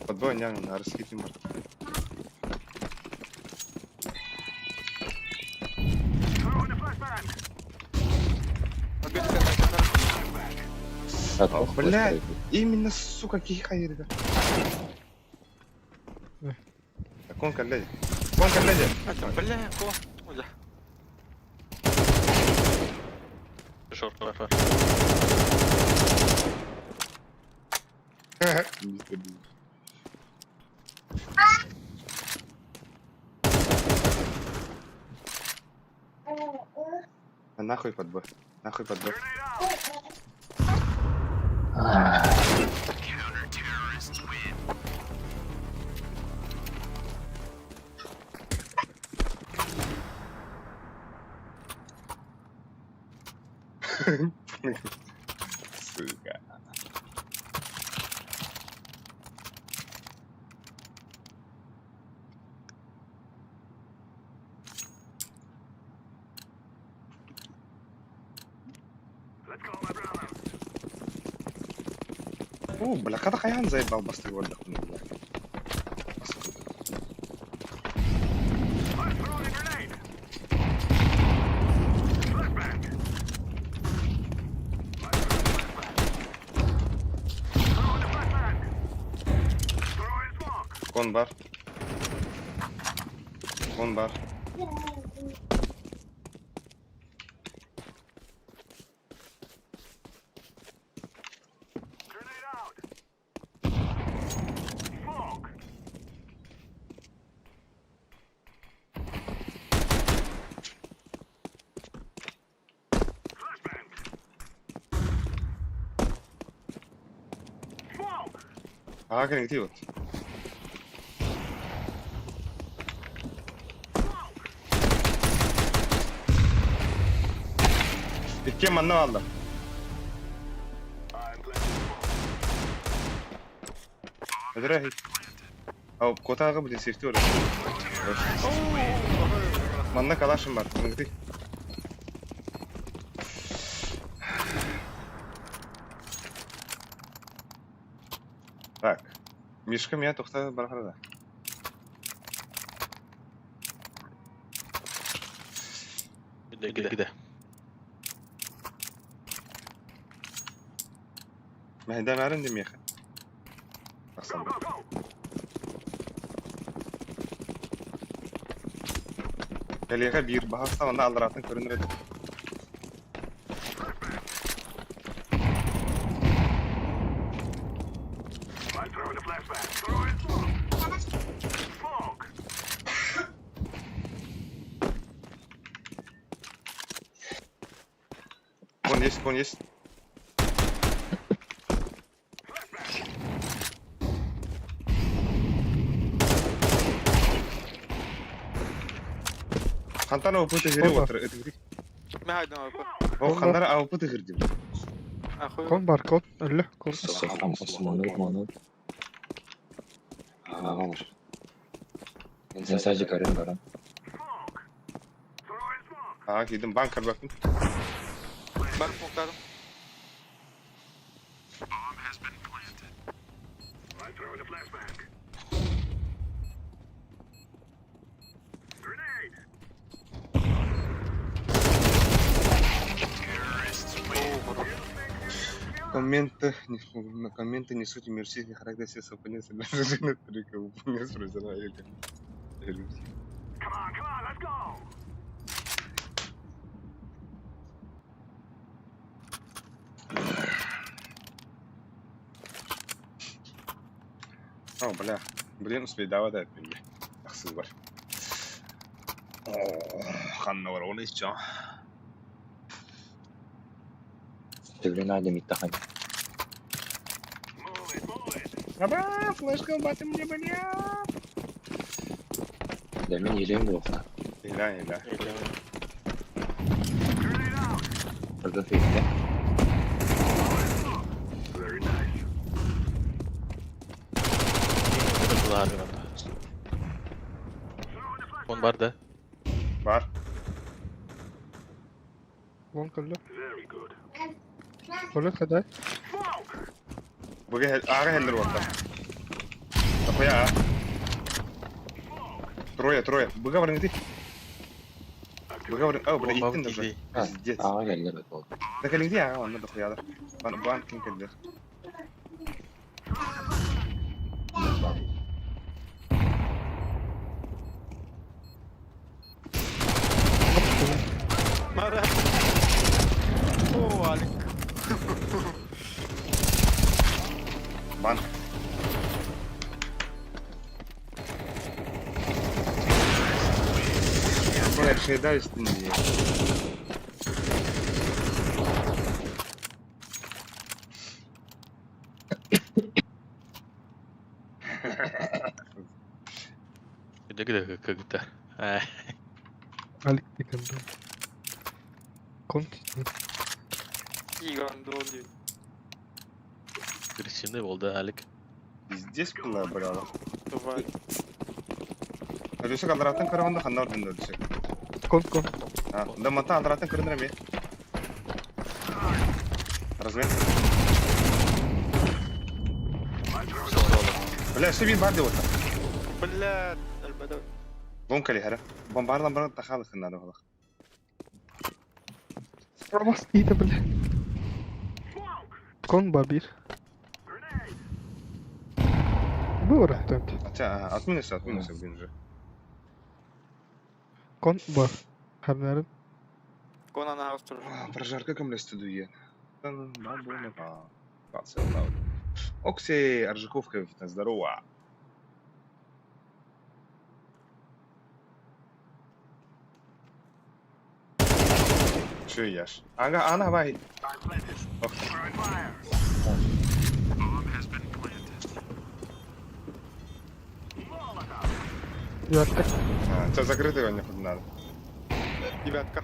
Dapat banyak harus skit timur. Блядь, именно, сука, кихайр да. Кон коллеги. Кон коллеги. Блядь, о, уля. Short left. Нахуй под Б. Нахуй под Б. Сука. О, бля, когда Хаян заебал басты вот дохуя. Kon var. Kon var. Grenade out. Smoke. Flashbang. Smoke. Hakan gidiyor. İki manna aldı. I'm planting smoke. Ödere hiç. Av kotağı bir safety orası. Manna kalaşım var. Gidiyor. Bak. Мишка меня тоқтатып барғанда. Gide. Мәйдә мәрін демейхі. Бақсан Go, бір. go. Кәлеға бір бағасына онда алдыратын көрінір еді. I'm throwing a flashbang. Throwing smoke. Smoke. Кон есть. Хантана опыты гири Опа. отыр. Эдгири. ما هاي دماغك О, хандара опыты гирди. اخوي Kon var kon. Öyle kon. Sofram Osmanlı. Ağam var. Ben sadece karın karan. Throwing smoke. Aa gidim bankar bakın. بار سموكتارم Bomb has been planted. I'm throwing a flashbang. Grenade. Terrorists Комменты несут иммерсивный характер все совпадения с изображением трека. Выполняю сразу Элька. Come on, let's go. О, бля. Блин, успей давай дать мне. Ах, сызбар. О, ханна var onu içeceğim. Devrini adım ittahan. Move it. Баба, флешка баты мне, бля. Demin yeleğim de yoktu. Hila. Grenade out. Burada feyde. Very nice. Var. Throwing a flashbang. Kon var da. Var. Kon kallı. Very good. Öyle kadar. Smoke. Bugün ağa heller orta. Kapıya ağa. Трое. Быга варен где? Быга варен. О, бля, Bomba итtin даже. gidiyor. Пиздец. Ağa geldi evet oldu. Да кәлің где аға, онда дұқияда. Бан кем келдер. مرة اوه عليك Бан. Bu her şeyden üstün diye. Gide gider. Alik dikkat. Kon. يقعد دول Şimdi oldu halik. Пиздец bunlar bravo. давай Ölüsü kaldıratın kırığında kanlar döndü ölüsü. Kon. Ha, da mata aldıratın kırığında mı? Razmet. Bля, все bir bardi orta. بلاد البدوي Bomba li hara. Bombardan bana taxalı kınladı ola. Bas iyi de böyle. Kon var bir. Бывает так. Ача, отминусы, блин же. Кон бар. Харнарын. Кона на хаус тұрыр. Прожарка камлесті дуе. Бабуна па. Пацан. Окси, Аржиковка, здорово. Что ешь? Ага, она бай. Ох. Девятка. Це закритий не ходи надо. Девятка.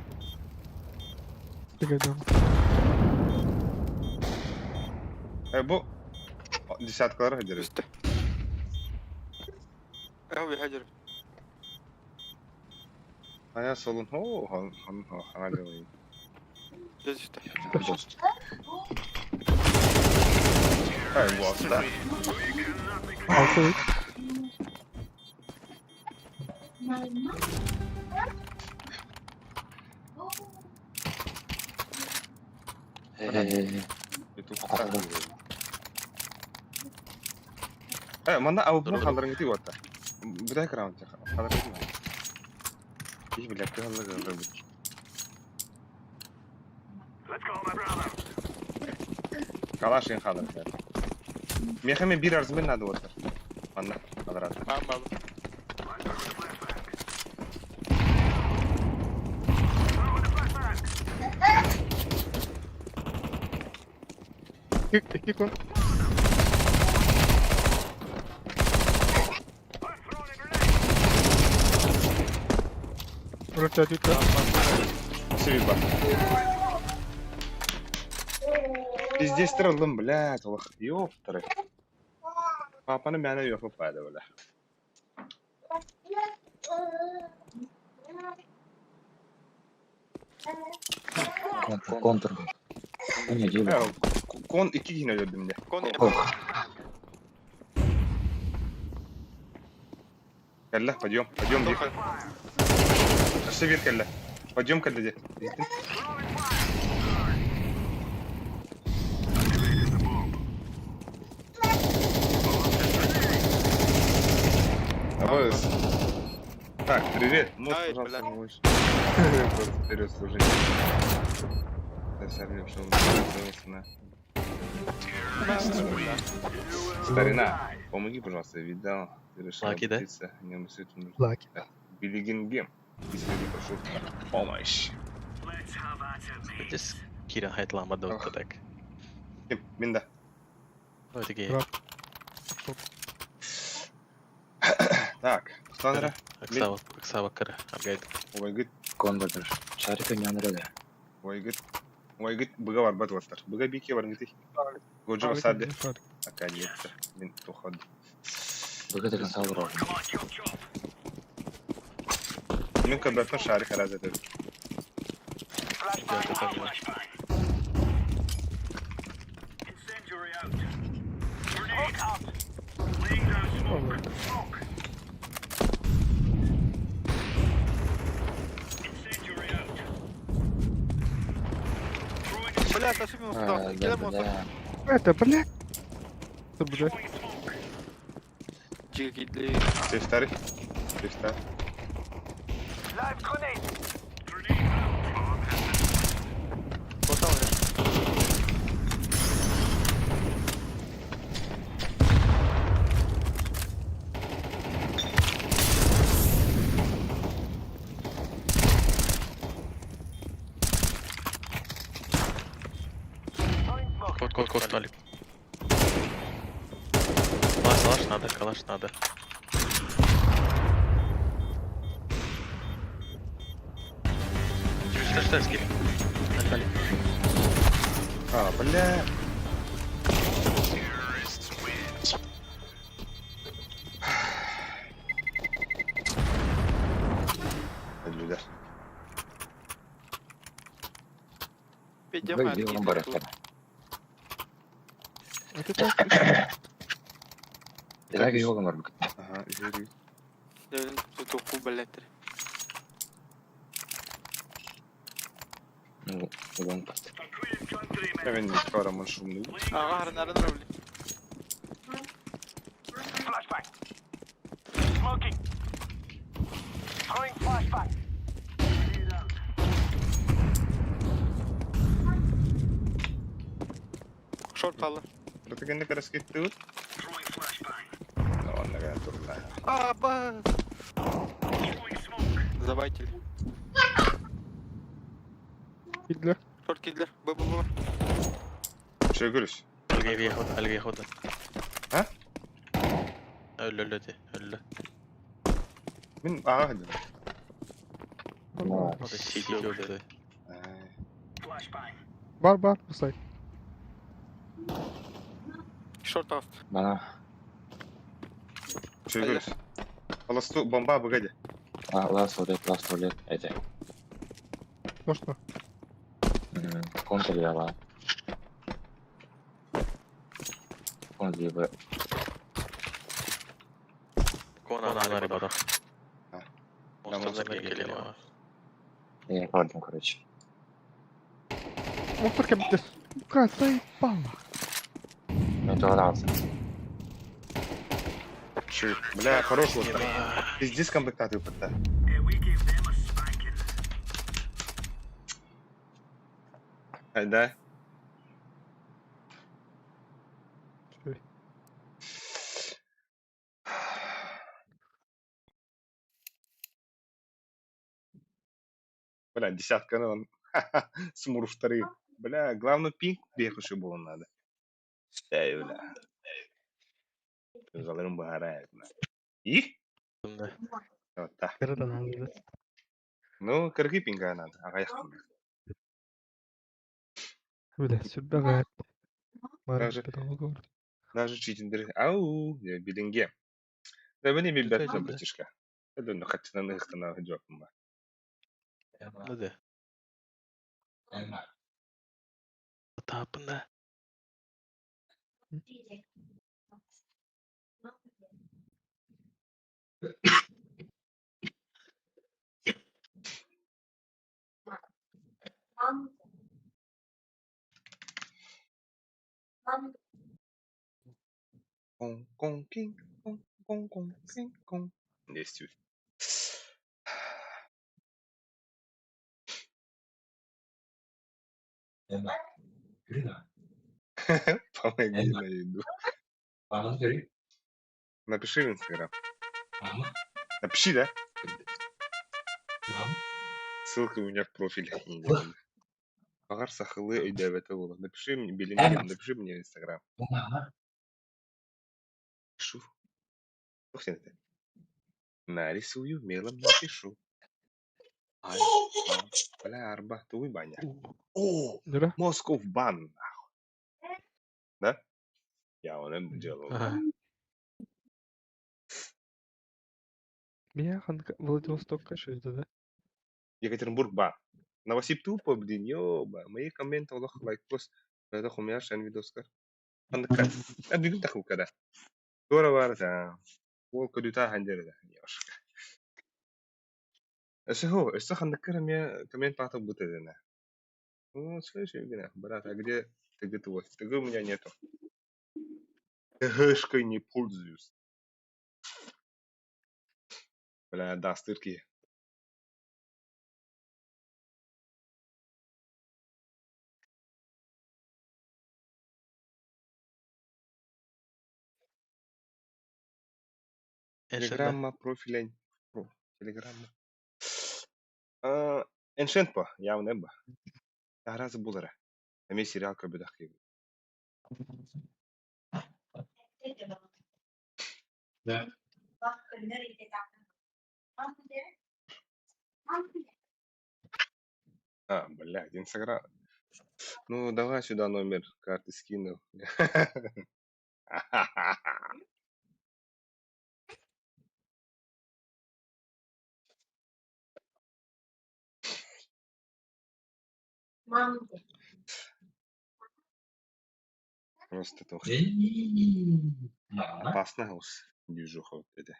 Стигай дом. Бу десяткалар хадер. Üstte. Әу бихәджір. Ая солун. О, хана делай. Дез üstte. Ай, вот, да. Altı üç. Мана абы халдырың кетіп отта. Бұдай краунд жақа. Халдырың кетіп. Ih, білек те халдырың кетіп. Калашын халдырың кетіп. Мехаме бір арзымен нады отыр. Мана халдырады. Мамалы. İki kon. Burası çocuk ya. Севиба. Пиздец тырылдым, блядь, олық. Ёптыры. Папаны мәні ёқып бәді, бля. Контр. Не, делай. Кон 2 кино öldüm de. Кон Кәллә, пойдем, дейік. Севир кәллә. Пойдем кәллә де. Авось. Так, привет. Ай, Пожалуйста, блядь. малыш. Просто вперед служить. Да, сорвем, что он Старина, помоги, пожалуйста, я видал. Ты решил Лаки, да? обратиться, не мыслить нужно. Лаки. Билигин гем. Если не прошу помощь. Just kiirän heitlaamaan Dota Deck. Кем? Минда. Joitakin. Rap. Так, кто нара? Aksaa kara. Upgrade. Ой, гид, Контр. Шарика не анрады. ой, гид. Ой, гид, быга бар бат вастар. Быга бике бар гид. Годжо саде. Наконец-то. Блин, туход. Богатый консалвар. Мен кабатно шарик раз это. Бля, тащи меня сюда. Кидай монстр. Это, блядь. Что, блядь? Чика кидли. Ты старый? Ты старый? Потом Кот, Толик. Калаш надо. Что скилл? Толик. А, бля. Люди. Пойдем, Выйди в амбар. Это так. Драги йога бар. Ага, жюри. Тут блядь. Ну, вон просто. Я не скоро шумный. Ага, наран робли. Flashbang. Smoking. Throwing flashbang. Short kaldı. Berarti kan dia keras gitu. Throwing flashbang. Oh, enggak turun lah. Аба! Throwing smoke. Завайтили. Гитлер. Short killer. Б. Şey görüş. Algı ياخدها. Ha? Öldü de. Öldü. Min ağa hadi. CT öldü. Flashbang. Бар, пускай. Short out. Bana. Şey görüş. Холосту бомба погоди. Last toilet. Это. Можно? Комната лева. Комната лева. Кона на ребята. Там Монстр гелема. Я пардон, короче. Ох, как я бы... Сука, заебала. Мне то нравится. Şey, бля, хорош вот так. Пиздец комплектацию пытаю. Yeah, we give them a spanking. Hayda. Şey. Бля, десятканы он. Смурф вторые. Бля, главное пинг бехуши было надо. Эй, бля. Залырым багарает. И? Вот так. Nereden anladın? Ну, кыргы пинга надо. Ағаяқ пинга. Бля, сюда гайд. Даже- Даже читиндер. Ау, билинге. Да біне мен бәт Түтәйді. бітішка. Это ну хатчынан ыхтана жоқпын ба. Hadi. Tapında. Кон, кинг, кон, кинг, кон. Не стюй. Помоги на еду. Напиши в Инстаграм. Напиши, да? Ссылка у меня в профиле. Багар сахылы өйдәбәте булыр. Напиши мне, билинге, напиши мне в Инстаграм. Пишу. Что сен это? Нарисую, мелом напишу. Ай, бля, арба, туй баня. О, Нера? Москов бан. Да? Я он это делал. Ага. Меня Владивосток, конечно, это, да? Екатеринбург бан. Новосиб тупо, блин, ёба. Мои комменты Allah лайкос. Это хумяр шен видоскар. Андыка. Бүгін тақу када. Тора бар да. Ол көдүта хандер да. Яшка. Эсэ хандыкыр мне коммент патып бутыдына. Ну, слышишь, гына, брат, а где ты твой? Ты у меня нету. Хэшкой не пользуюсь. Бля, да, стырки. Телеграмма, профилень. Телеграмма. Эншент по, явно ба. Таразы булара. Эме сериал көбедақ кейбі. Блядь, Инстаграм. Ну, давай сюда номер карты скину. Просто то. Опасно уж движуха вот это.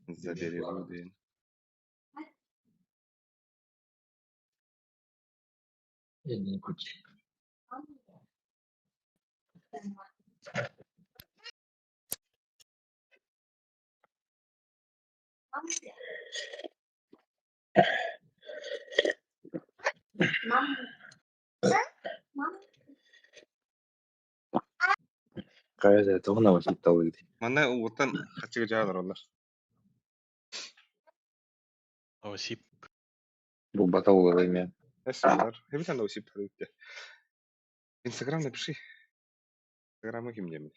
Забери воды. Elini kucak. Kaya da tohuna basit tahu itu. Mana utan kaçık jağlar onlar. Осип. Bu bata uğrayım ya. Esinler. Hep sen de o sip tabii. Instagram напиши. Instagram'a kim diyeyim?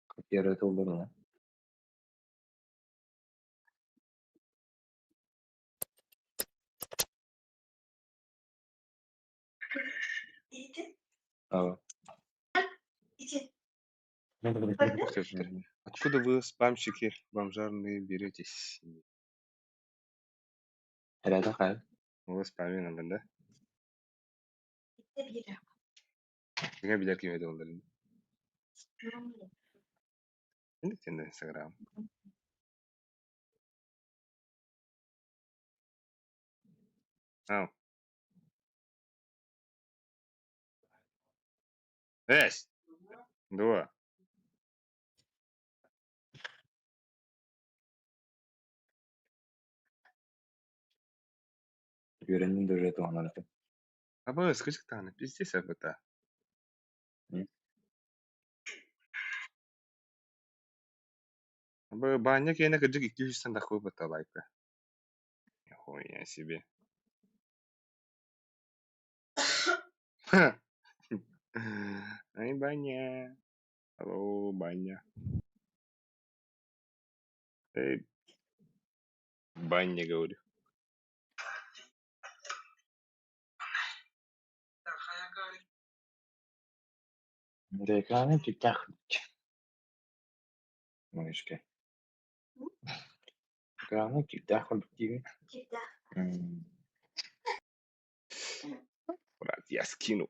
Kapıya röte olur mu? Aa. Откуда вы, спамщики, бомжарные, беретесь? Herhalde kaya. Вы спамин anda. Dengan bilir kim edi onların. Şimdi senin de Instagram. Ha. Yes. Dua. Görenin de röte onları. Ama sıkıcık tane. Pizdi sepeta. Ama banyak yerine gıcık 200 tane takı bata like. Хуя себе. Ай, баня. Алло, баня. Эй, баня, говорю. Reklamı tükkah. Мышкой. Reklamı tükkah gibi. Брат, я скину.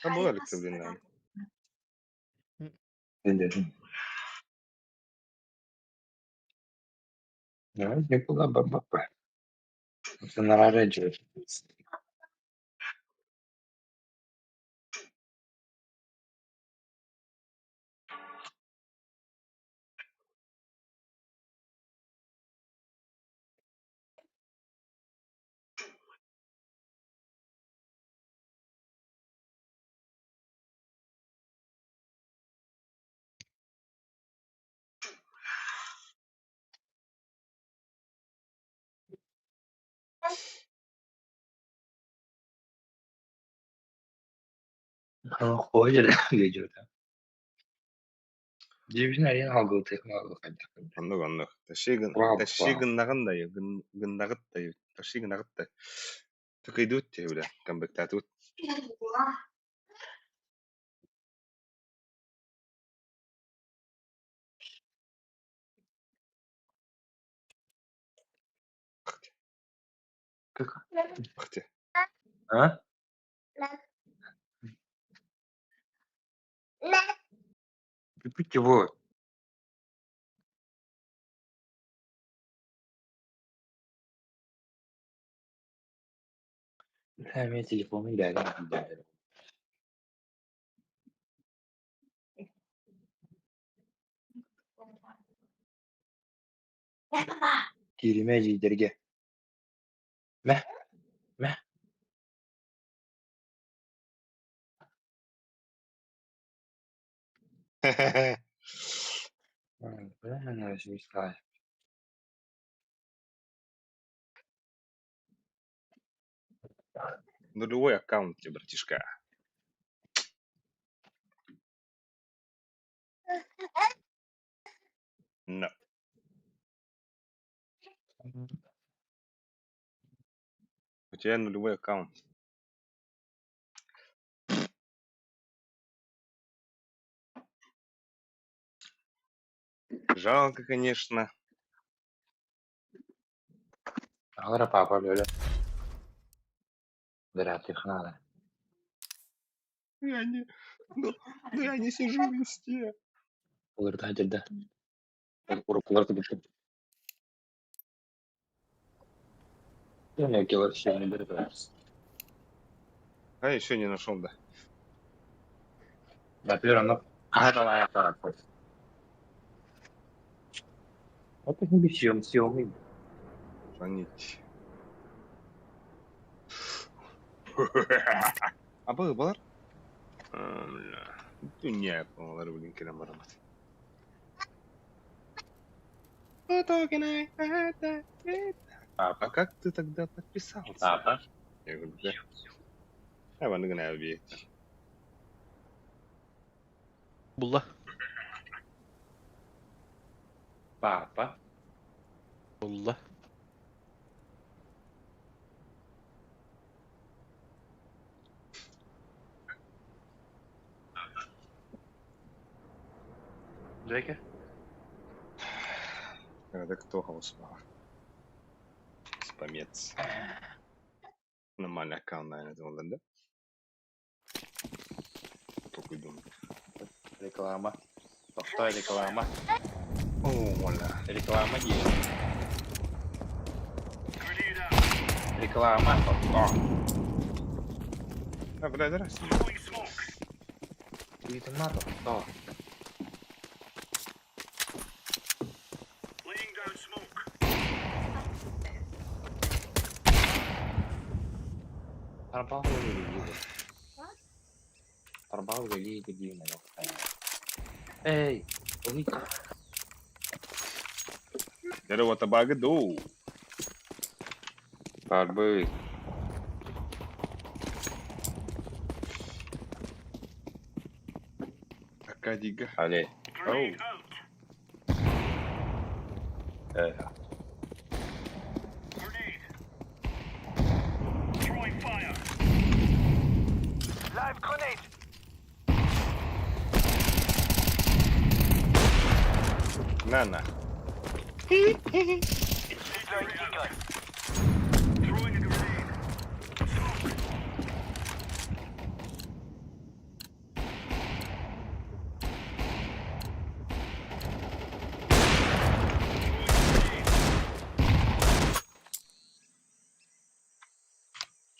Ha bu arada kıblından. Ben de. Ya ne kula baba. Bunlar aracı. Ama koyca da geçiyor. Cebine araya algı tekrar bakacak. Anlık anlık. Taşı gındağın da ya. Gındağıt da ya. Taşı gındağıt da. Tıkıydı ya bile. Kan bektatut. Baktı. Ha? Bir чего? Hemen telefonu ileride. Girime liderge. Meh. Meh. Ben nasıl ister? нулевой аккаунт, братишка. No. У тебя нулевой аккаунт. Жалко, конечно. Ahora papa böyle. Вряд ли их надо. Я не сижу в листе. Булырды әділді. Ұрып бітті. Келер ще не берді. А еще не нашел, да. Во-первых, ну, это аяқтар атпайды. Вот так не съемный. Звонить. А был бар? Dünya konuları bugün kerem aramat. А как ты тогда подписался? Папа. Я говорю, да. Я вам нагнал бей. Булла. Папа. Булла. Джеки? Это кто голосовал? Спамец. Нормальный аккаунт, наверное, это он, да? Только думаю. Реклама. Повторяй реклама. О, моля. Реклама есть. Реклама. А, блядь, раз. Видите, надо. Что? Торбал вели где Эй, увидите. Дерево табаги ду. Барбы. Акадига. Али. Оу. Live grenade. На. Throwing a grenade.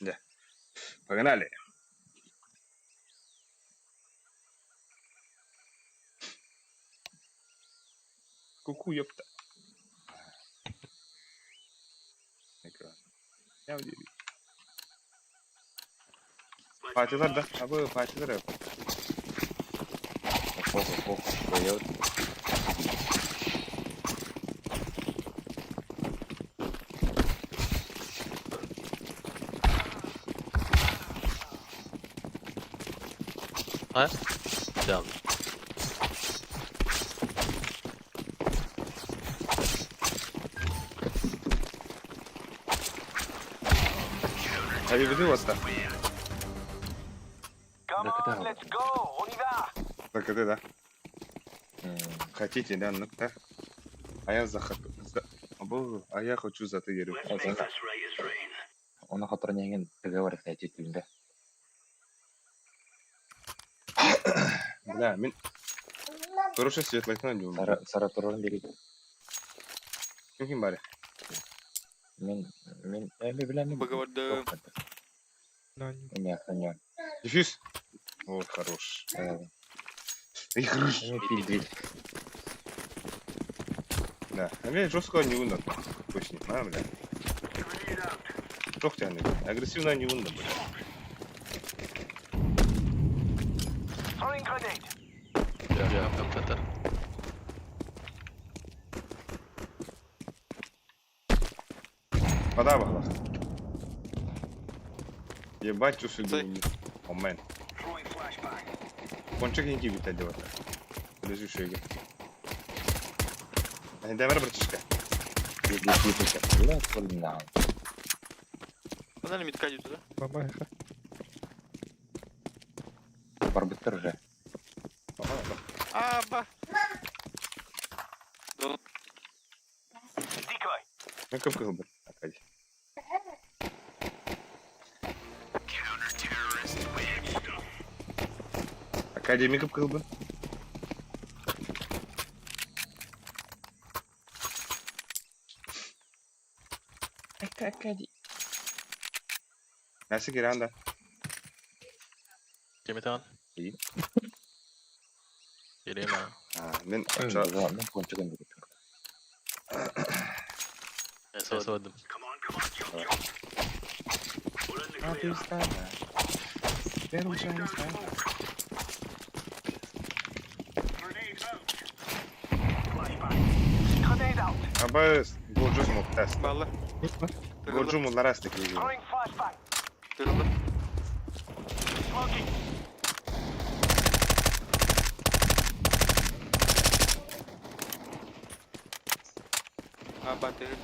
Да. Погнали. Ку-ку, ёпта. Я удивлюсь. Fatihler da. Abi Fatihler yap. Koyuyor. Ha? Devam. Hadi bir de vasta. Come on, let's go. On y va. Так это да. Хотите, да, ну да. А я а я хочу за ты говорю. Он охотронеген договор найти тюнга. Бля, мен хороший свет лайкнан дюм. Сара турон берет. Ким баре? Мен билем. Договорда. Не охраняю. Дефьюз. Вот, хорош. И хорош. Да, а мне жестко не вынно. Точно, а, бля. Что тянет? Агрессивно не вынно, бля. Throwing grenade. Yapıyorum Tatar. Вода бахла. Ебать, чё судьбу. Омен. Throwing flashbang. Кончик инки бит одевать. Лежу шеге. Демер братишка. Она лимит кадит туда. Бабай, ха. Барбиттер уже. Аба. Дон. Decoy. Ну как был бы. Акади. Акади ми как был. Акади. Nasıl giranda? Кемитан. İyi. Geleyim ha. Ha, ben Ben konuşacağım gibi. Esvadım. Come on, jump, jump. We're in the Ne yapıyorsun clear. sen ya? Ben uçağını sen. Grenade out. Flashbang. Grenade out. Ama golcü mu test? Ballı. Mid var. Golcü mu lara stek geliyor. Throwing flashbang. Kırıldı. Smoking. Bateri.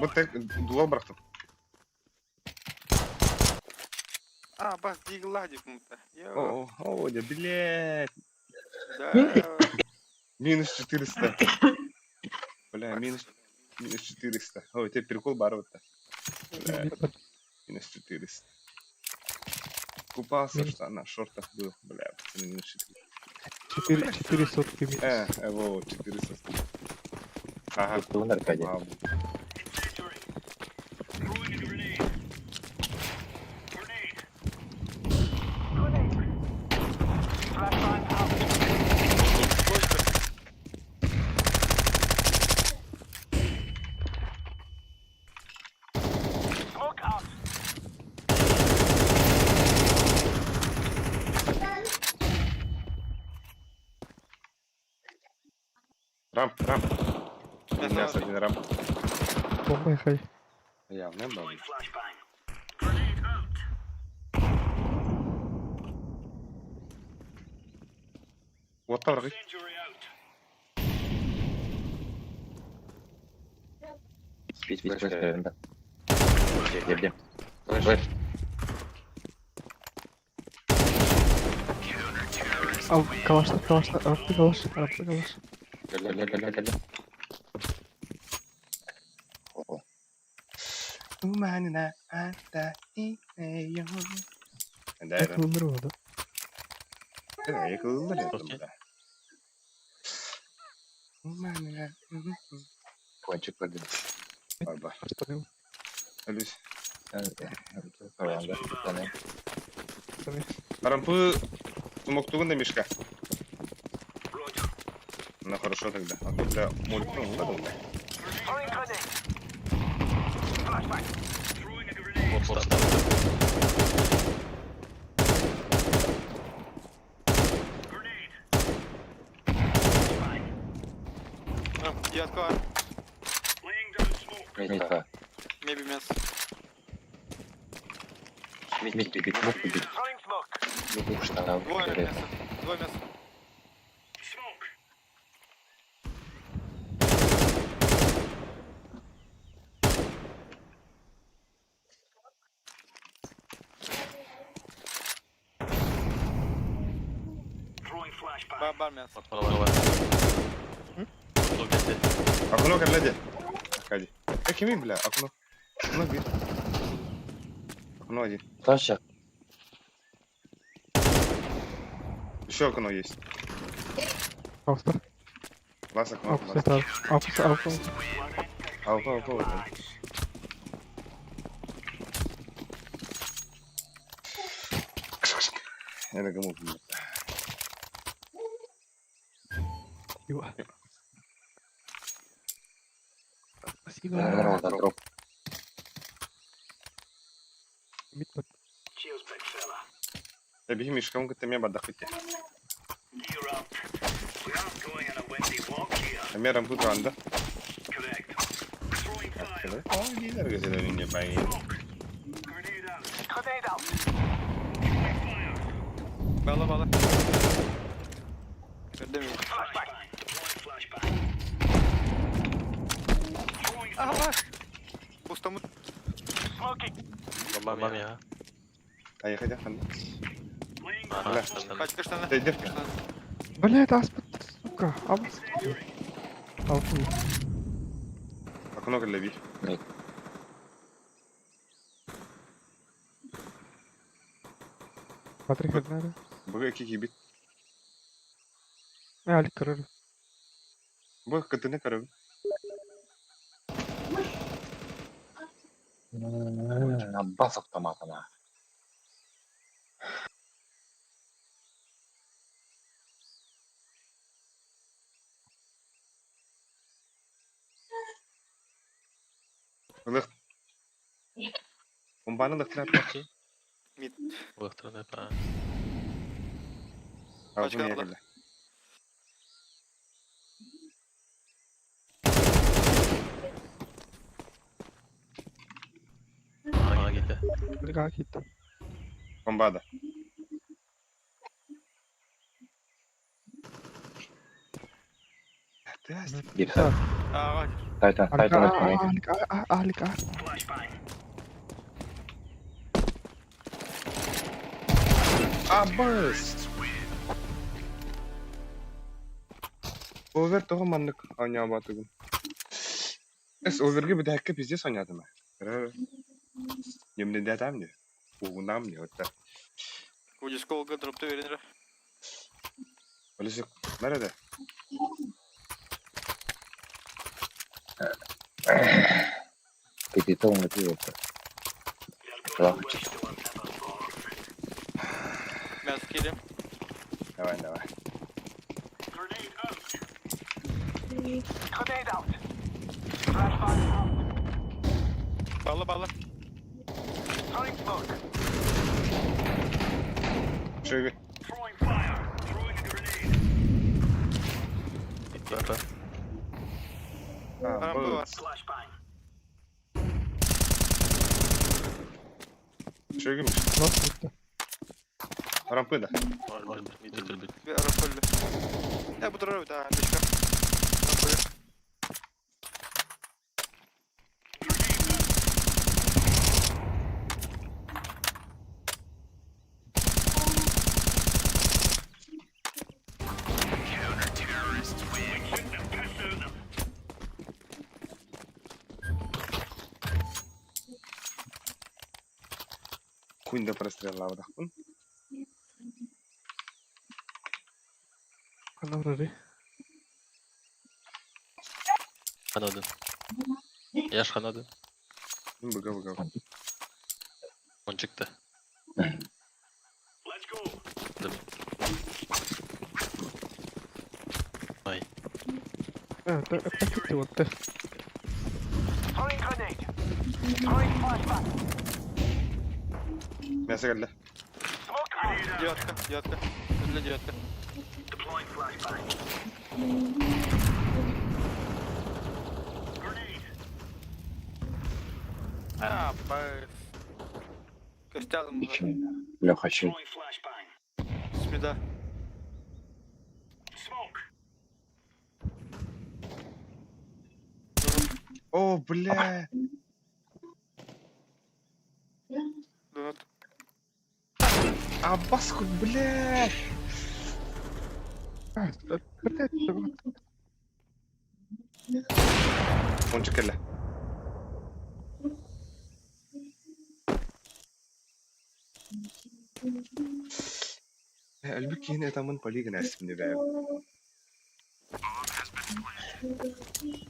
Bu tek dual bıraktım. Бас, дигладик мы-то. О, да, блядь. Да. Минус 400. Бля, минус 400. Ой, тебе прикол барва-то. Mid var. Минус 400. Купался в штанах, шортах был. Бля, пацаны, минус 400. 4 сотки мид. Вот, 400. Ага. Tuttuğun Arkadi. Abi. Incendiary. Throwing a grenade. Grenade. Flashbang out. Smoke out. Рамп. Мясо, один рамп. Бомбай, хай. Явно, да. Throwing flashbang. Grenade out. Вот так, рык. Incendiary out. Speed önünde. Girdim. Ver. Al kalaşlar. Arapta kalaş. Gel. Umanına hatta ineyo. Да, Yakılınır mı da? да, yakılırlar ya da. Umanına. Konçuk verdim. Barba. Arapta Ölüs. Karanlık bir tane. Рампы смоктуган да мешка. Ну хорошо тогда. А то бля, молькнул, надо, бля. Throwing grenade. Flashbang. Throwing a grenade. Grenade. Я открою. Laying down smoke. Neyse. Maybe мясо. Mid bit. Throwing smoke. Bu kuştan Двое aldım. мяса. Двое мяса. Smoke. Throwing flashbang. Бар мясо. Bana var. Çok geldi. Окно каляде. Акади. Какими, бля, окно? Окно бит. Окно один. Taşak. Еще окно есть. Altta. Лас окно. Altta abi. Altta. Алфа. Это кому, бля? Спасибо. Спасибо. Orada drop. Mid var. Cheers, big fella. Я беги, Мишка, он говорит, ты меня бы отдохнуть. Gear up. Hem rampu anda. Oh, lider gezer önce ben yedim. Bağla bağla. Gördüm ya. Aha var. Ustamı. Tamam ya. Ayık edin kan. Aha, Kaç tane? Tecrübe. Блядь, аспид, сука. Абас. Алтын. Окно глеби. Смотри, как надо. Бага iki bit. Alik kırarım. Bага katını karabı. Abbas автоматына. Лых. Бомбаны лыхтырап бачы. Mid. Лыхтырын эпа. Албын Kaç ягылы. Ага gitti. Alik gitti. Бомбада. Bir Sağ. Aa, Titan, Alik, Titan etmeyin. alik. Аббас. Овер тоғы маннык anya батыгын. Эс оверге bir dakika pizdes oynadım ben. Yemin ederim ne? Uğunam ne hatta. Ucuz kolga dropta verir. Öylesi nerede? Petit on это это. Lak. Ben sikeyim. Давай. Bağla. Şöyle. Gitti epa. Rampa var. Şöyle mi? Nasıl gitti? Rampı da. Var mid bitirdi. Bir ara full. Ya bu durar bir daha. Beşka. Rampayı. Хуйня прострелила да. Ana vurarı. Kanadı. Yaş kanadı. Бага. On çıktı. Ay. Evet, опять gitti вот. Neyse geldi. Cihatka. Öyle cihatka. Aa, bak. Gösterdim bunu. Ничего. Леха щит. Bismillah. О, бля. Donut. Аббас хуй, бля. Блядь, Он чекеле. Halbuki yine adamın pali gınarsın diye.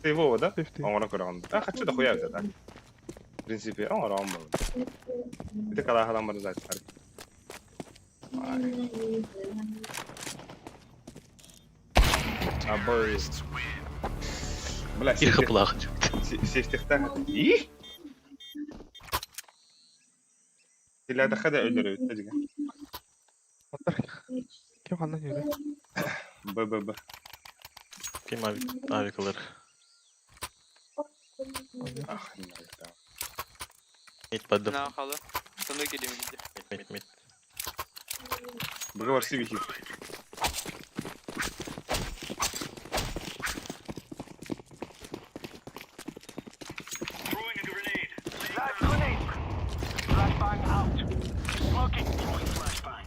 Его, да? Он ракуран. А хочу дохуя взять, да? В принципе, он рам был. Это когда хадам разать, парень. Абой. Бля, Тихо плахать. Сеftihten. İyi. İleride kada öldürüyor. Hadi gel. Kim kandan yürü? Bı. Kim abi kılır. Ah, neyse. Mid badım. Ne akalı? Sana geleyim gidi. Mid. Burada var siviki. Throwing a grenade. Live grenade. Flashbang out. Smoking. Throwing flashbang.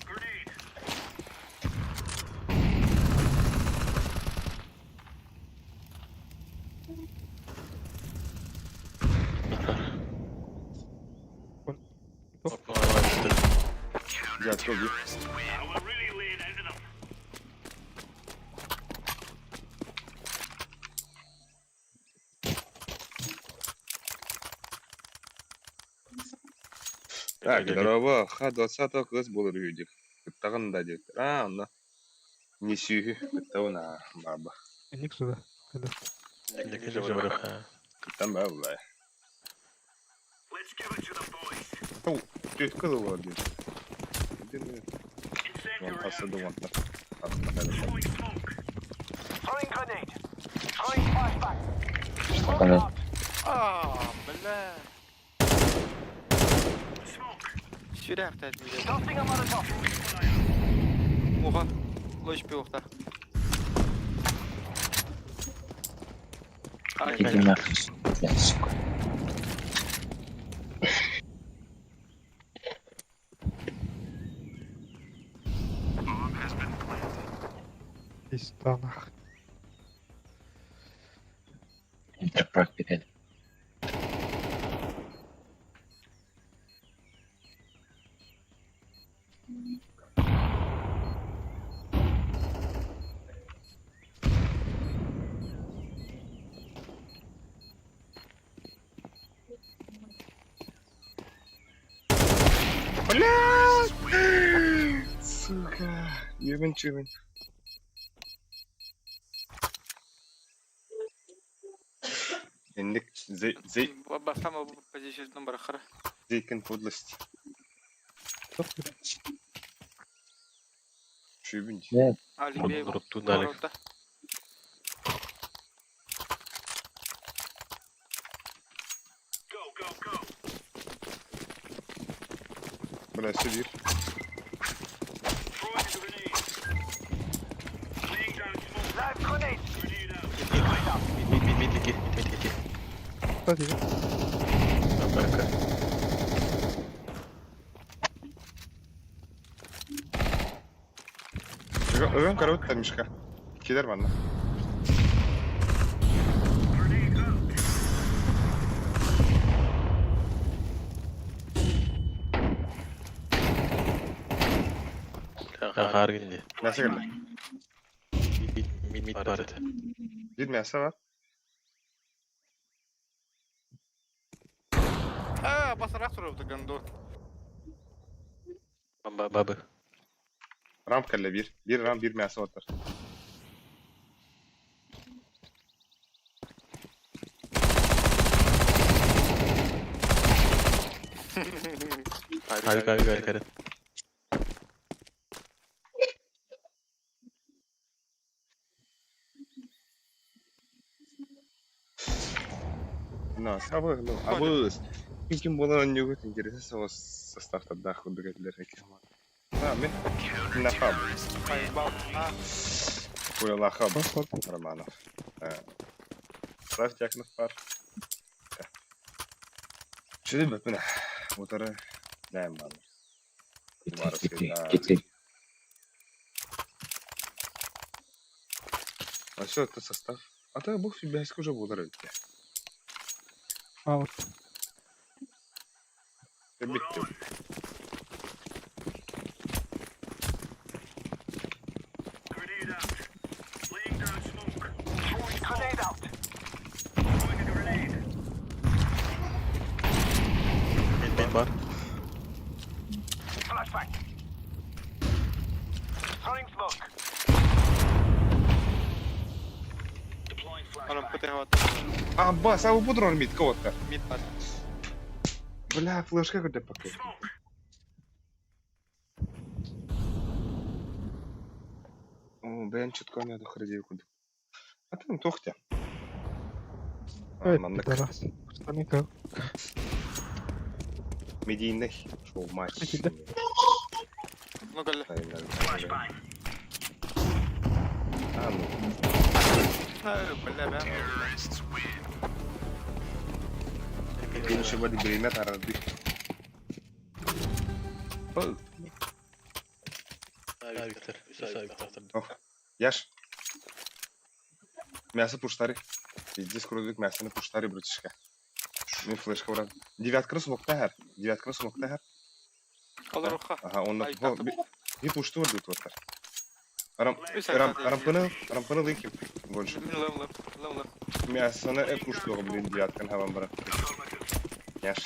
Grenade. Güzel, çok iyi. Now we're really laying into them. Так, здорово. Х-20 кыз болыр үйдік. Күттағын да дектір. Ана. Не сүйі. Күттауына баба. Ник сюда. Когда? Леки жабырыха. Күттан ба бұлай. Let's give it to the boys. Ау, төт кызы бар деді. Вон Incendiary қасыды out. вон. Throwing smoke. Throwing grenade. Throwing flashbang. Smoke Grenade. out. Aaa bella. Smoke. Şuraya etmeyeceğim. Tossing a Molotov. Oha. Loş bir okta. Ay, Gidin arkadaşlar. Yani sıkı. Bomb has been planted. Истанах. Interpark gidelim. Сука. Ебен чебен. Ендік Басама bu позициядан быrakır. зейкен подлость. Чебен. Ne? Ali Bey Vurup dudalek. orada. Go, go, go. Burası bir. Throwing a grenade. Laying down smoke. Live grenade. Grenade out. Mid 2. Hadi. Arka. Ön karavut da Mişka. İkiler bana. Grenade out. Har geldi. Nasıl geldi? Mid barıdı. Gitmeyese var. Aa basarak soruldu gando. Babı. Ramp kelle bir. Bir ramp bir meyase otur. Harika. No, sabır. Abuz. Kim bulan yok. Интересно o составта да худогатler реклама. Tamam. Нахаб. Ой, лахаб. Романов. Ставь тякнув пар. Чили бе пена. Утары. Näin bana. Gitti. А что это состав? А то бог себе уже буду рыть. Аут. Забить. Grenade out. Laying down smoke. Throwing grenade out. Throwing a grenade. Mid var. Flashbang. Throwing smoke. Deploying Anam flashbang. pıtı hava. А, бас, а вы будрон мид кого-то. Mid var. Бля, флешка куда пока. Smoke. ben çıtkon ya da хрди куду. А там тохтя. Evet, Mandık. pidara. Kustani kal. Mediyinlik. Şov maç. Şekilde. Ну, галя. Бля, бля. Benim şey body grenade aradı. Oh. Виктор. Виктор. Oh. Яш. Мясо пуштари. Здесь крутик мясо на пуштари, братишка. Мен флешка урам. Девятка смокта хер. Девятка смокта хер. Алар руха. Ага, он на bir puştu vurdu tutar. Aram Güzel, aram hadi. arampını lıkım. Больше. Лев. Мясо на пушту блин девяткан хавам брат. Яш.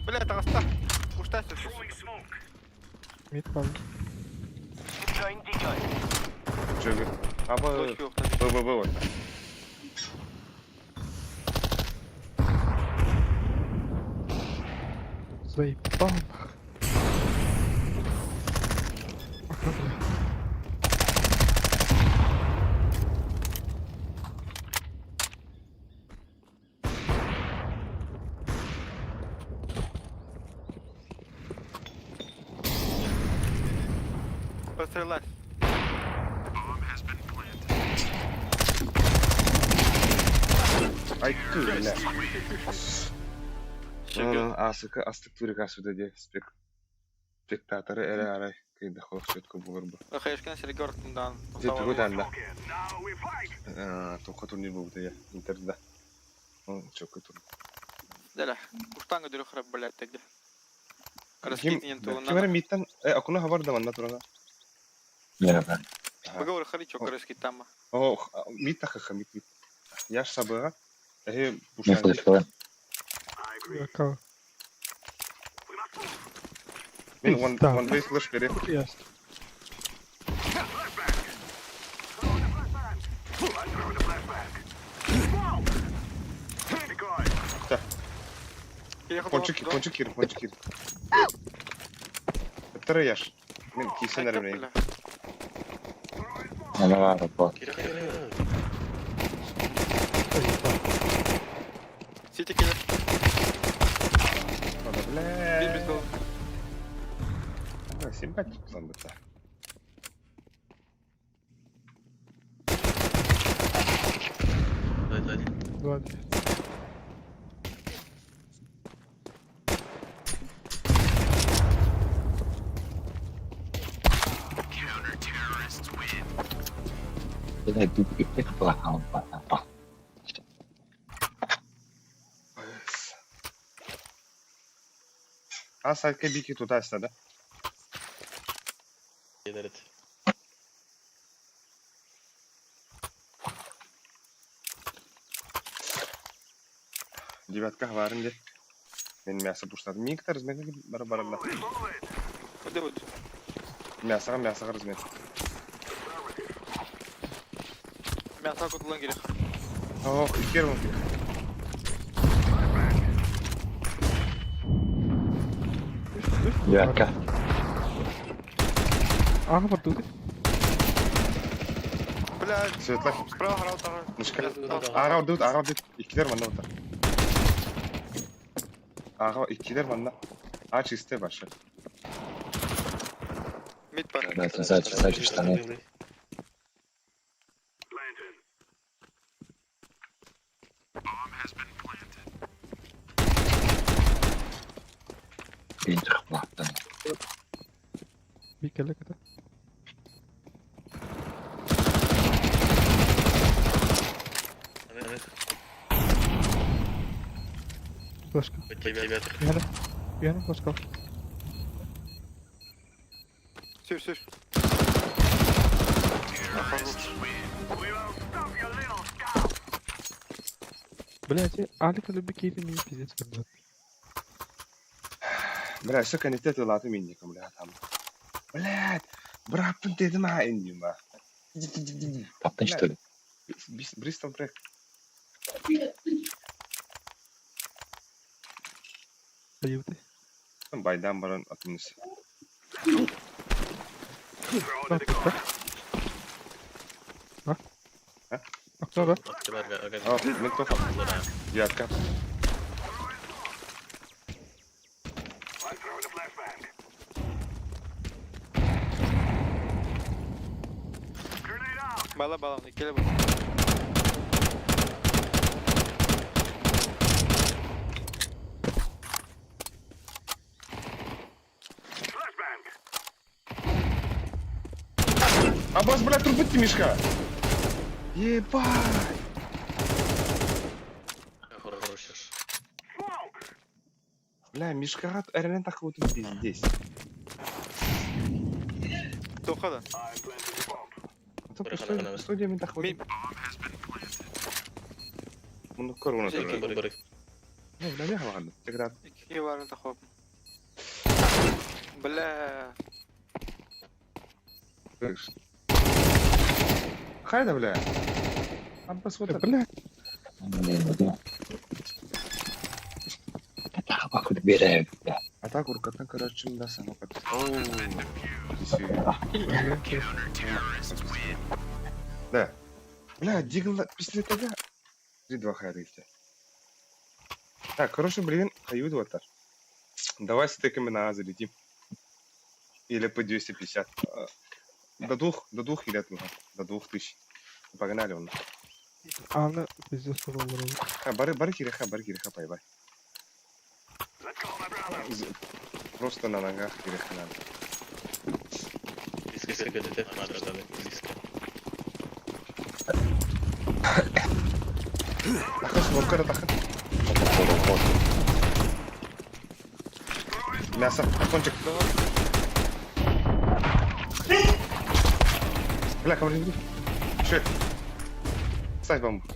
Бля, это раста. Пуштайся. Mid kaldı. Чего? Аба Точки yok tabii. б. Заебал. Пострелять. Ay tüh lan. Asıkı astık türü kasıda diye spektatörü ele aray. Kıyda hoş çötkü bulur bu. Хэшкин Серегортундан. Zetü güdende. Toka turnir bu ya. Inter'de. Çok kötü. Дәлә. Куштан гыдыры храп, блядь, тәгә. Kim? Раскиднен Kimere тулынан. mitten akuna haber da manna turana. Merhaba. Поговор хри, чё раскид там. Oh, mitte haha mit. Yaş sabığa. Ne Puşan. flaşkalar? Yakal. Ben one base flash kere. Yes. Ponçik kere. Tara yaş. Ben kisen arayayım. Ne var bu? Сити киллер. Bla. Бибис был. Симпатик sandıkta. Ладно. Ini dikit belakang apa? Asayke bir iki tuta istedi. Evet. Девятка хварим де. Мен мясо пуштадым. Миктер размега барабарында. Куди вот? Мясоға размен. Мясо кутулан керек. Ох, икер он. Девятка. Ага, вот тут. Блядь, Светлак. справа грал тағы. Мышкал. Ағау дут. Икилер манда отыр. Ағау икилер манда. А чистый башы. Мид бар. Да, сзади штаны. Pinter geplaatst. Bir kere kadar. Evet. Başka. Ребята. Bir yana başka. Sür. Блядь, Алик любит какие-то не пиздец, блядь. Бля, все конектет и латы минником, бля, там. Блядь, брапын dedim ha indiyim Kaptın что ли? Bristol Break. Ayıptı. Baydan baran atımlısı. Кто, да? Ментов. Девятка. I'm throwing a flashbang. Grenade out. Бала, ikili bu. Flashbang. Аббас, блядь, трубы мешка. Ебать. Хороший. Smoke. Бля, мешка реально так вот здесь. Тоқада. I planted the bomb. А то студиями так вот. Мен Bunu koruna Şey, tabii. Ne bileyim ya lan. Tekrar. ikki var da xo'p. Bla. Хайда, бля. Аббас вот это. Бля, Aku berem. А так уркатан, короче, да, само как. Да. Бля, дигл після того. 3-2 хайрифте. Так, короче, блин, хают вот так. Давай стыками на А залетим. Или по 250. До двух или от двух? До 2000. Погнали он. аны пиздец $100. Бары кириха, пай-бай. Let's go, my brother. Просто на ногах кириха надо. Ахас, вокара таха. Мясо, окончик. Бля, ко мне. Че? Ставь бомбу.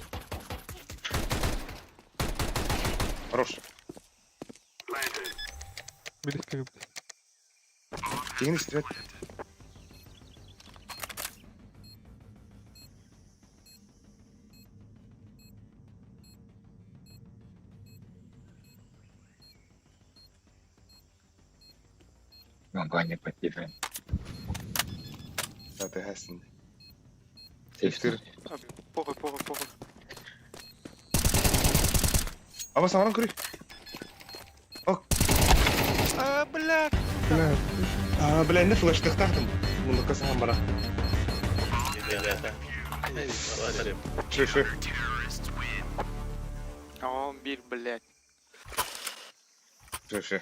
Хорош. Planted. Близко. Тигни стрелять. Могу не потерять. Да, ты гасен. Ты Похуй. А вы самаран кури. Бля. Бля, Бля, не флеш тахтахтым. Мунду касам бара. Ши. Он bir, блядь. Ши.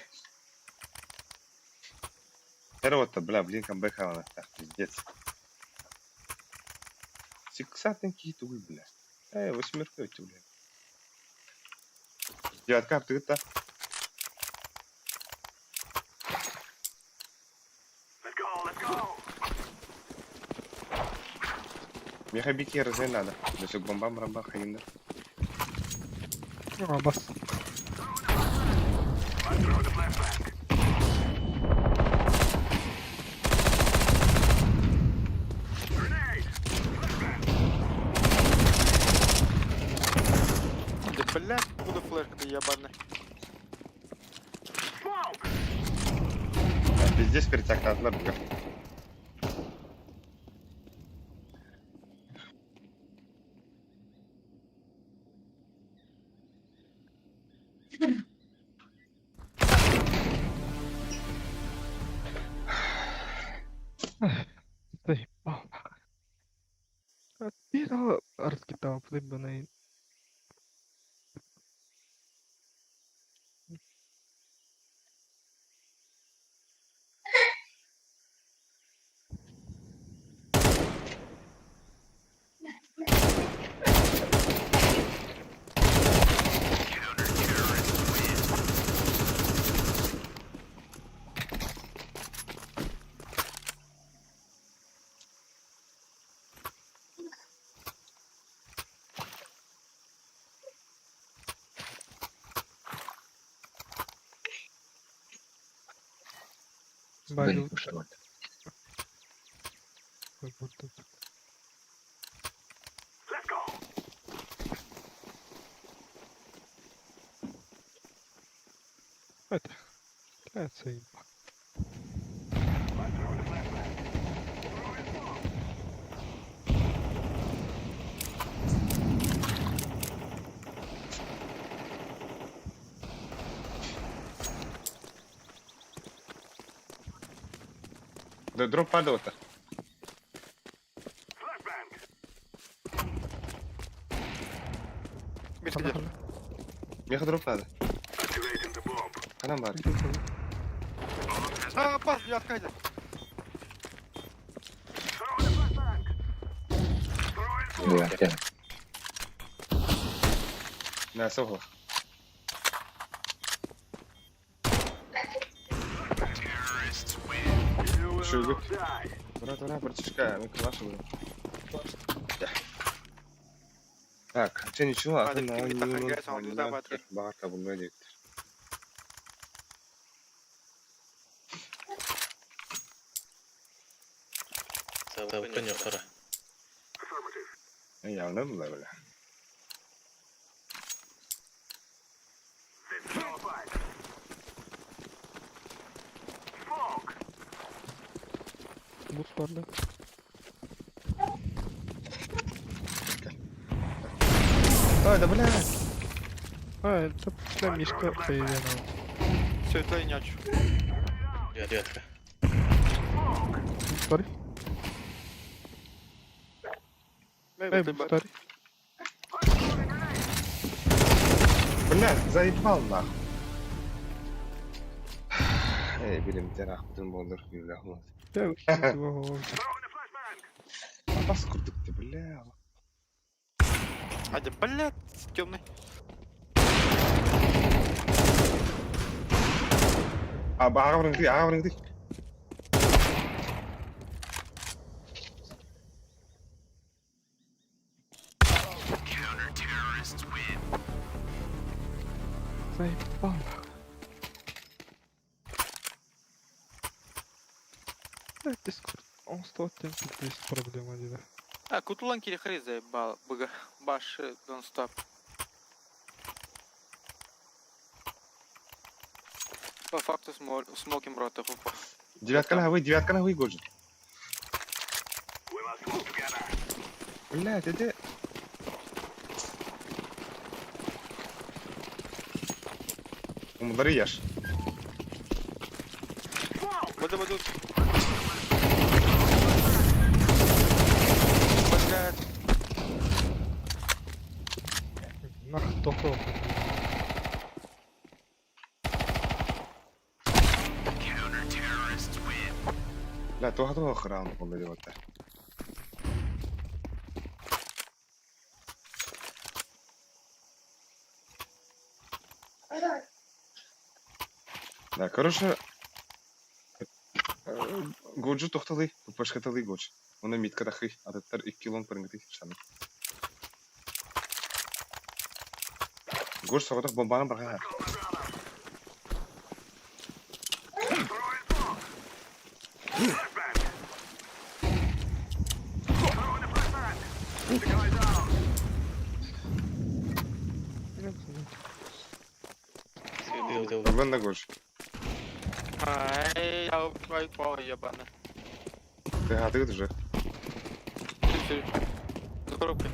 Это, бля, блин, камбэк хавана. Так, пиздец. Сиксатенький туй, бля. Восьмерка эти, бля. Девятка, ты-то. Let's go. Мне хабики разы надо. Да все бомбам рамба хаинда. Аббас. I'm throwing a flashbang. Grenade. Да, блядь, буду флешка-то ебаный. Smoke. Пиздец, перетяг на однорка. Заебал. Первого раскидал, блин. Байду. что ли? Let's go. Это. Заебал. Дроп падал это. Мишка где? Меха дроп надо. Канам бар. А, пас, девятка идет. Девятка. На, сохла. Шугу. Ура, братишка, мы калаши будем. Так, че ничего, а Хадик, ким биттах хангайс, он туда батыр. Багар табылмай дейт. Сабыкын юқыры. Явно было, бля. Бус бар да. Ой, да бля. Это прям мишка появилась. Все, это и нячу. Девятка. Sorry. Эй, sorry. Бля, заебал нахуй. Эй, блин, тебя нахуй болдыр, бля. Я его. Паскудок ты, бля. Адя, блядь, темный. А, агаврын ты. Заебал. Дискорд. Он 100 темпов есть проблема, да. А, кутулан кирихари заебал. Быга, баш, don't stop. По факту смоким рота. Девятка на вы, Годжи. Блядь, это... Умдары яш. Вода. Блядь. Нах, тохо. Бля, то храм, помню, вот так. Да, короче... Годжи тохталы, пашкаталы Годж. Оны митка тахы, ататтар 2 килон пырыңгыты шаны. Годж соғытық бомбаған барға. Проблем на Годж. Ай, я упал, ебаный. Ты гады уже. За коробкой.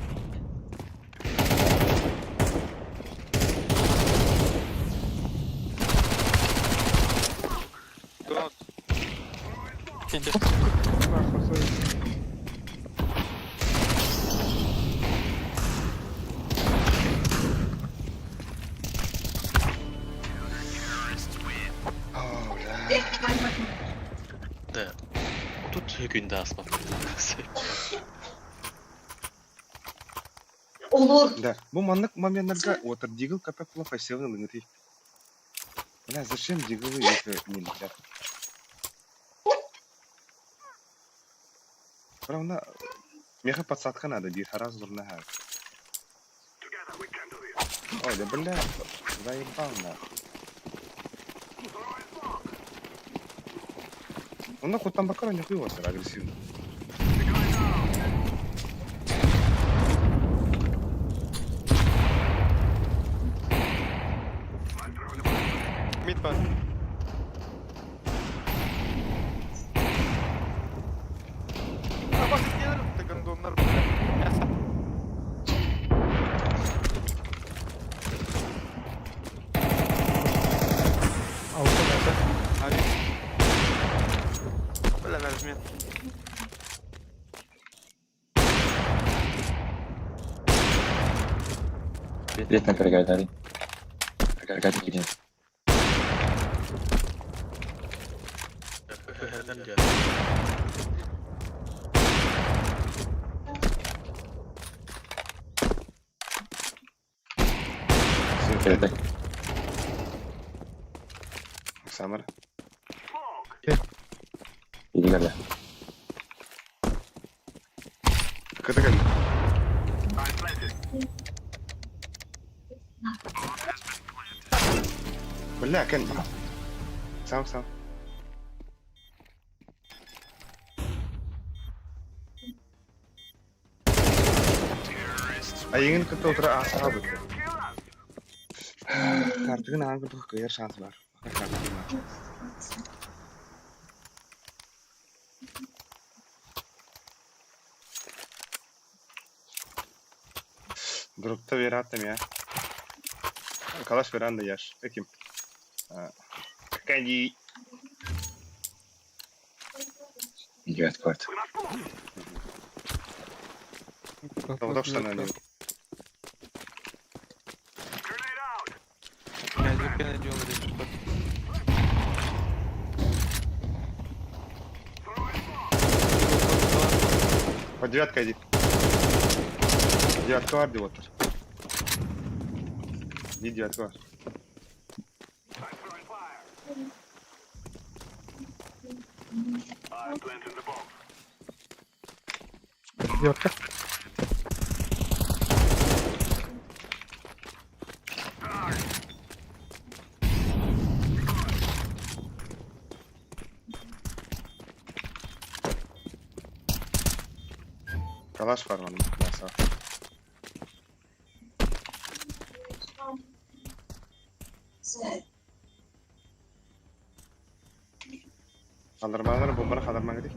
Гранат. Киньте. Нахуй, sorry. Да. Тут күнді аспап. Да, бұл манлық моменттарға отыр дигл капа кула пассивны лынгыты. Бля, зачем диглы если нельзя? Правда, меха подсадка надо, бир раз дурна. Ой, да бля, заебал нахуй. Он нахуй там бакара не хуево агрессивно. Мидпад. А вас сделали? Ты гондонар, блядь. Мясо. А у тебя это? Бля, размен. Привет на каргадаре. Каргадаре один. Kelihatan dia. Привет. Самар. Иди гада. Кыты кел. Бля, кен. Сам. Ayın kıta otura asla bitti. Artık ne hangi tuh kıyar şans var. Grupta bir attım ya. Kalaş veren de yaş. Ekim. Kanji. Идет кварт. Tamam что на нем. Я звука надел что-то. По девятка иди. Девятка варди вот. Иди девятка варди. Девятка. Kalaş var bana. Neyse. Kaldırmaları bombaları kaldırma gidiyor.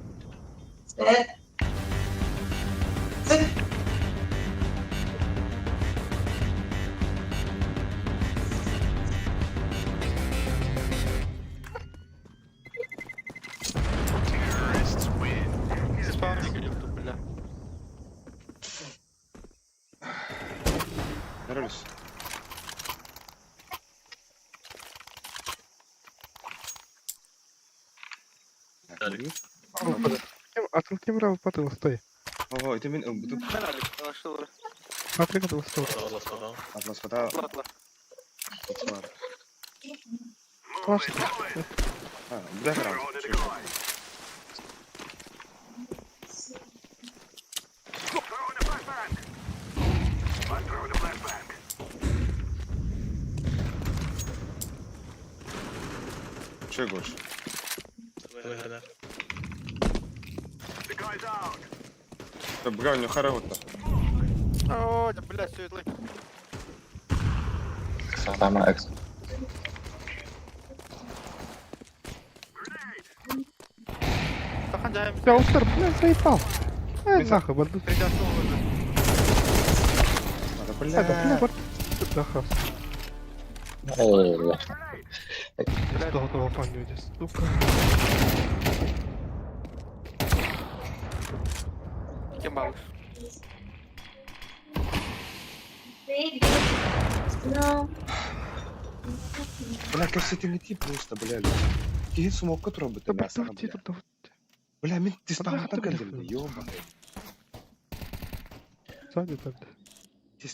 Спавники идут, бля. Nerelisin? Atıl kim рав потыл стой. Ого, это мен butuh Каналик, нашел. Смотри, как это стой. atlas kota Ладно. var. Классно. Ha, bir dakika. Şey koş. Kelihatan. Бга, у него хоровод-то. О, да, бля, светлый. Сама экс. Проходим. Я устер, блядь, заебал. Нахуй, борду. Придёшь уже. Надо, Это, бля, бля. борду. Нахуй. Ой, Что готово паню, сука. Кем балыш? Бля, кажется, ты не тип просто, бля. Кихин сумок, который бы ты Да мясо, подожди, бля. тут Бля, мен ты Бля, спал ты, бля, так, бля, ёбаный. сзади тогда. Ты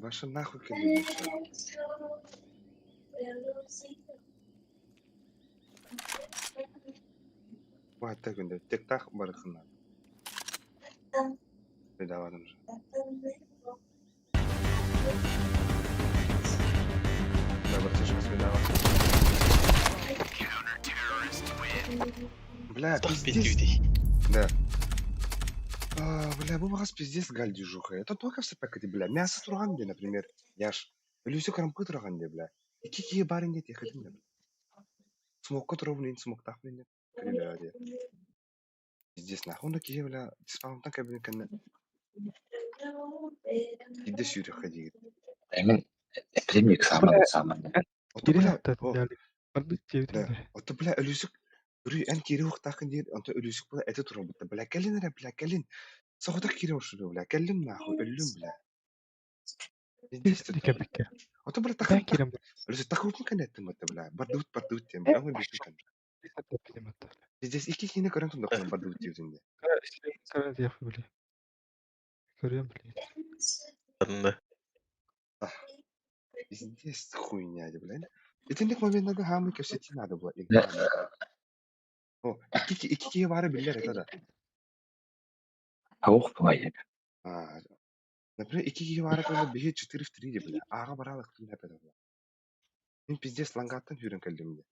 Başa nahуй келген. Bu hatta günde tek tak barıkına. Bedavadan. Да, братишка, свидала. Бля, пиздец. Да. Бля, bu мағаз пиздец галди жуха. Это только в сапакати, бля. Мясо тұрған де, например, яш. Или все карампы тұрған де, бля. 2 кие барын нет я ходим. Смокка тровнин смоктах мен. Крилер. Здесь нахуй на кие бля диспаунтан кабин кенне. Иде сүйрі ходит. Эмен эпидемик саман. Ото бля. Yani. Bardı çevirdim de. Ото бля ölüsük. Үрі ән кире уқтақын дер, онто ölüsük бля эте туру бутта. Бля келин эре бля келин. Соғыта кире ушуду бля. Келин нахуй ölüm бля. Kesinlikle bekle. Ото бля Ben тахын. kirem. Ölüsük тахын кен еттім бутта бля. Бардут тем. Бля он бишін кен. Benim hatta. Здесь iki kine көрен тұнда кен бардут тевдінде. Karar yapı bile. Görüyorum bile. Ладно. Здесь хуйня бля. Этендек моменттарда хамы көрсетті надо бля. О, iki kие бары билер это да. Аух бывает. Например, iki kие бары көлі бейе 4 в 3 де бля. Аға баралық түн әпеді бля. Мен пиздец лангаттан жүрен кәлдім де.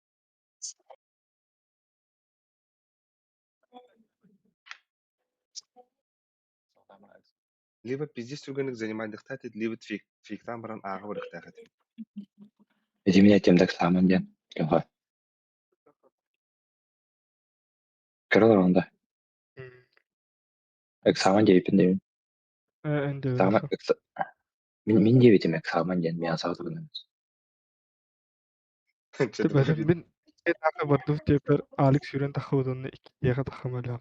Либо пиздец түргенік занимайдықта тет, либо фейктан баран аға барықта әтім. Эпидемия темдек саман ден. Кемға. Кырылыр онда. Эксаман дейпін деймін. Önde Саман Мен дейбетім эксаман ден. Мен сауды бұнымыз. Ben hakkı bardı çeper alik süren takıldığında iki yaka takımalı.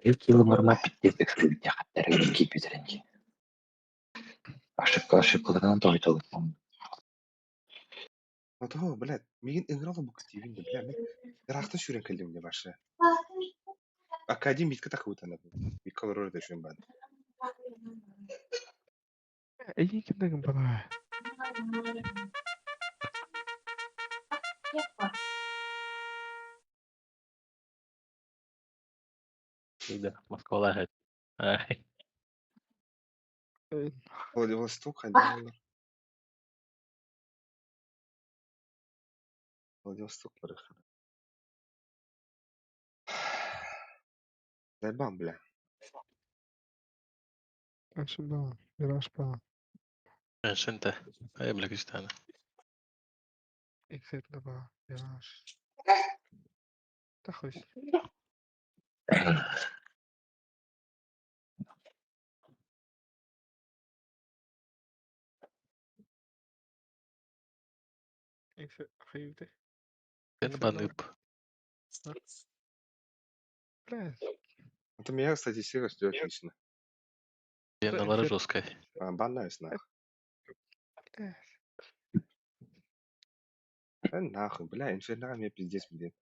İlk yılım ırma bitti. Ekstremite hattları kiyip bitirince. Ошибкаларынан тойтылып. Ото, блядь, меген игралы бұл кітевінде, бля, мен ырақты шүрен кәлдім де башы. Академ биткі тақуытаны бұл. Биткі олар да шүрен бады. İyi kimden bana. Да, Москва лагает. Владивосток, қайда Владивосток барықты. Зайбан, бля. Aslında biraz bana. عشان انت قبلك ايش تاني Ekserle bana. Biraz. Takış. Ekser hayırdı. انا بنب Biraz. Это меня, кстати, сервис делать лично. я на вара жесткой. Банаюсь нахуй. Biraz. Нахуй, бля, инфернага мне пиздец, блин.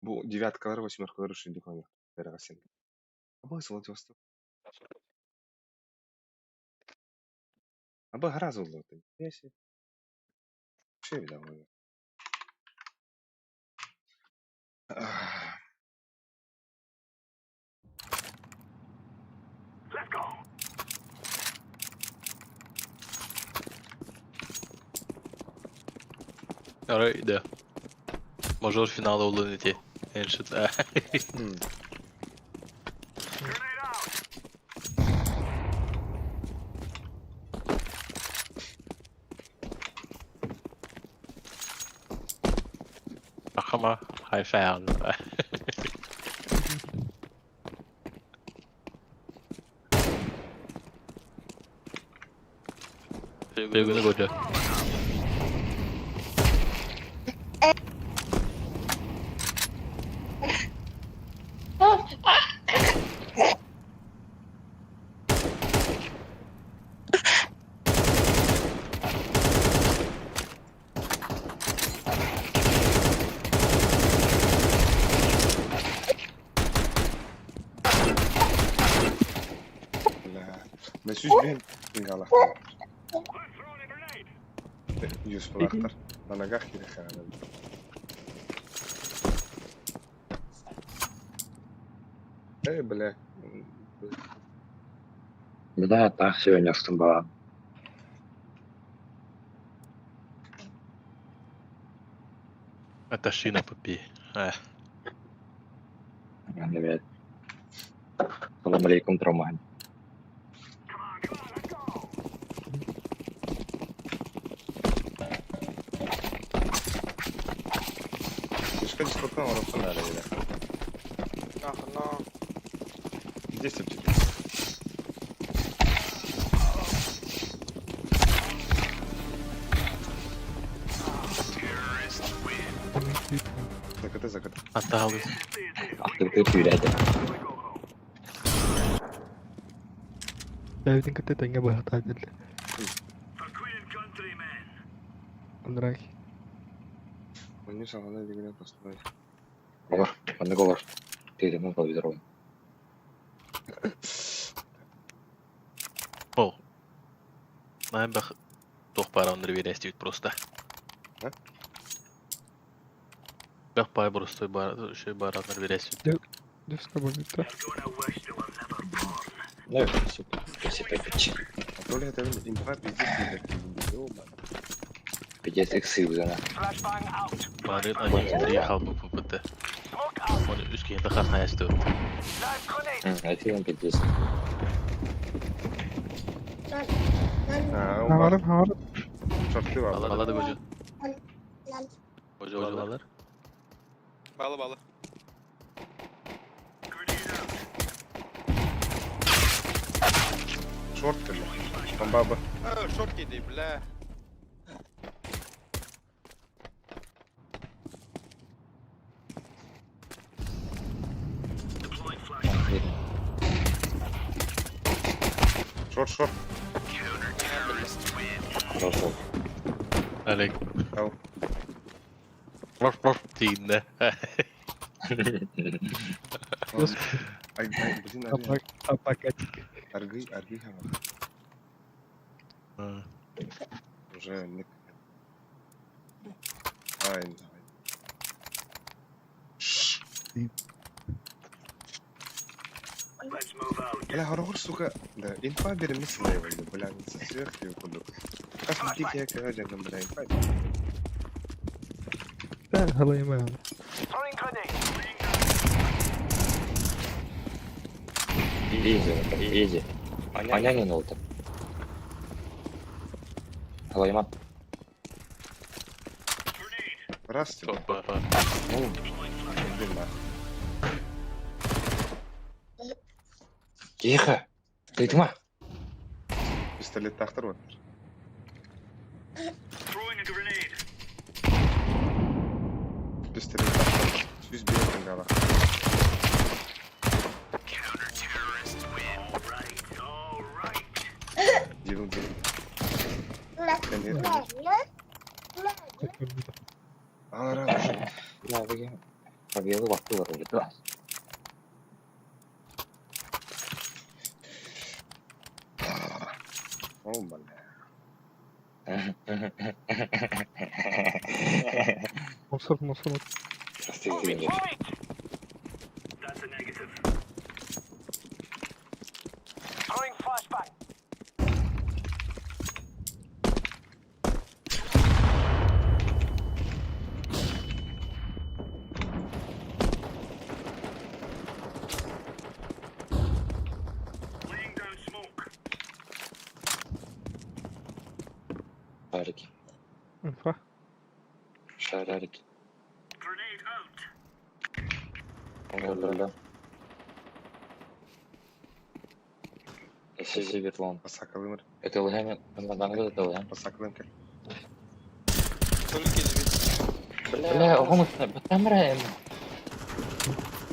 Бұл девяткалар, восьмеркалар үшін де қоймақ. Бәріға сен. Абай Владивосток. Абай гараз oldu. Neyse. Şey bir daha oluyor. Let's go. Арай, да. Мажор финала улынете. Эншит. Grenade out. Ахама, хайфаан. They're gonna go there. Mesut ben tinggal lah. Yus pelakter. На ногах или хана. Бля. Да, так сегодня с тумбала. Это шина попи. Evet. Assalamualaikum Troman. Дискотека дискотека орасан арай яа. Ахна. Здесь типчик. Закаты. Аталы. Активité tüylerdi. Дэвидин гэдэг ингээ багтаад л. Андрай. Они сагана дигнэ постой. Olur. Ben de olur. Dedim olabilir oyun. О. Näin bak. Tohparanları virestyt просто. Ha? Bak pay просто şey baranları virestyt. Дивска багта. Ne yok? Süper. Печь. А то ли это инфа пиздец. Ёба. Пиздец иксы üzerine. Bari acı yahal bu pıpıtı. Onu üst yerde kalk hayastı. Айтыгын пиздец. Хавар. Çöptü var. Aladı koca. Koca alalar. Bağlı. Шорт кели. Там баба. Short yedi bile. Шорт. Хорошо. Alek. Ау. Vaf dinle. Ай, блин, Апакатик. аргы хава. Уже не. Ай, давай. Бля, хорохор, сука, да, инфа беремесін да его, бля, не сверх ее куду. Как дикий я кажа, бля, инфа. Ben halayım. Изи. Аня не oldu. Halayım at. Раз, типа. Toppa. Ну, блин, нахуй. Тихо. Duydun mu? Пистолет тахтар var. Пистолет тахтар. 100 bir gala. Дилун. Ара. Ya bugün tabiyalı vakti var orada. Oh man. Mosor. Siktirin git. Şarik. Infa. Şarik. Öyle. Sesi bir lan. Посаковым. Это hemen hemen da lan. Посаковым кел. Tuvalet yedi bir. Бля, оғым бітамырайым.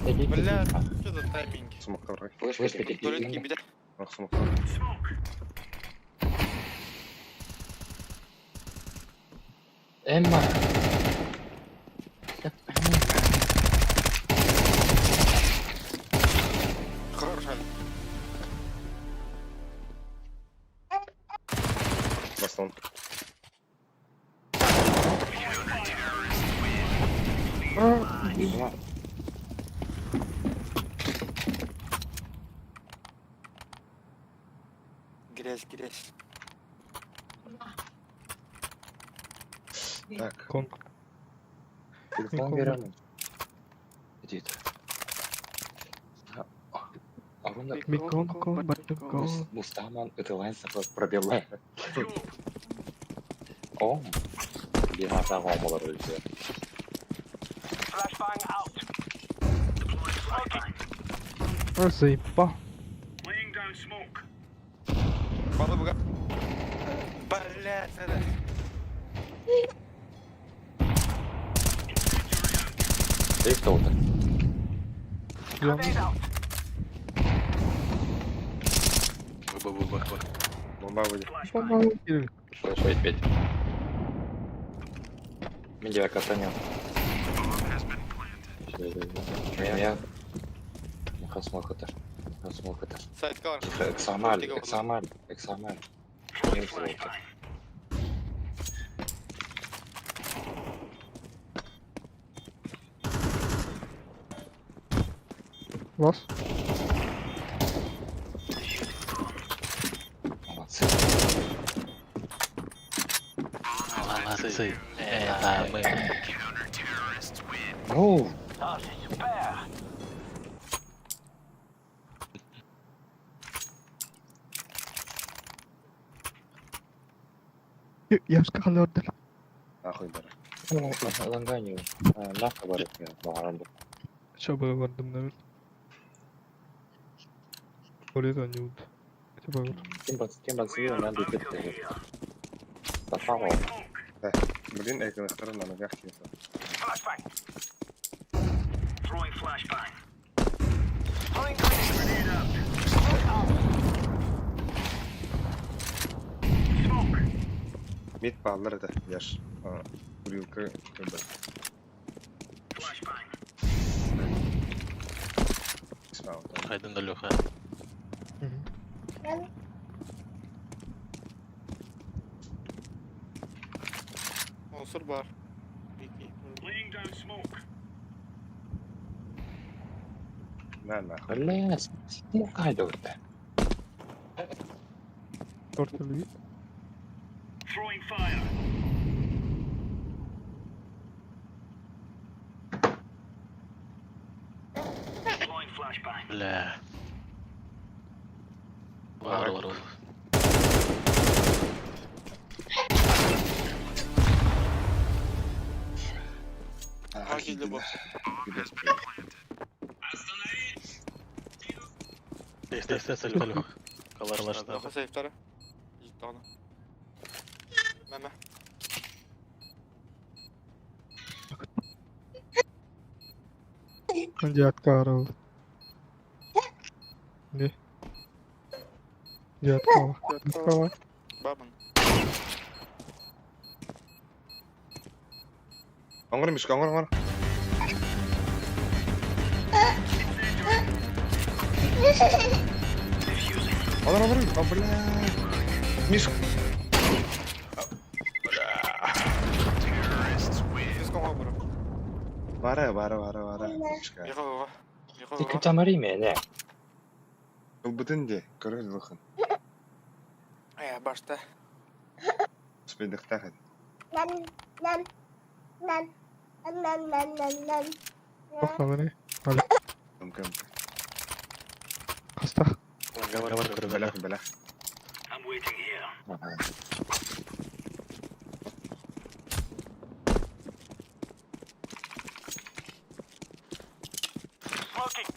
Bile. Şu da timing. Смока враг. Tuvalet gibi de. Ах, смока. Emma. Хорош. Бастон. Грязь. Так. Кон. Telefon veremem. Где это? Микон, Батюкон. Мустаман ытылайся пробелла. О, бинаса гомолар өлчү. Flashbang out. Заебал. Laying down smoke. Балы буга. Блядь, это. Ты кто-то? Grenade out. Бомба выйдет. Flashbang. Слышь, Петь. Медиа катанет. Я... Хасмол хатар. Сайт кар. Эксамаль. Вас? Молодцы. Молодцы. Это мы. Ну, Я же сказал, ордер. Нахуй бара. Ланганию. Нахуй барык я. Багарам. Что было ордем, наверное? Ордер не будет. Это было. Кем бацию надо кетти. Тафаго. Блин, экран на ногах честно. Flashbang. Throwing flashbang. Throwing grenade out. Smoke. Мид паллар это, яш. Курилка, как бы. Flashbang. Смау. Хайден да Леха. Монстр бар. Laying down smoke. На, нахуй. Блядь, мукайдо это. Ордер вид. Throwing fire. Deploying flashbang. Бля. Варвар. Аки для босса. Здесь цель Леха. Калаш Леха надо. сейфтара. Житона. Меме. Дядка орал. Не. Дядка. Бабан. Оңгор мишка, оңгор. Оңгор, бля. Мишка. Диском обру. Бара. Мишка. Яхова. Ты кутамари мене. Бұл бүтінде, көрген лұқын. Башта. Спейдіқтақ еді. Похлаваны. Мүмкін. Хаста. Бәлә. I'm waiting here. Smoking.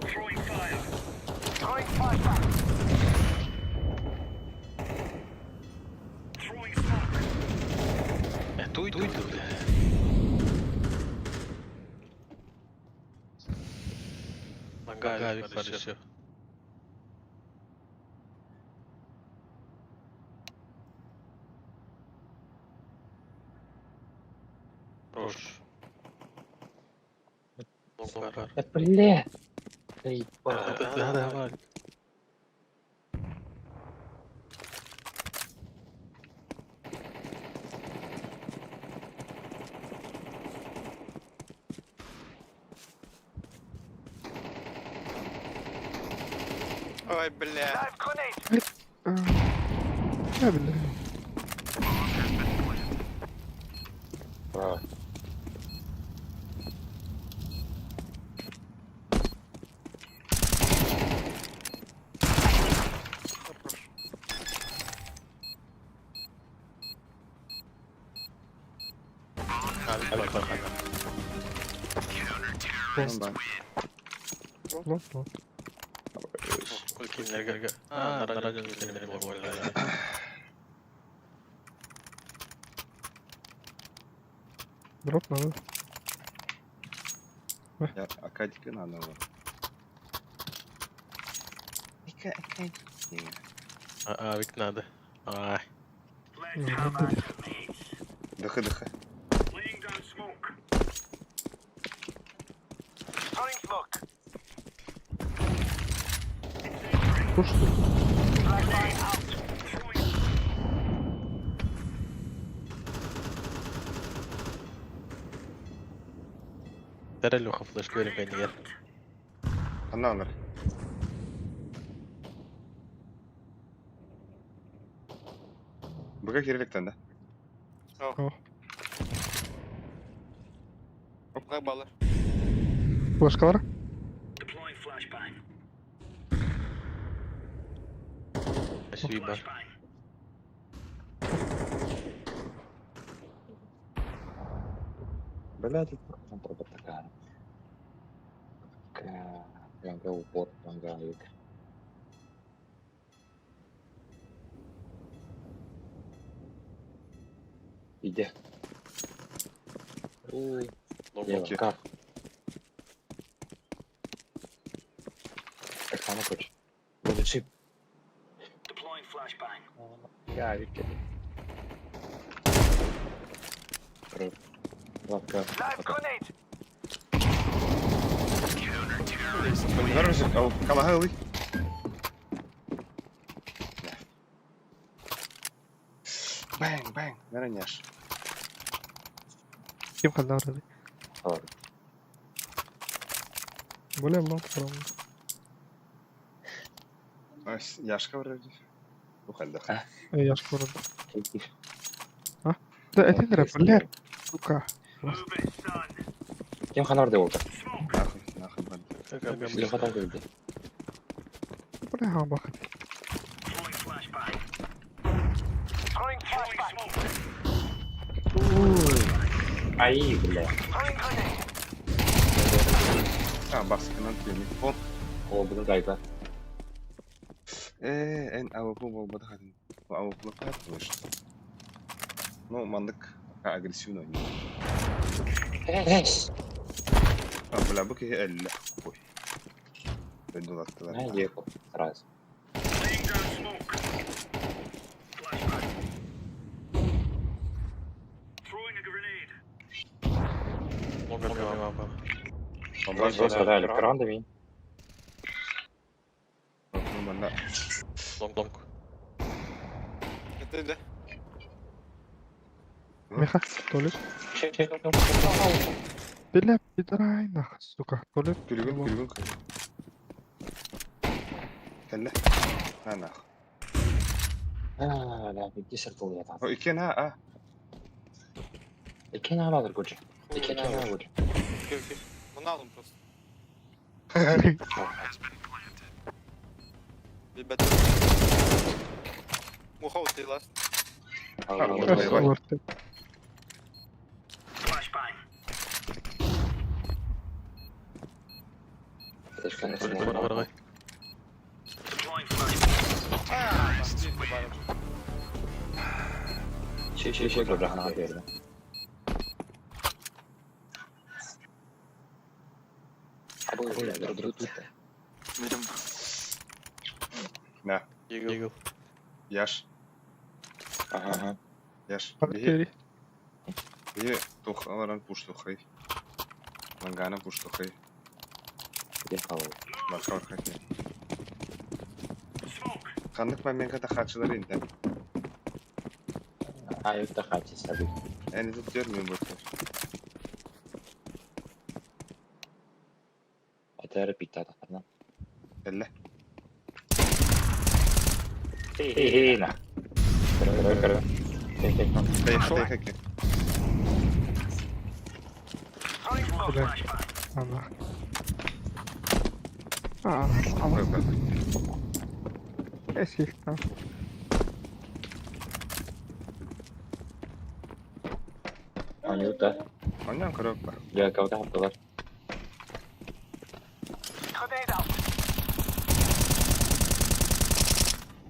Throwing fire. Throwing flashbang. Throwing smoke. Туй, бля. Магавик, хорошо. Рош. Блядь. Да, давай. Ой, бля. Live grenade. Я, бля. Lan lan. Kimlerge? Nara gönderdim benim bu arada. Drop lan. Ya akadika надо. Акадика. Авик надо. Ай. Дыхай, дыхай. Laying down smoke. Throwing smoke. Пушку. Flashbang out. Throwing. Тәрі луха флешка верим бәйнегер. Анаңыр. Бұға кереліктен да? Как баллы? Флешка var. Deploying flashbang. Спасибо. Блядь, тут контра такая. Yang ke upot, yang ke ayuk. Иди. Левый. Как sana koç. Böyle çip. Deploying flashbang. Ya bitti. Лапка. Live grenade. Counter-terrorist. Калаха ылый. Бэнг, бэнг. Нараняш. Kim kaldı orada? Var. Böyle mi lan? Tamam. Яшка вроде. Ухальда. Yaş korudu. Ha? Da eti nere? Böyle. Luka. Move it, son. Kim kan orada oldu? Нахуй, нахуй, бан. Kim kadar geldi? Buraya ha bak. Throwing flashbang. Throwing flashbang. Ay bile. Throwing grenade. Baskından telefon. O bunu kayba. En AWP болбады хадин. AWP yapmış. Ну, мандык агрессивно oynuyor. Бля, bu ki 50. Ой. Ben dolattılar. Ne yapalım? Sırası. Laying down smoke. Flashbang. Throwing a grenade. Что сказали? Кран дави. Нормально. Long. Это. Meha. Tuvalet. Böyle bir daray nahas. Luka. Tuvalet. Gülgün. Kelle. Ha. La bir sırtıl ya. O iken ha. İki ne alır koca? İki ne alır koca? Окей. Bunu aldım просто. Ребята. Муха вот ты ласт. Orta. Flashbang. Teşekkür Var. Deploying flashbang. Şey koca hana verdi. Abi ya dur. Берем. Na. Eagle. Яш. Aha. Яш. Bakeri. Bir toxaların push toxay. Mangana push toxay. Bir hava. Başka var ki. Smoke. Kanlık ben menkata kaçıları inden. Ayıp da kaçı tabii. En azı görmüyorum bu sefer. Atar pita da. Elle. Hey na. Kırı. Tek. Tek. Throwing smoke. Böyle. Flashbang. Allah. Ama. Eski. Tamam. Ayıp da. Ondan kırık var. Ya kavga haftalar.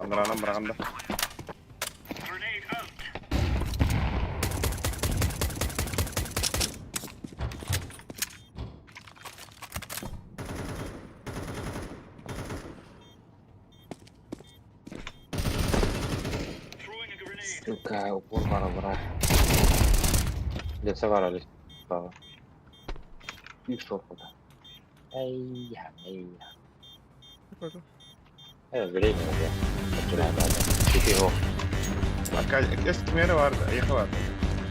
Andıranam bırakımda. Suka, упор бара-бара. Лица варали. Справа. И шорпота. Эй-я. Время уже. Начинаем надо. Теперь Arka eski meri vardı, ayıkı vardı.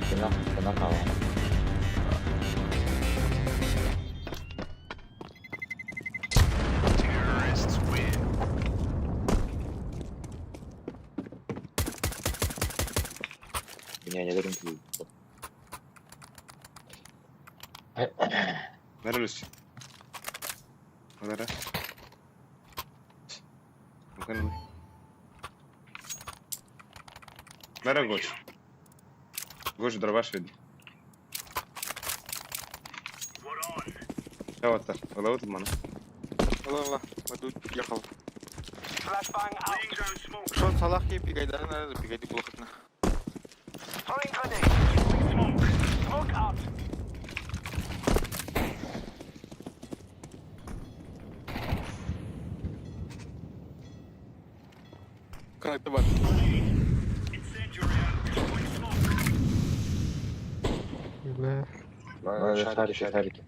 Kena hava. Меня не верим ki. Nerelisin? Nere? Mungkin. Nere goç? Goç dravаш види. Evo tar, ola ut mana. Allah. Waduh, ехал. Шот салах ки пигайдан надо, пигайди плохотно. Как-то вот. Бля. Шарики.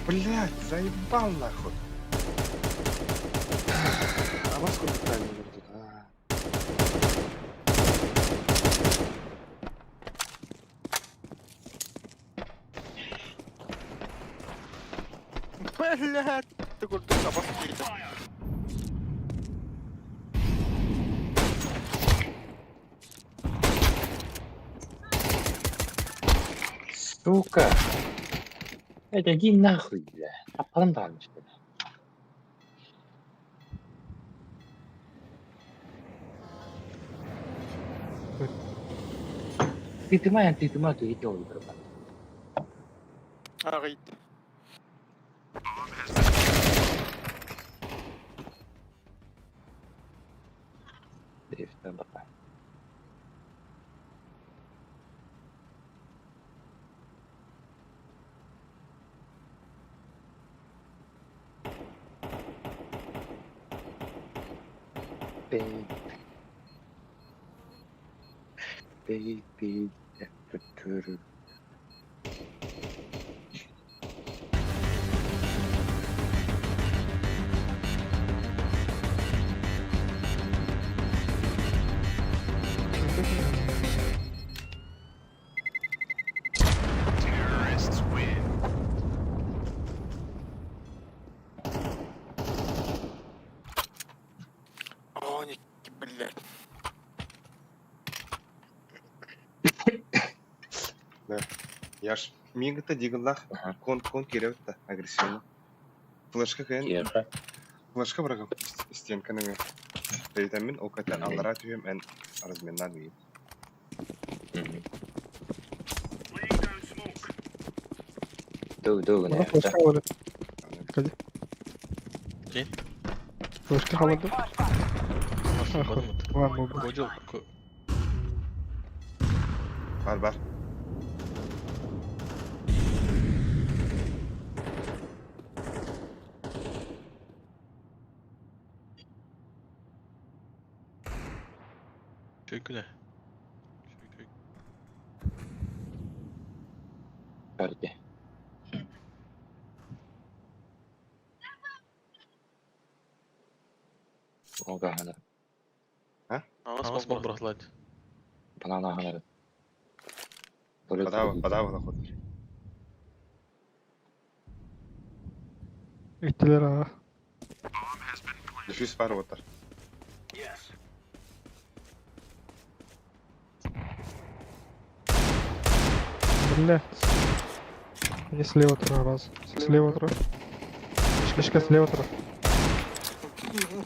Блять, заебал нахуй. А во сколько правильно тут? Блядь, ты куда собака перейдет. Сука. Это иди нахуй, бля. Аппарантально, что ли? Ты моя, ты идёт, братан. Арит. Дрифт, братан. Baby, это О, блядь. Да. Я ж мигата дигнах. Кон киревта агрессивно. Флешка кайын. Флешка бырагам. Стенканың. Рейтамин окатан аллара түйем эн разменнан бейін. Дөг, Бана флешка var. Hadi. Kim? Flaşka havalı. Var mı bu? Koca Var. Şöyle. Шарики. Ога, ханар. Авас мог брахлать. Банана, ханар. Подава заход. Gittiler ha. Düşüş var otar. Блядь. Они слева трое раз. Слева трое. Мишка слева трое.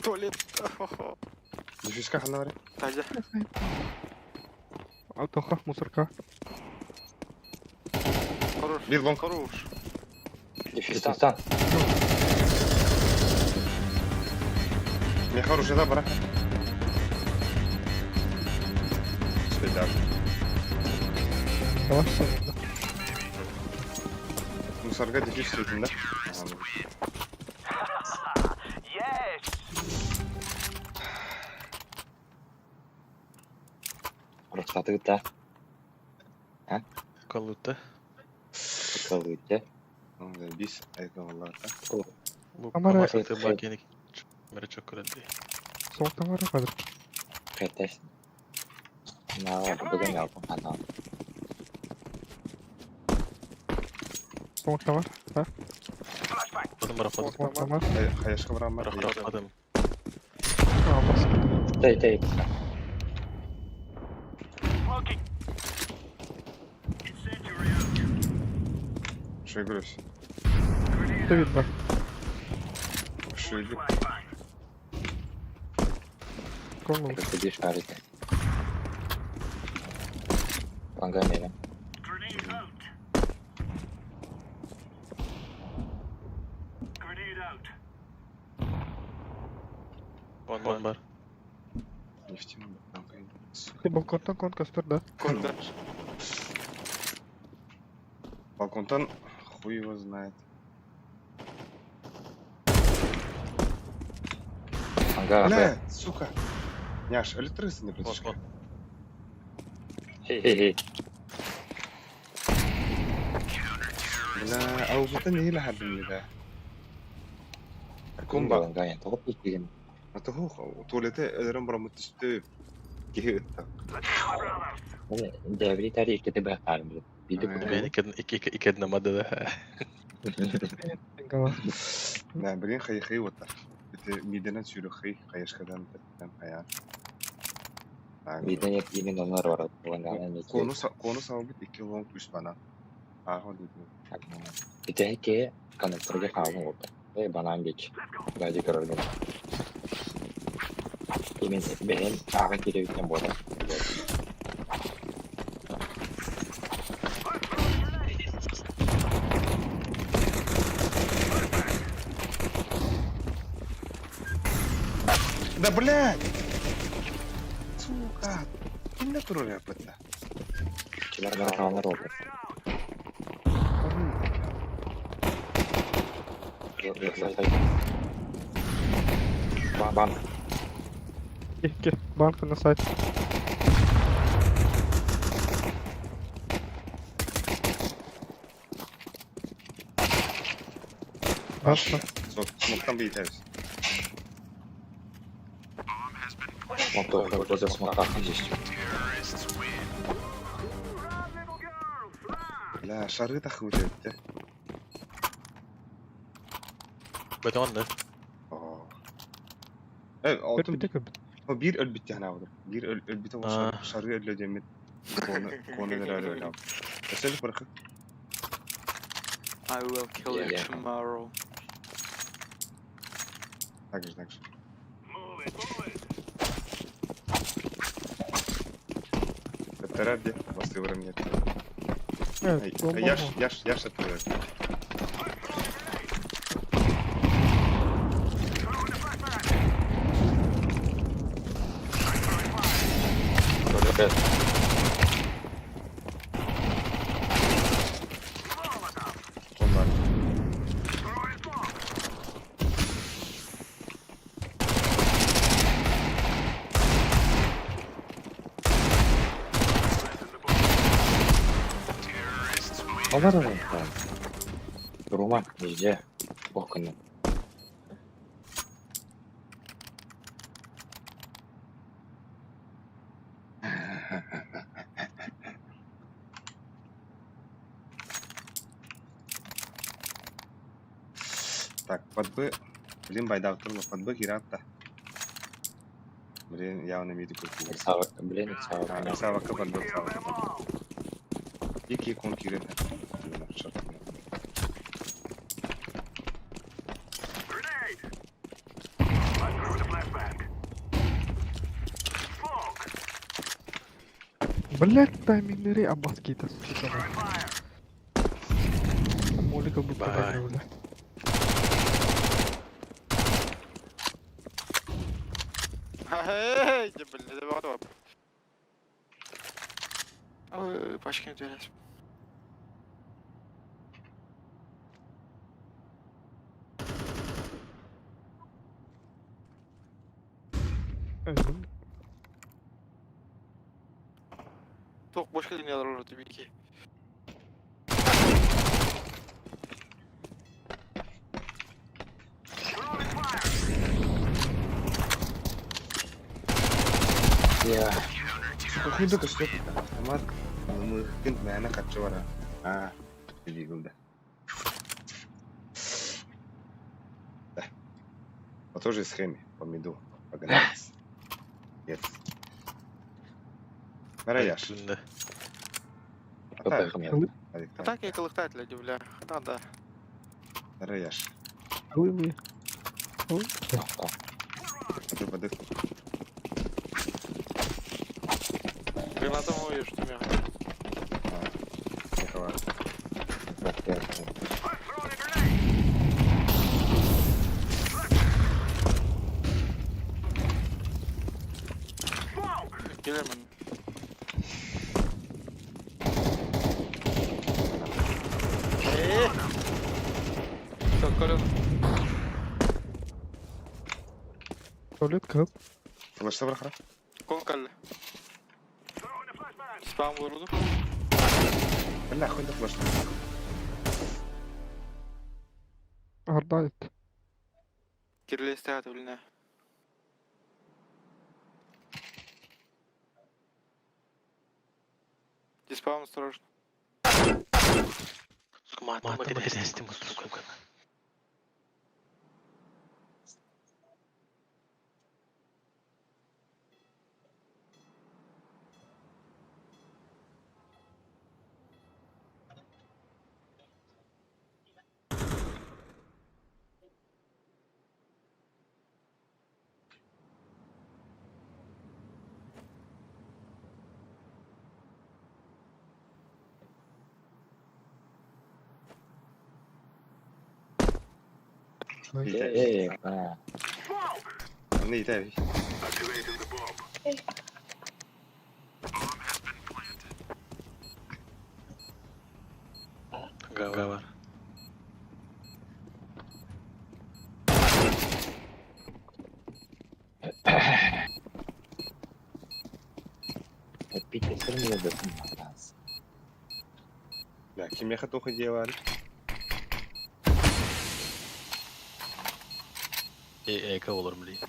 Туалет. Düşüş kahana var. Таза. Алтоха, мусорка. Хорош. Bir long. Хорош. Дефистан. Не хороший, да, брат? Спидар. Давай, все. Мусорга дефис сөйтін, да? Рұқсаты күтті. Калута. Қалды күтті. Бис айкаларда. Bu Kamera- kamerası bak yeni kamera çok kırıldı. Соңықтан бара қазір. Қайттайсың. Бүгін алпын қана. Соңықта бар. Та? Adım rafadım. Соңықта бар. Қаяшқа барам бар. Rafadım. Алмас. Тәй. Що я говорю? Давид бар. Що йде? Конул. Күтті шарики. Панга менің. Grenade out. Grenade out. Bon var. Нефтяной банк. Ты балконтан кон кастыр, да? Конда. Балконтан хуй его знает. Панга апы. Бля, сука. Няш, электрысы не притишка. Хей. Бля, ау бата не ила хаббин да. Күн баланға ең тоғып кетпеген. Ата ху, туалете эдерен барамыт түсті. Кеге өтті. Дәври тарих кеті бәқ қарым біліп. Биді Ben iki adına madde de. Гала. Бля, блин, хай вот так. Это мидена сюрю хаяшкадан тәттен хаян. Биден емен олар бар. Кону сабыт 2 long үш бана. Ағы дейді. Биті әке коннекторға қалың oldu. Банан geç. Бәді көрілген. Емен бәйін аға кереуіктен болды. Да блядь! Сука! Kimde kurur yapıttı? Kilerde kalanlar oldu. Ban. Gel. Банка на сайт. Баста. Смоктан bir iteriz. Смоктор, gözü smokta akın geçti. La şarkı da hıvı etti. Beton da. Evet, altın Bir tek o bir öl bitti hani abi. Bir öl bitti o Aa. şarkı öl demet. Konu neler öyle abi. Mesela bırakın. I will kill you Yeah. tomorrow. Так же. Move it. Это ради вас и времени. Evet. Bomba. Яш отправляю. Böyle Onlar. Onlar da var. Durma, iyice. Bakın. Так, под Б. Блин, байда отурма. Под Б Гиратта. Блин, явно медику. Блин, сава. Савака под Б. Iki kon kirin. Grenade. I threw the flashbang. Fog. Блять, таймингleri abbas kita. Fire. Böyle kabuk Bye. kadar öyle. Hey, jebelli de var o. Başka ne diyorlar? Öldüm. Çok başka dünyalar olur tabii ki. Ya, Suka ke step автомат mungkin mana kacau orang. Jadi udah. Вот тоже схеме по миду. Погнались. Нет. Нараяш. Tünde. bakayım ya. Так я колыхтать для дюбля. Да. Нараяш. Вы. Подых. Гранатом моешь, что меня. Не хватит. Гелеман. Çok kalın. Tuvalet kap. Флешта браха. Kon kallı. Spam vuruldu. Нахуй да флешта. Ardayet. Kirli istehat biline. Диспаун осторожно. Мата естим, сука. Не итай. Гавар. Да, кем я хотел делать? Eka olur mu diyeyim.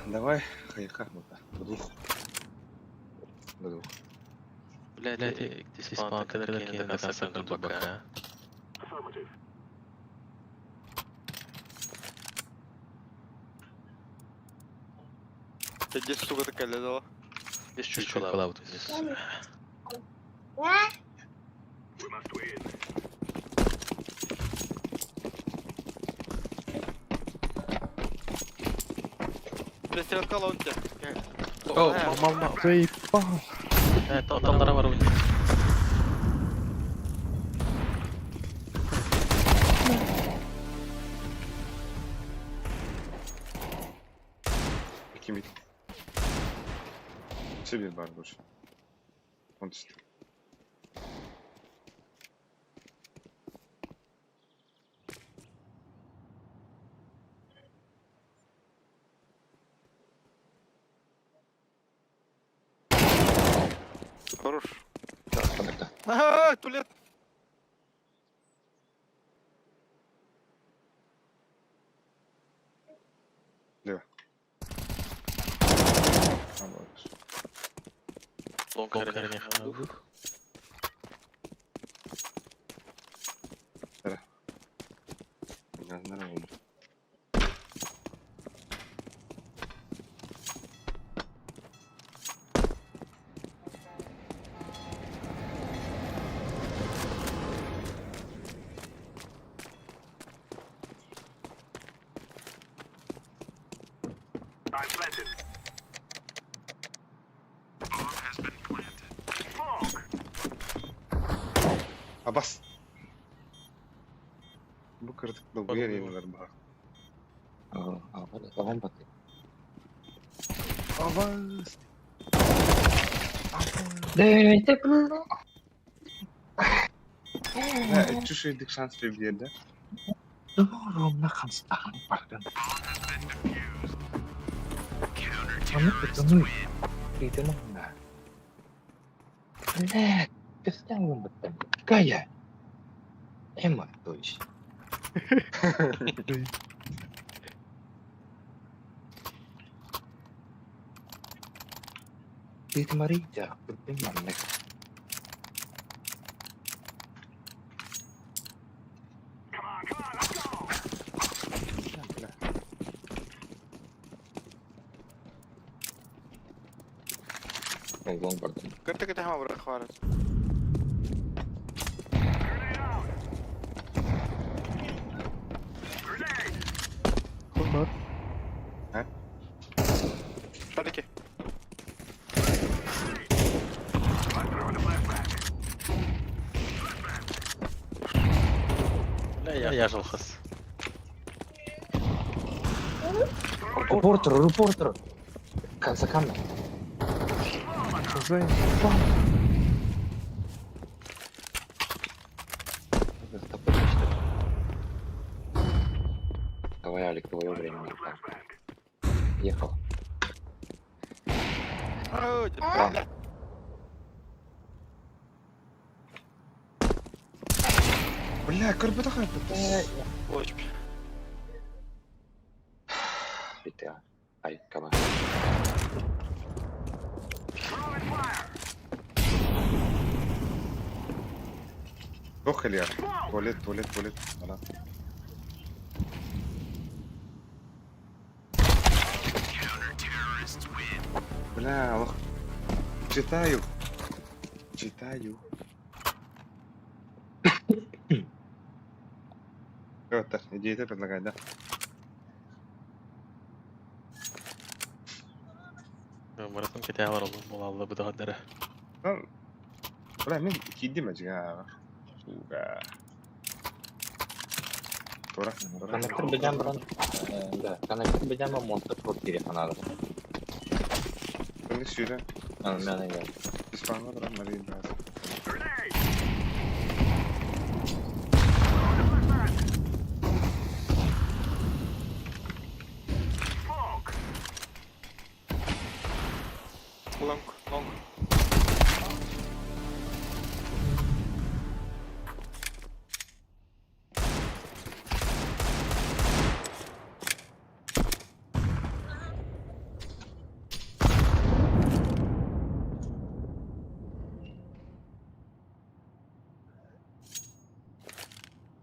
Давай, хайка, буду. Блядь, диспаун kadar kendine sakın dur bak ha. Здесь сука такая ледала. Biz çocuk kalabalık. Пристрел колонки. Mal. Zaipah. Evet, adamlara var oyunda. Kim bit? Себе бар больше. Он стоит. Хорош. Коннекта. Туалет. Лево. Long karene kaldı. Nereye oldu? I'm planted. Bomb has been planted. Smoke! Абас. Bu kırtıklı bu yer yeniler bak. Tamam bak. Abas. Değdi. Ha, üç şeydik şans bir yerde. Doğru, ne kanıtsan bakın. Kamu itu mah. Lihat, kesenangan betul. Gaya. Emang tuh ish. Itu marija, berteman nek. Ngomong berteman. Kita sama berakhir. Kulmar. Tadi ke. لا يا شخص Reporter. Kan sekam. Selesai. Твоя время. Ехал. Oh, jadi. Бля, кырбыта хайпы. Ой, Bitti ya. Ay, kabar. Дохли я. Туалет. Она. Бля, Аллах. Читаю. Вот так, идея предлагать, да? مرة كده ورا والله بتقدر Бля, мен киди ме жига. Сука. Тора. Konektor bejam beran. Enggak, konektor bejam mau monster por kiri kanal. Ini sudah. Mana ya? Ispango orang mari bahas. long.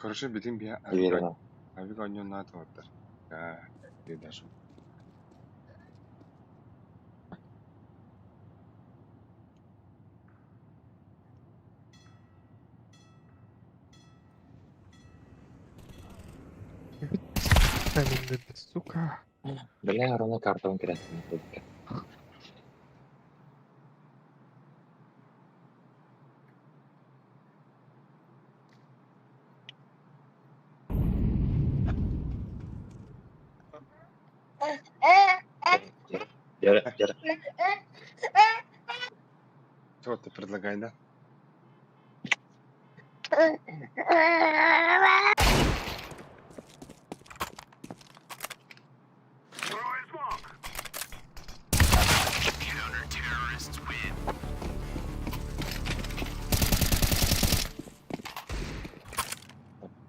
Короче, битим бия. Верно. Ави гоньон на тортер. Я даже. Сука. Бля, ровно картон кидать. Jarak. Что ты предлагай, да?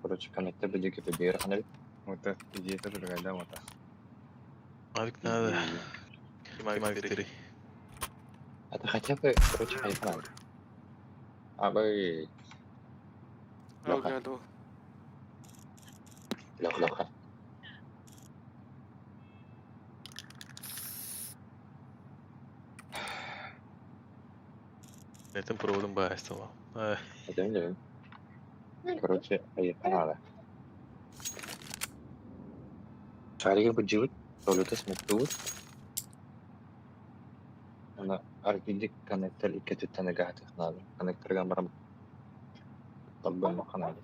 Короче, коннектор będzie kiedy kanal. Вот это идея предлагай, да, вот так. عليك هذا ما يفتري Это хотя бы, короче, хайфан. Абы. Лоха. Лоха. لازم بروبلم بقى استوى Это. Короче, хайфан. Шарики бежит, толюта смотрит. Она аргидик коннектор и кетит танегат их надо. Коннектор гамрам. طب المقنع دي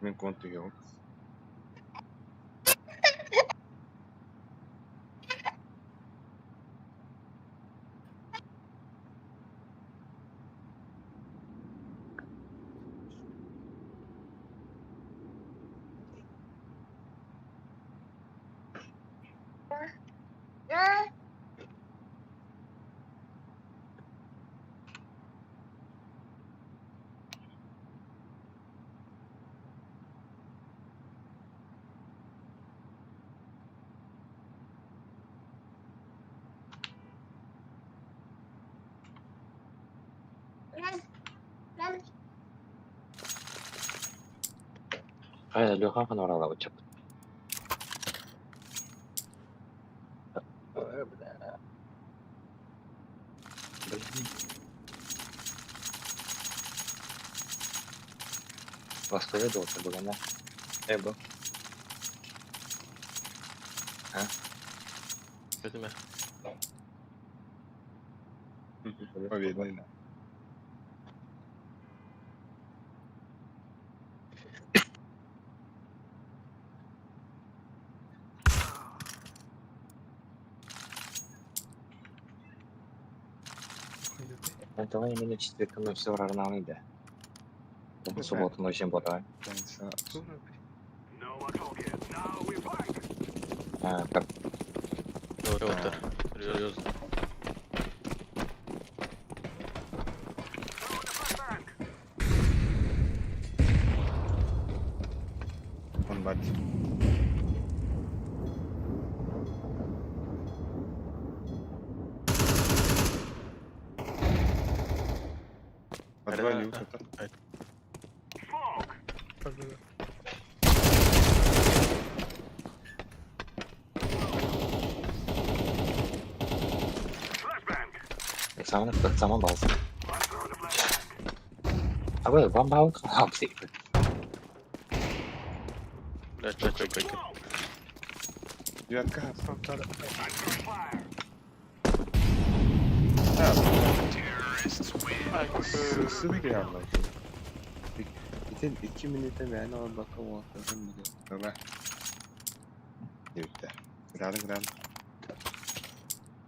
من كنت يوم هذا اللي خاف ورا وجهك بس كده دوت بقولنا ايه بقى ها بدمه بإذن الله. انت وين من تشتري كم سعر رناوي ده وصوت نوشين بطاي كم روتر ريوز One bad. Подвали вот это. Sama bazı. Abi ben bağım hapsi. لا تشيك Девятка. Sızı ki Allah. İten 2 minute ben ona bakalım o kadar mı? Tamam. Девятка. Гран.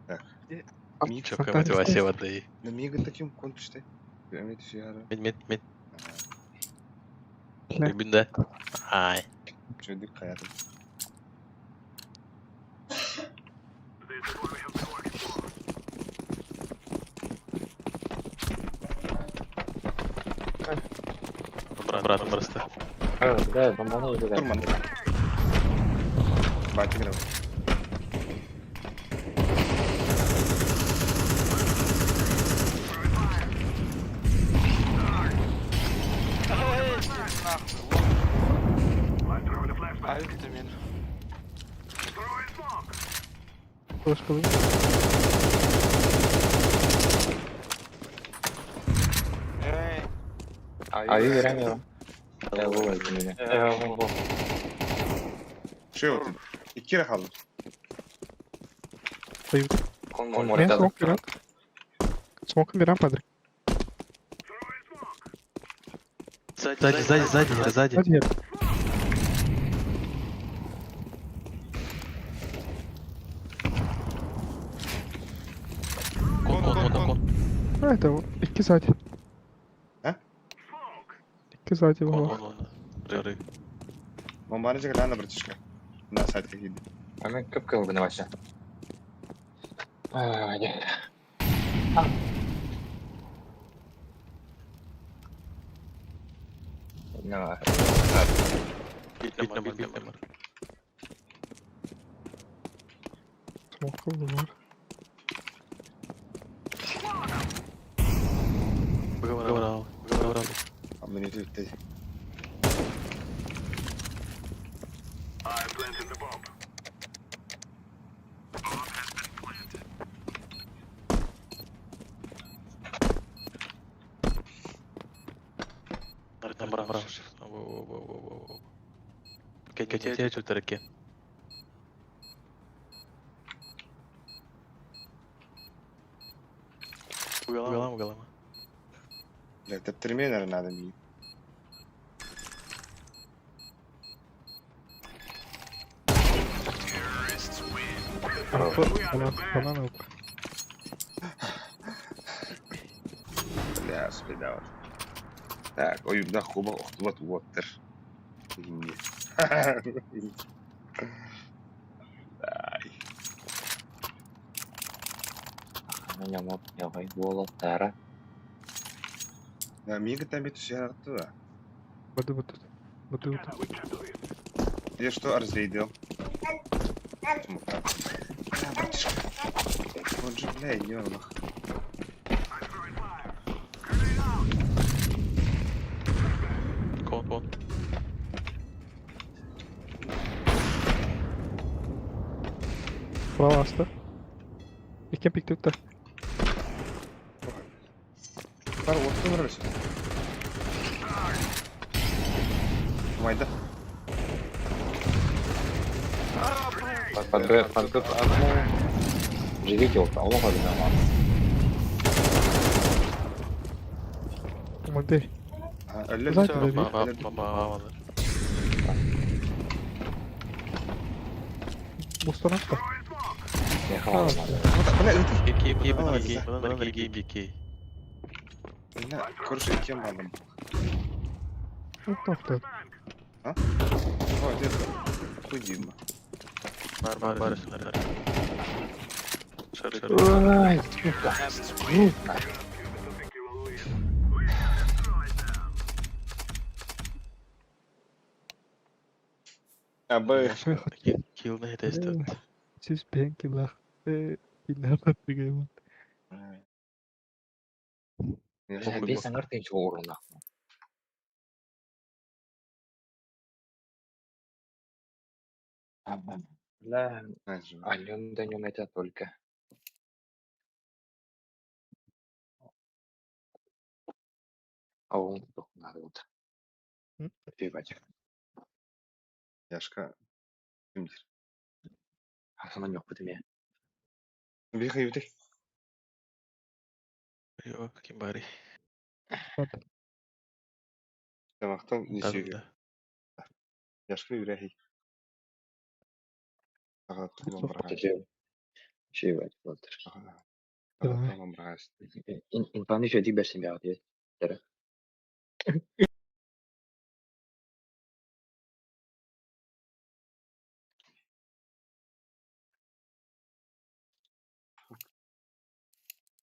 Так. شوف كم تواسي ودي На мига таким контусте. Gömedi şu ara. مد البين ده هاي Şöyle kayarım. برسته Evet, evet, ben bana öyle Durma. Bak gel. عرفت مين Hoş bulduk. ayı veremiyorum. Bu öldü yine. Bu. Şey oldu. 2 kere kaldım. Con Ben mortal. smoke bir an. Smoke'un bir an Padrik. сзади Hadi yer. кон Evet ama 2 saat. He? 2 saat baba. кон ры Bombanı çek lan bratишка. На сайт какие-то. Hemen kıpkırmızı başla. Hadi. No. бит номер Smoke'un var. говорил Ama ne tüyüktü. Брав. Кече чутарке. Угалам. Блядь, тептермейнер надо мне. Банан опа. Бля, спидал. Так, oyunda kuba oktulat water. Ini. Ay. Аны нямот явай болоттары. Ya mingi там şey yaptı da. Буду. Я что арзейдел? Вот же, бля, ёнах. Кон. Bravo Asta. İken pikti yoktu. Var orta var öyle. Mayda. Под одну. Живите вот, а он виноват. Модей. Öyle Zaten öyle. Baba. Bustan attı. Не хавал. Ки. Bля, короче, кем надо? Attı. А? О, где-то. Хуй Дима. Бар. Ай, сука. Абы. Kill ne testet. Siz painkiller. Killer atıyor. Бес нgerti чего урна. Бля, Ален да не это только. А он надо вот. Ебать. Яшка. Kimdir? Hasan yok bu değil mi? Bir hayırdır. Yok, kim bari. Tamam, nişi. Da. Яшка yüreği. Fakat tamam bırak. Şey var. Fakat tamam bırak. İnsan işe değil besin ya diye.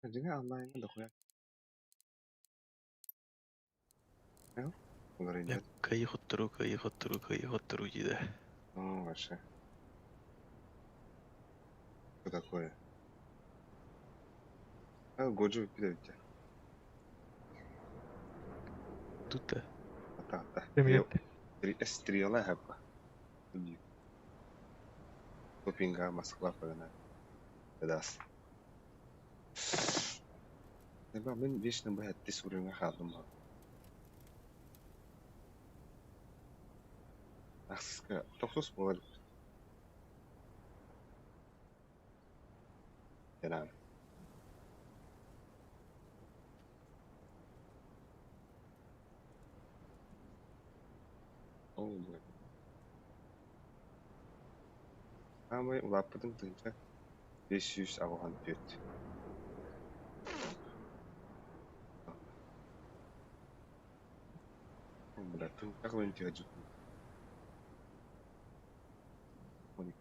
Jadi online da koyar. Ne? Bunları indir. Кайы хоттыру дейді. Ну, вообще. Что такое? Годжу выпидайте. Тут-то. Ата. Привет. Стрела хэпа. Топинга Москва погнали. Даст. Ben вечно бы эти суринга халдым. Ахска, тохсус болар. Яна. Оу. Ama ulapıdım duyunca 500 Afgan diyordu. Bıraktım. Как вы делаете? 12.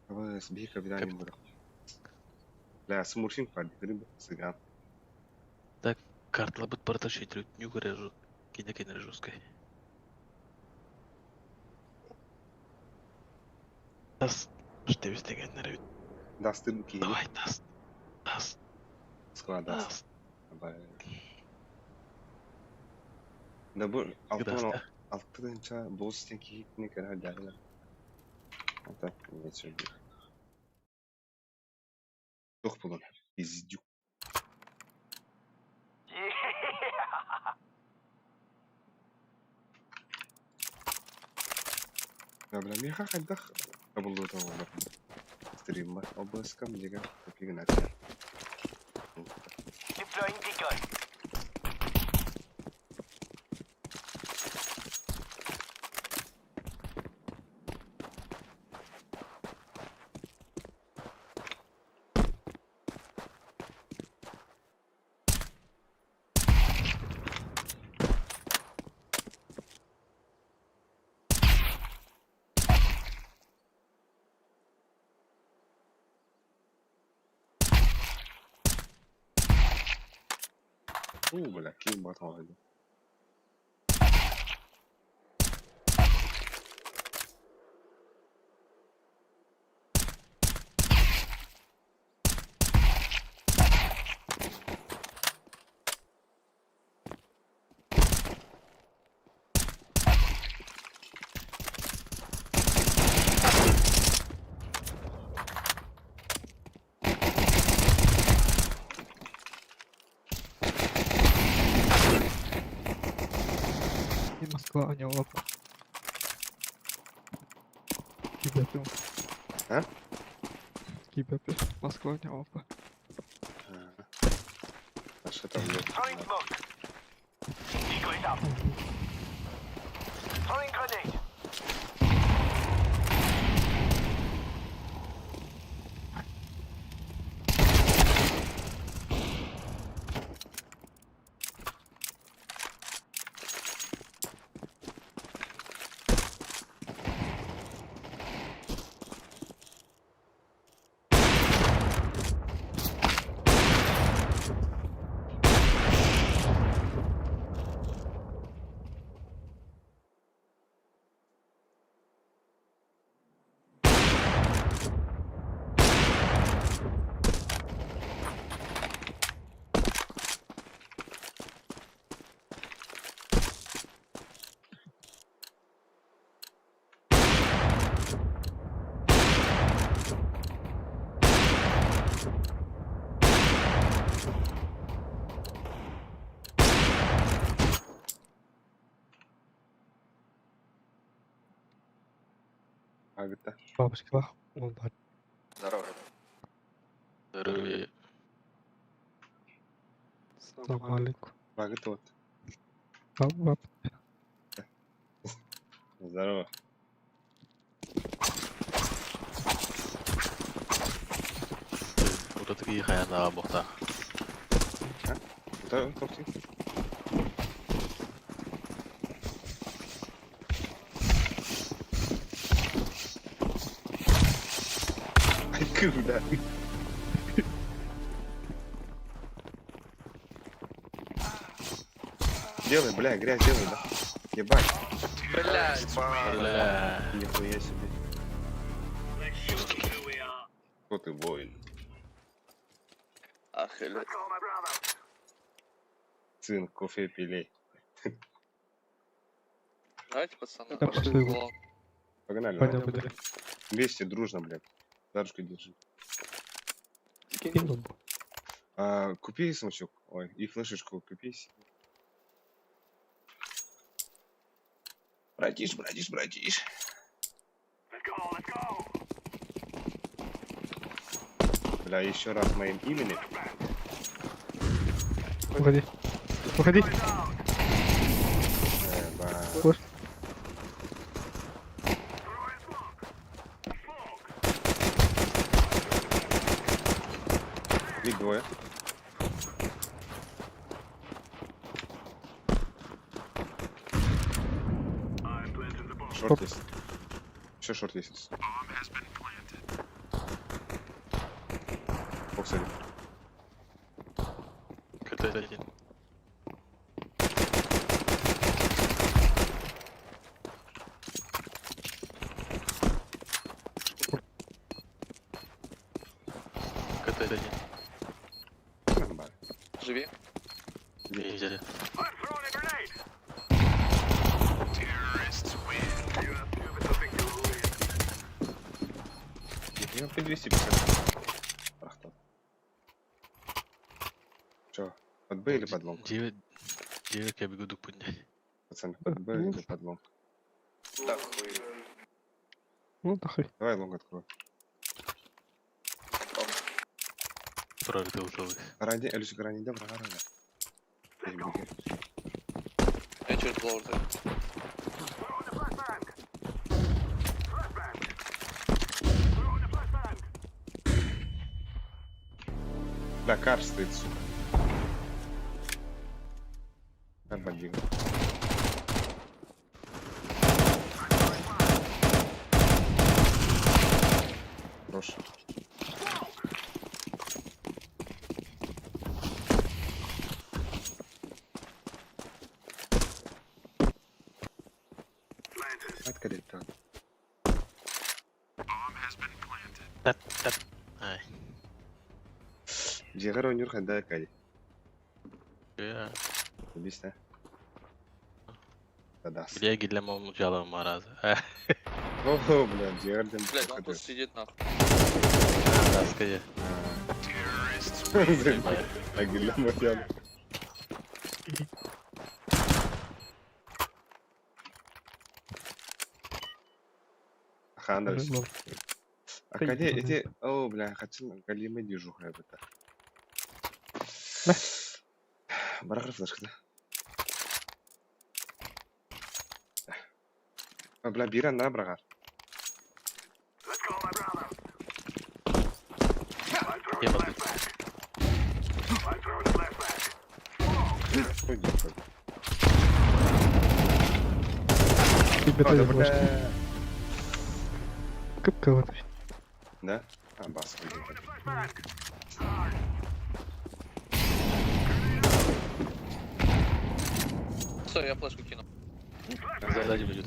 Вы сбей, когда не буду. Бля, смурфинг падает, цыган. Так, картла бит протащить рютню горежу. Кине жесткой. Тас. Что вы стегеннер? Дастым ки. Давай, тас. Складас. Да bu altınca boz isteki ne kadar derler. Это нет сюда. Дух полон. Пиздюк. Я, бля, мне как отдох. Я был до того, стрим, обласком, где купили на тебя. Бля, ким батон. И Москва, а не Лапа. Кибепил. А? Кибепил. Москва, не Лапа. А что там было? Агата. Бабушки, лах. Он бар. Здорово. Здоровье. Салам алейкум. Агата вот. Баб. Здорово. Burada такие хаяна бухта. Да, топти. Куда? Делай, бля, грязь делай, да? Ебать. Блядь. Бля. Нихуя себе. Кто ты, воин? Охренеть. Сын, кофе пилей. Давайте, пацаны, Да, пошли пошли. в лоб. Погнали. Пойдем, давай. пойдем. Вместе, дружно, блядь. Зарушку держи. Скинь бомбу. Купи смычок. Ой, и флешечку купи. Братиш. Бля, еще раз моим именем. Уходи. Уходи. Пуш. Миг двое. Шорт есть. Еще шорт есть. Боксери. КТ один. КТ один. Нормально. Живи. Видели. Я по 250. Прохтал. Чё, под Б или под лонг? 9 я бегу до пунья. Пацаны, под Б или под лонг? Да, хуй. Ну, дохуй. Давай лонг открой. Прорыв узловый. Ради, Эльсик, ради, добро, ради. Я через лоурд. Да, кар стоит, сука. Кар бандига. Хорош. Открыть так. Тап. Ай. Жегар ойнур ханда кай. Я. Объясня. Да-да. Бля, гидля маму жала мараза. Ого, блядь, Жегар дем. Блядь, он тут сидит нахуй. Да, скажи. Агилля Матьян. Ханда. А когда эти... О, бля, хотел галимы дежу это. Барахар флешка, да? Бля, биран, да, брагар? Я могу. Тебе тоже можно. Капка. Да? А, бас. Стой, я флешку кину. Сзади будет.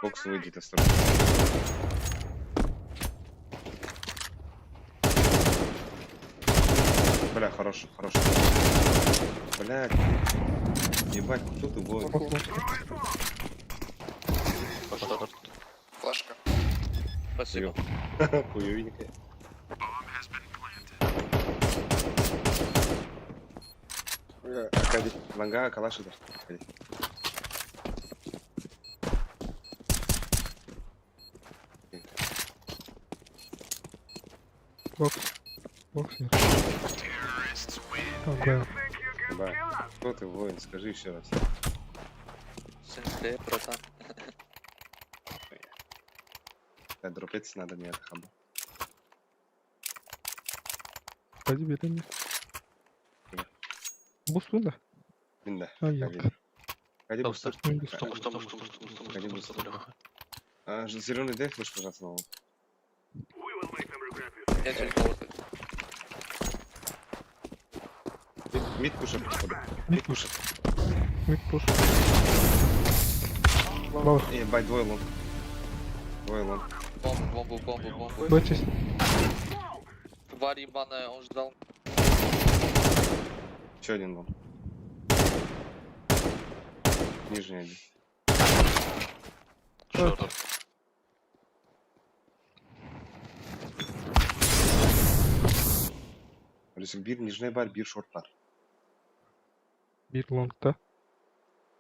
Бокс выйдет осторожно. Бля, хорош. Бля, ебать, кто ты будет? Флешка. Спасибо. Хуёвенькая. Акади, ланга, калаши, да. Бокс. Ага. Ба, кто ты, воин, скажи еще раз. Сенсей, братан. Да, дропать надо мне это хабу. Пойди, бери. Бусту, да? Да. А, я. Ходи, бустер. Что? Ходи, бустер. Зеленый деф, слышь, пожалуйста, нового. Я через лоурд. Мид пушер, походу. Мид пушер. Лаур. Ебать, двое лонг. Бомбу. Бачись. Тварь ебаная, он ждал. Еще один лонг. Нижний один. Шорт. Риск бир, нижний бар, бир, шорт бар. Бир лонг, да?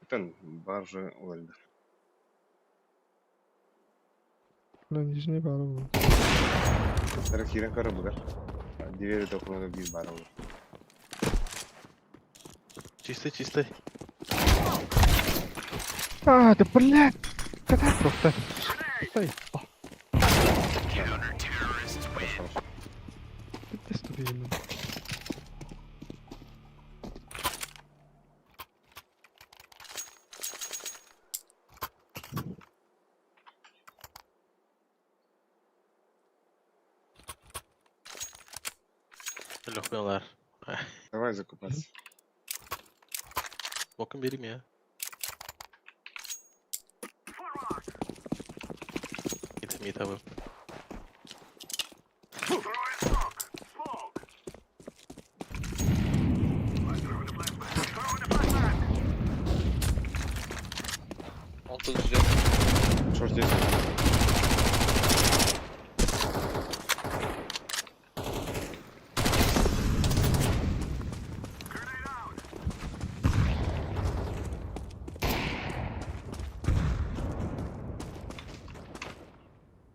Тен бар уже өлді. Бля, нижний бар. Тарахирен кары бұдар. Двери толкнули бир бар olur. Чистый. А, да блядь! Когда просто? Стой. Ты стабильно. Лёгкойлар. Давай закупаться. Боком берем я. Мита был. Он тут ждет. Шорт здесь.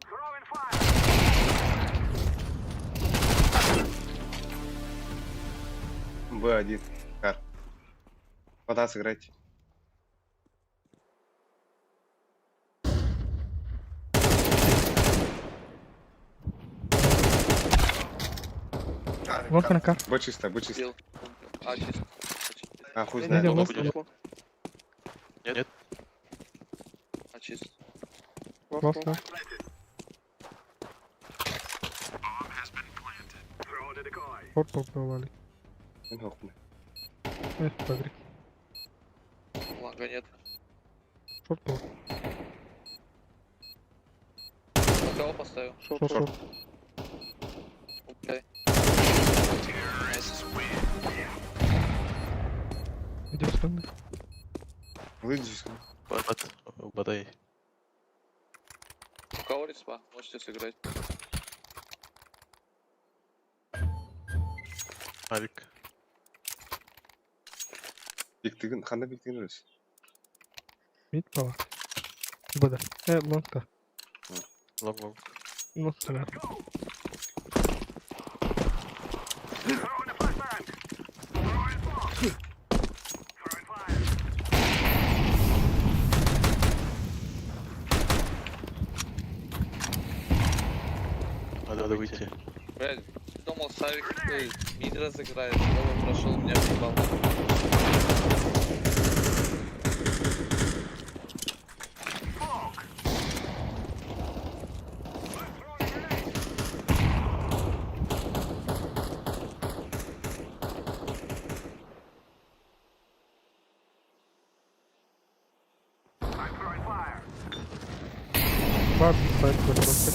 Throwing fire. Б1. Кар. Вода сыграть. Лонг на кар. Б чисто, Б чисто. Бил. А, чисто. А, хуй Не, знает. лонг. Нет. А, чисто. Лонг, да. Throw the decoy. Шорт попробовали. Нахуй. Погри. Ланга нет. Шорт был. На кого поставил? Шорт. Окей. Иди в сторону. Выйдешь. Батай. У кого респа? Можете сыграть. Алик. Биктигин, қандай биктигин жүресіз? Мид бала. Бада. Лонг-та. Лонг. Лонг да. Throwing the flashbang. Throwing smoke. Throwing fire. Надо выйти. Блядь, думал, Савик мид разыграет. Снова прошел, меня въебал. I'm throwing fire. Бар, сайт просто.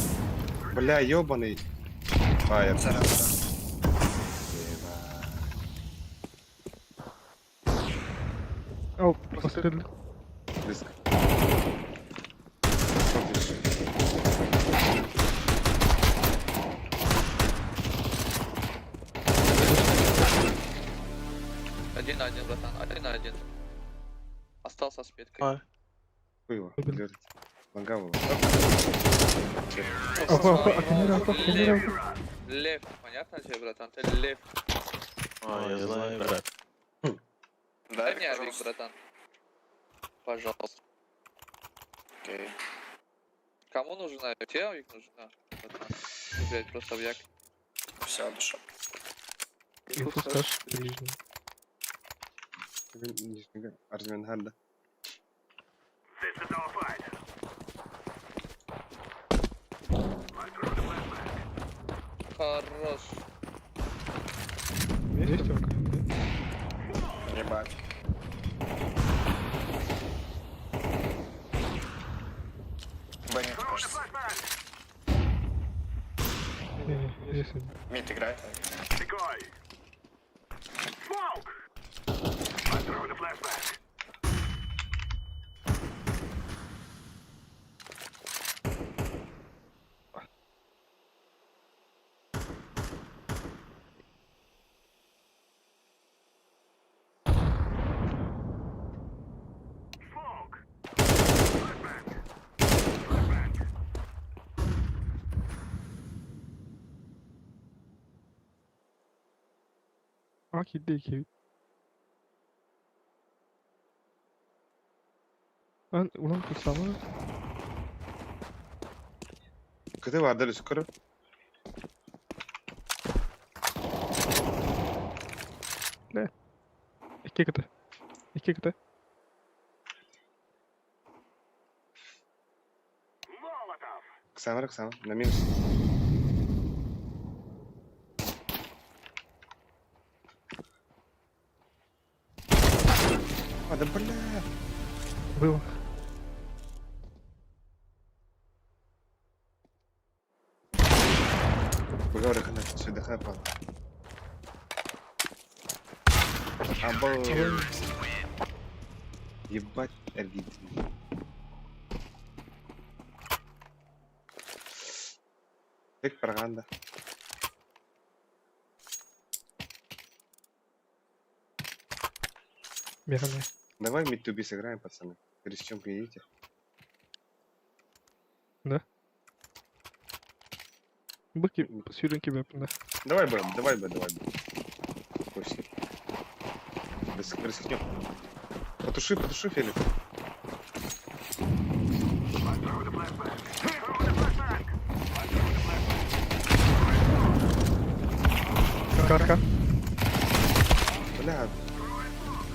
Бля, ёбаный. А, я Ау, пострелил. близко. Шорт здесь. Один на один, братан. Один на один. Остался с петкой. А. Хуй его. Лежит. Лонга его. Камера. Лев. Понятно тебе, братан? Ты лев. А, я знаю, брат. Дай мне авик, братан. Пожалуйста. Окей. Кому нужен авик? Тебе авик нужен? Да, братан. Ты, блядь, просто авик. Вся душа. Инфу скажешь, ближний. Арзмен Хадда. This is our fight. I'm throwing the flashbang. Хорош. Есть только? Ебать. Throwing the flashbang. Не, есть один. Decoy. Smoke. I'm throwing the flashbang. Smoke. Flashbang. Flashbang. Akideki. Ben ulan kursama. Кыты бардыр шүкір. Ne? İki kıtı. İki kıtı. Molotov. Ксамар, на минус. А, да бля. Было. Поговори, когда все дыхай, пал. Або. Ебать, Аргентина. Тек барганда. Беганы. Давай мид-туби сыграем, пацаны. Крестюм едете? Быки сүйренке бепінде. Давай Б. Пусть. Рискнем. Потуши, Филипп. Карка. Бля.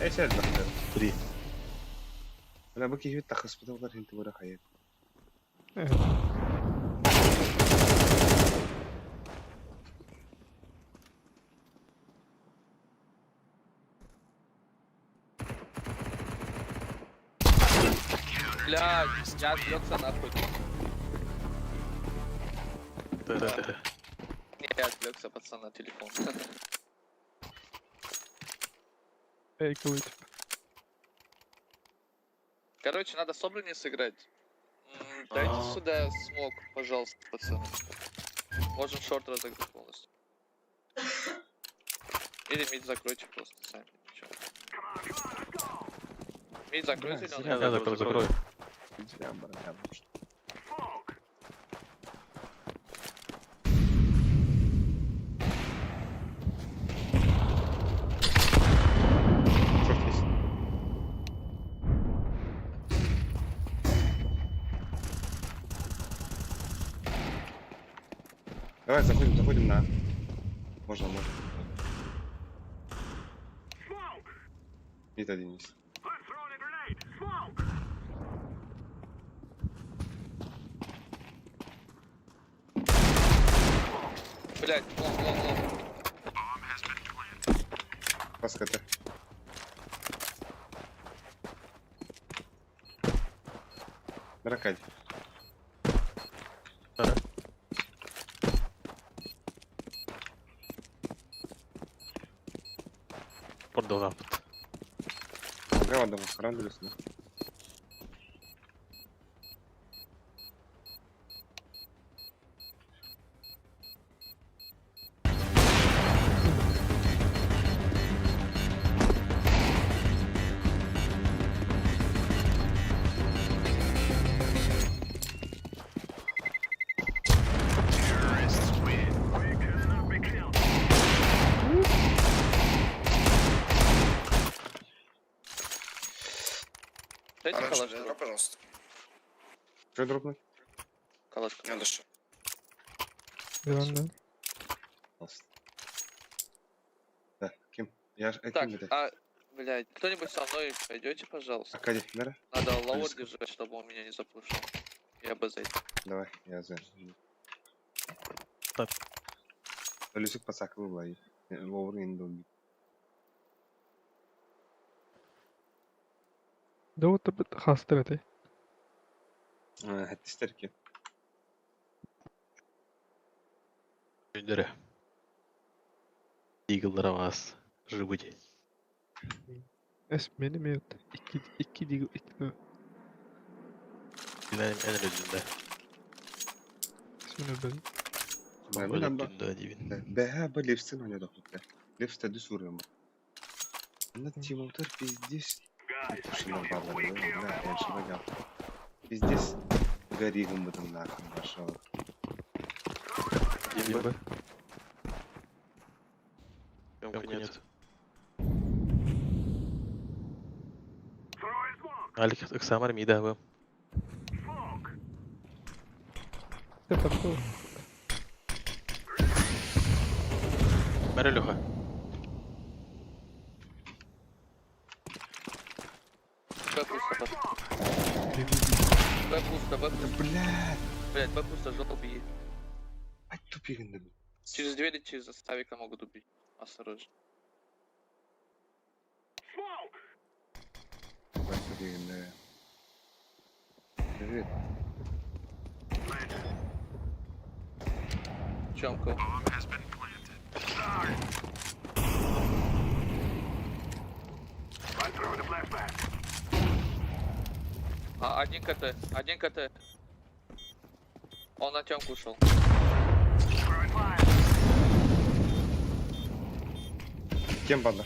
Эй, сядь, бахтер. 3. Бля, быки юет тахас, потому что ты вырах ает. Блядь, я отвлекся нахуй. Не, я отвлекся, пацан, на телефон. Эй, кулыч. Короче, надо собраннее сыграть. Дайте сюда смог, пожалуйста, пацаны. Можем шорт разыграть полностью. Или мид закройте просто сами. Чё? Мид закройте или он? Я закрою. Зря, бля, Шорт есть. Давай, заходим на. Можно. Мид один есть. Блядь, лом. Паската. Бракать. Продолжаем. Ладно, схарандулись, ну. Дайте калаш дроп. Пожалуйста. Что дропнуть? Калаш. Надо что? Беганы. Да, Ким. Я ж Так, Ким, блядь, кто-нибудь со мной пойдете, пожалуйста? Акади, Мера? Надо лауэр держать, чтобы он меня не запушил. Я бы зайду. Давай, я за. Так. Люсик пасакlı var. Lower indi oldu. Да вот это хастер этой. Hadi ister ki. Gündere. Eagle'lara vas. Живуть. Benim evet. İki değil. Benim en ödünde. İsmini ödedim. Ben Ödünde divin. Бэха Левстин oynadı hukukta. Levs'te düz vuruyor mu? Anla Тимовтар пиздец. Пушилар барлары, бля, я шагал. Пиздец. Горигом бытым нахуй пошел. Дим Б. Прям нет. Алик, Эксамар, Мида Б. Что такое? Мэри Леха. Б пусто, Б пусто. Бля. Блядь, Б пусто, жопу бей. Ай, тупик. Через двери, через заставика могут убить. Осторожно. Тупик. Привет. Чёмка. Один КТ. Он на Тёмку ушел. Кем банда?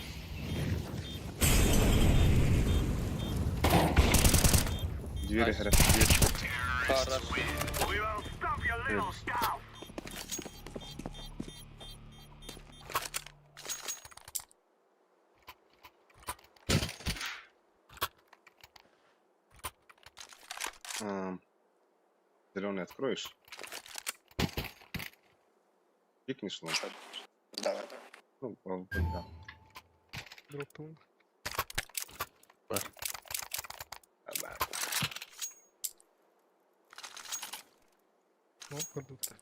Двери горят. Хорошо. We will stop your little scout. Зеленый откроешь? Пикнешь лом? Давай. Ну, да. Дропнул. Ну, продукты.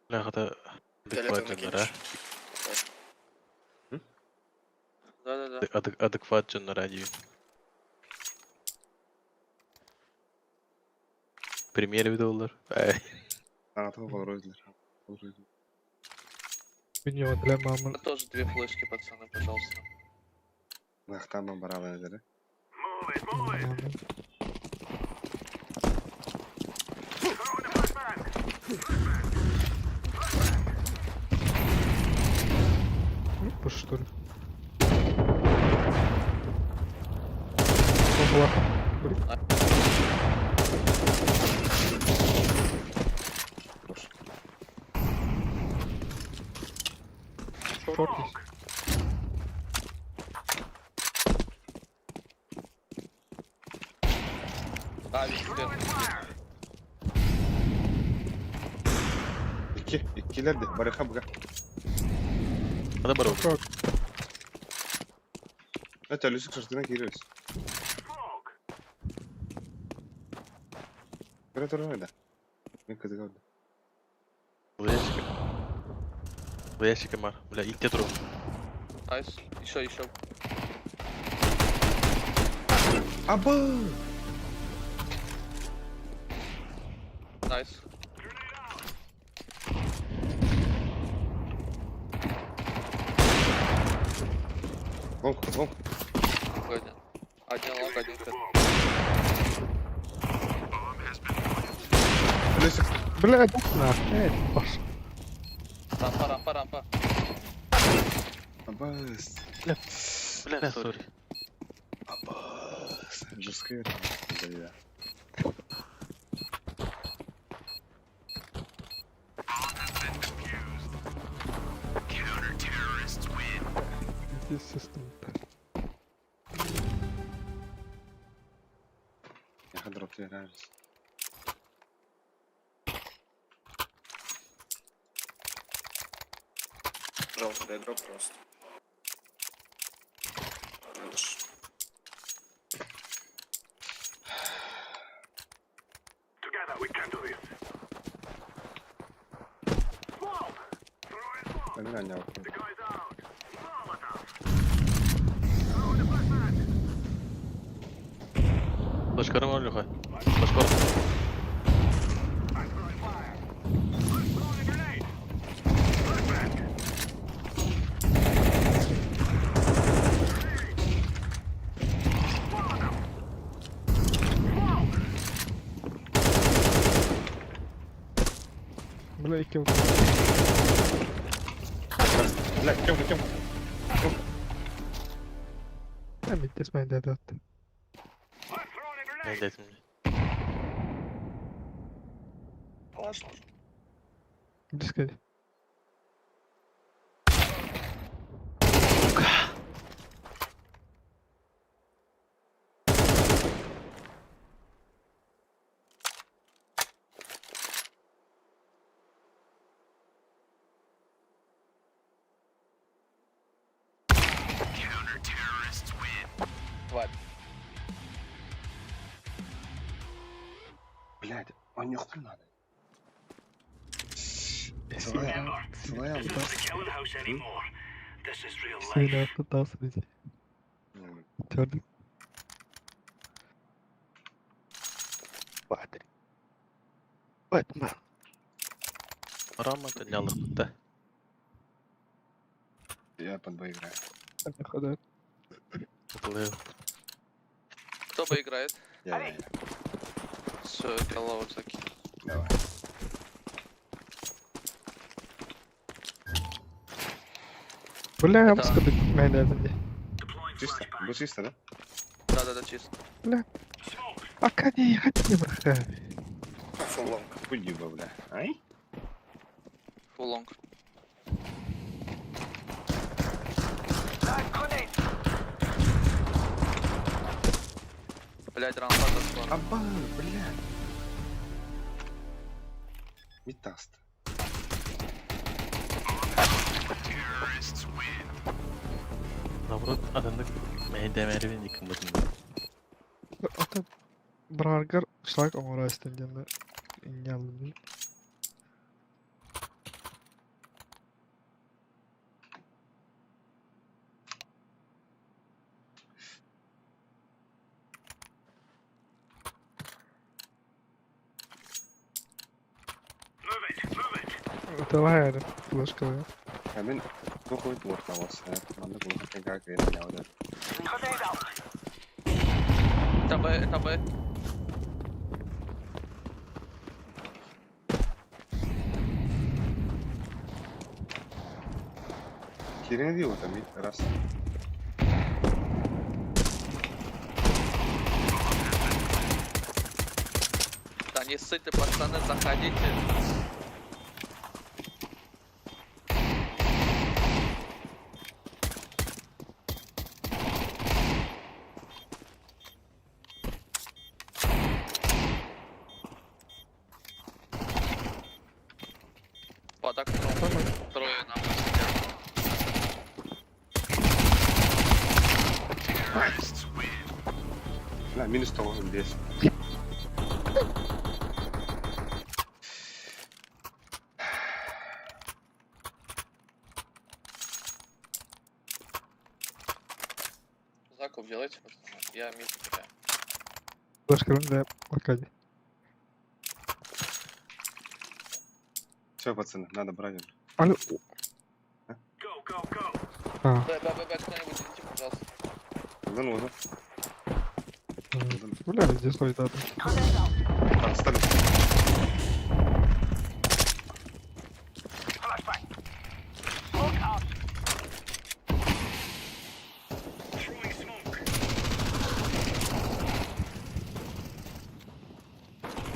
Бля, это адекват жоннора. Да. Адекват жоннора дейбин. Премьер видеолар. Тол ройдлер. Меня для мамы. Тоже 2 флешки, пацаны, пожалуйста. Нахтама барабан эдери. Move it, move it. Ну, что ли? Ого. Шорт есть. İkilerdi. Baraka bırak. Hadi baro. Как? Evet, Lucy kırtına giriyoruz. Böyle durma da. Ben kızı kaldı. Bu ящик var. Бля, идти тру. Найс. Еще. Аба! Найс. Лонг. Один лонг, один кэт. Lucy. Бля, да нахуй. Паш. Рампа. Абас. Бля, сори. Абас. Жесткая. Да. Здесь систем. Я ходроп тебе нравится. Пожалуйста, дай дроп просто. Together we can do this. Smoke! Throw in smoke. Ben de The guy's out. Molotov. Throw in the flashbang. Флешкарым var Леха. Флешкар. I'm throwing fire. I'm throwing a grenade. Flashbang. Бля, и килл. Бля, Тёмка. А, ведь ты смотри, да. I'm throwing a grenade. Дайте мне. Иди сказать. Тварь. Блядь, он не хуй надо. Своя. This is the killing house anymore. This is real life. Сильно пытался найти. Чёрный. Бэтмен. Рама поднял их, да. Я под бой играю. Хода. Кто поиграет? Я. Все, голова таки. Давай. Бля, я бы мене. Чисто? Был чисто, да? Да, чисто. Бля. Пока не хотим брахать. Фул лонг. Хуй бы, бля. Ай? Фул лонг. Блять, ранфа зашло. Аба, бля. Метаст. Наоборот, адамдык демерибин иким бутун. Ата браргар шлак оңора истенгенде иңялды. Давай, Аля, флешка, да? Hemen toch ooit wordt dat was. Man, dat moet ik kijken in jou dat. ТБ. Херень делал там, раз. Да не ссыте, пацаны, заходите. Под окном. Трое нам Бля, минус 180. Закуп делайте, пацаны. Я мид теряю. Флешка, да, Аркадий. Все, пацаны, надо брать. Алло. А, Б, кто-нибудь идите, пожалуйста. Ну, бля, здесь стоит это. Остались.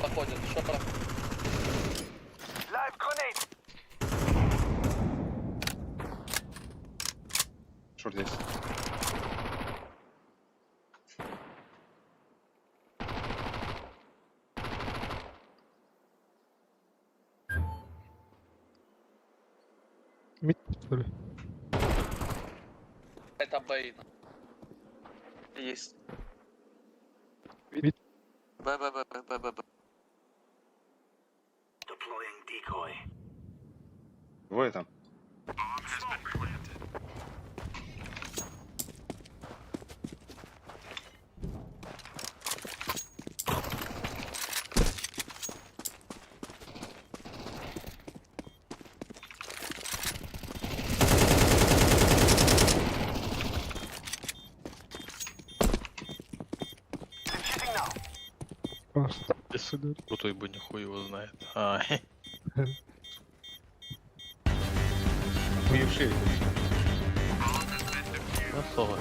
Походят, шопра. Шорт здесь. Мид, что ли? Это Б. Есть. Мид. Б. Deploying decoy. Двое там. Просто. Крутой бы нихуй его знает. Ай. Хуевшие. Ну, слово.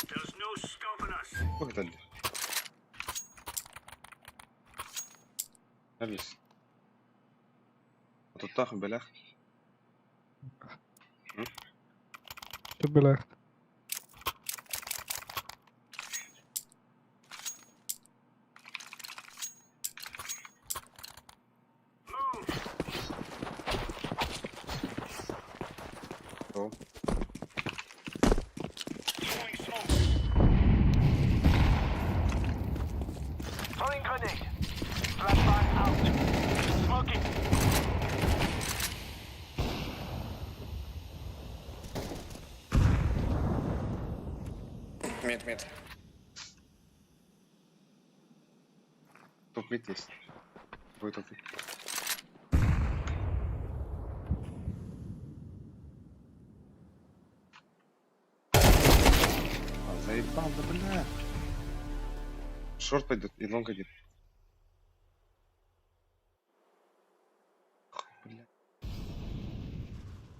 There's no stopping us. Как это? Алис. Тут так, белях. Что, бля? О. Throwing smoke. Throwing grenade. Flashbang out. Smoking. Мид. Топ-мид есть. Твой топ-мид. Заебал, да бля. Шорт пойдет и лонг идет. Бля.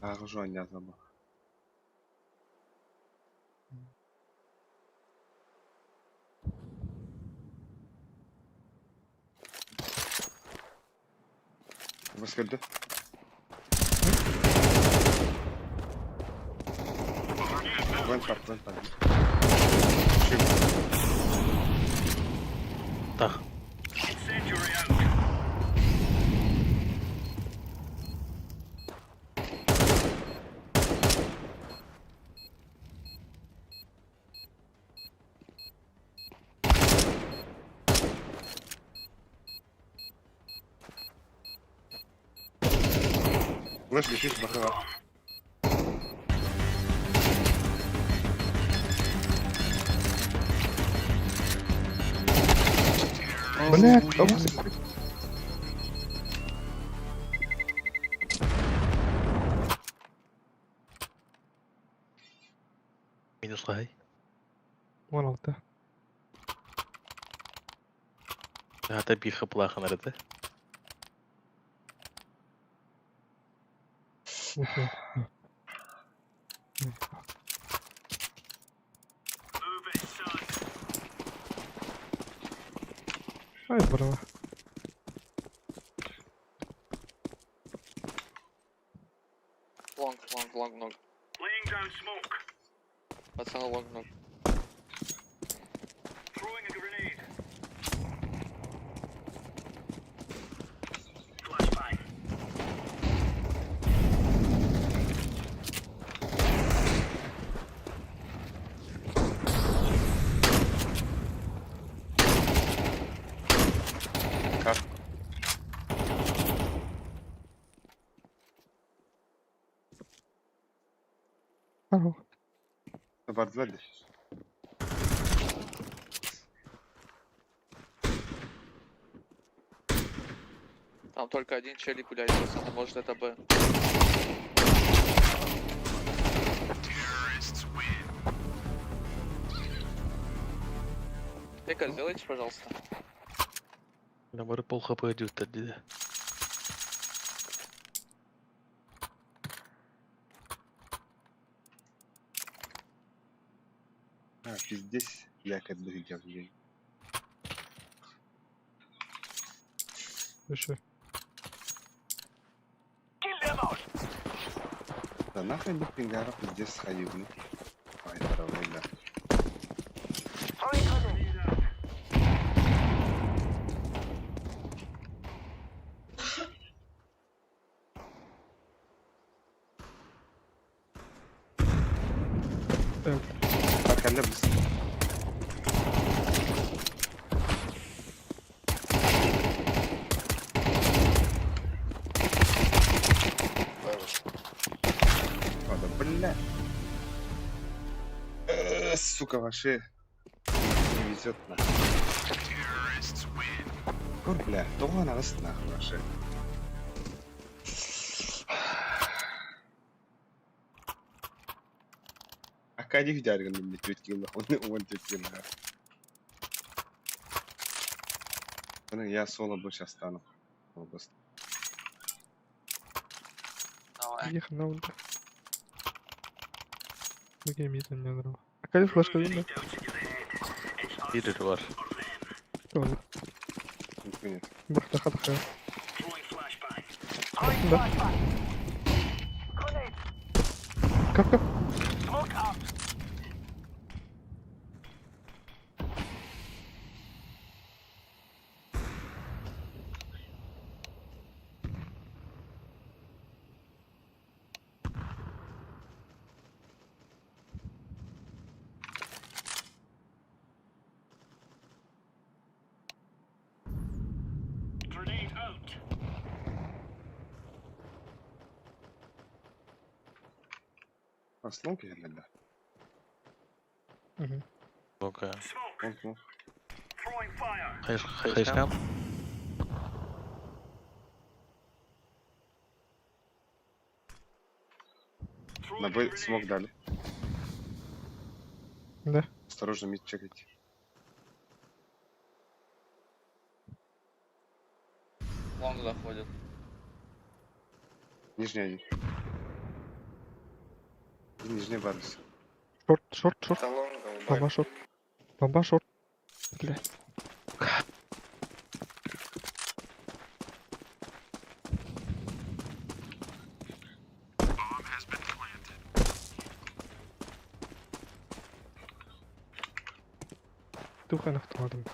Ах, уже не забыл. Выскользь. Вентар. Так. Вышли, чуть бахала. Блядь, кого закрыть? Минус лай. 16. Hata bir kapılar nerede? Окей. Ай, браво. Long, long. Laying down smoke. Пацаны, long. Throwing a grenade. Flashbang. Как? Здорово. Бардвелли. Там только один челик гуляет, пацаны, может это Б. Тека, сделайте, пожалуйста. Numara pol kapı ödüyorlar dedi. А, здесь я как бы идем. Еще. Да нахрен бы пингаров здесь сходил, ну. Ай, дорогой, да. Так, она быстро. Ладно, бля. Сука, вообще не везет на. Кор, бля, долго надо нахуй вообще. Акади вдярган мне тветкил, он тветкил. Я соло больше стану. Давай. Ехал на ульта. Окей, мид не здорово. А как флешка видно? Biri var. Тоже. Нет. Бахта хатха. Да. Как? Grenade out. Ослонки я да. Угу. Oké. Smoke. Throwing fire. Geen schaam. На Б смог дали. Да. Осторожно, мид чекайте. Long заходит. Нижний один. Нижний барс. Шорт. Бомба шорт. Блядь. Тухай автоматом.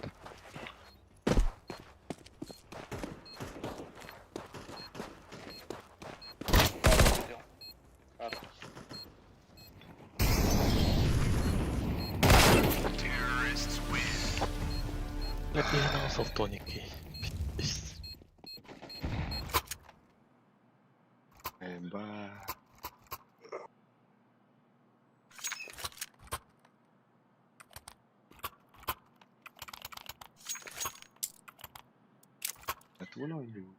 Я софтоники. Эба. Это вон он.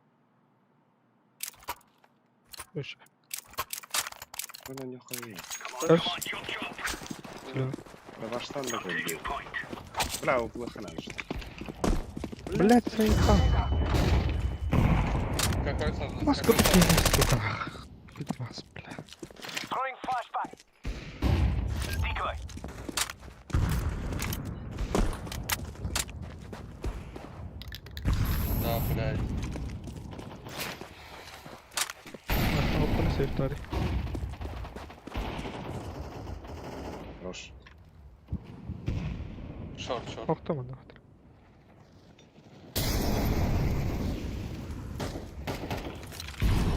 Слушай. Вон он нихуя. Бля. Давай штан такой бей. Бля, плохо надо что. Блядь, заехал. Какой сознание? Маска, сука. Пидвас, бля. Throwing flashbang. Decoy. Да, блядь. Опа, сейф тари. Хорош. Шорт. Автомат нахуй.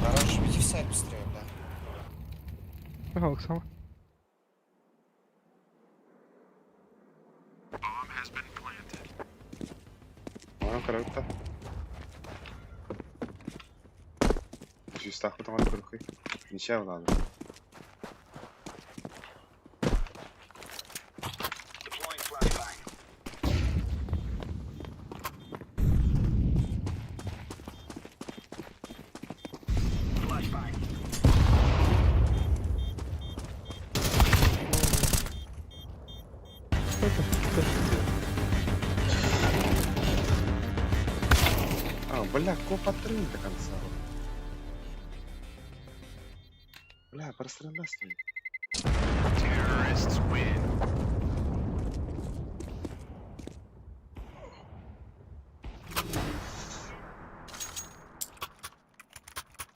Хорош, иди в сайт быстрее, да. Ага, Оксана. Круто. Чистах потом открывай. Ничего надо. Deploying flashbang. Flashbang. Бля, коп отрыв до конца. Бля, прострела стоит.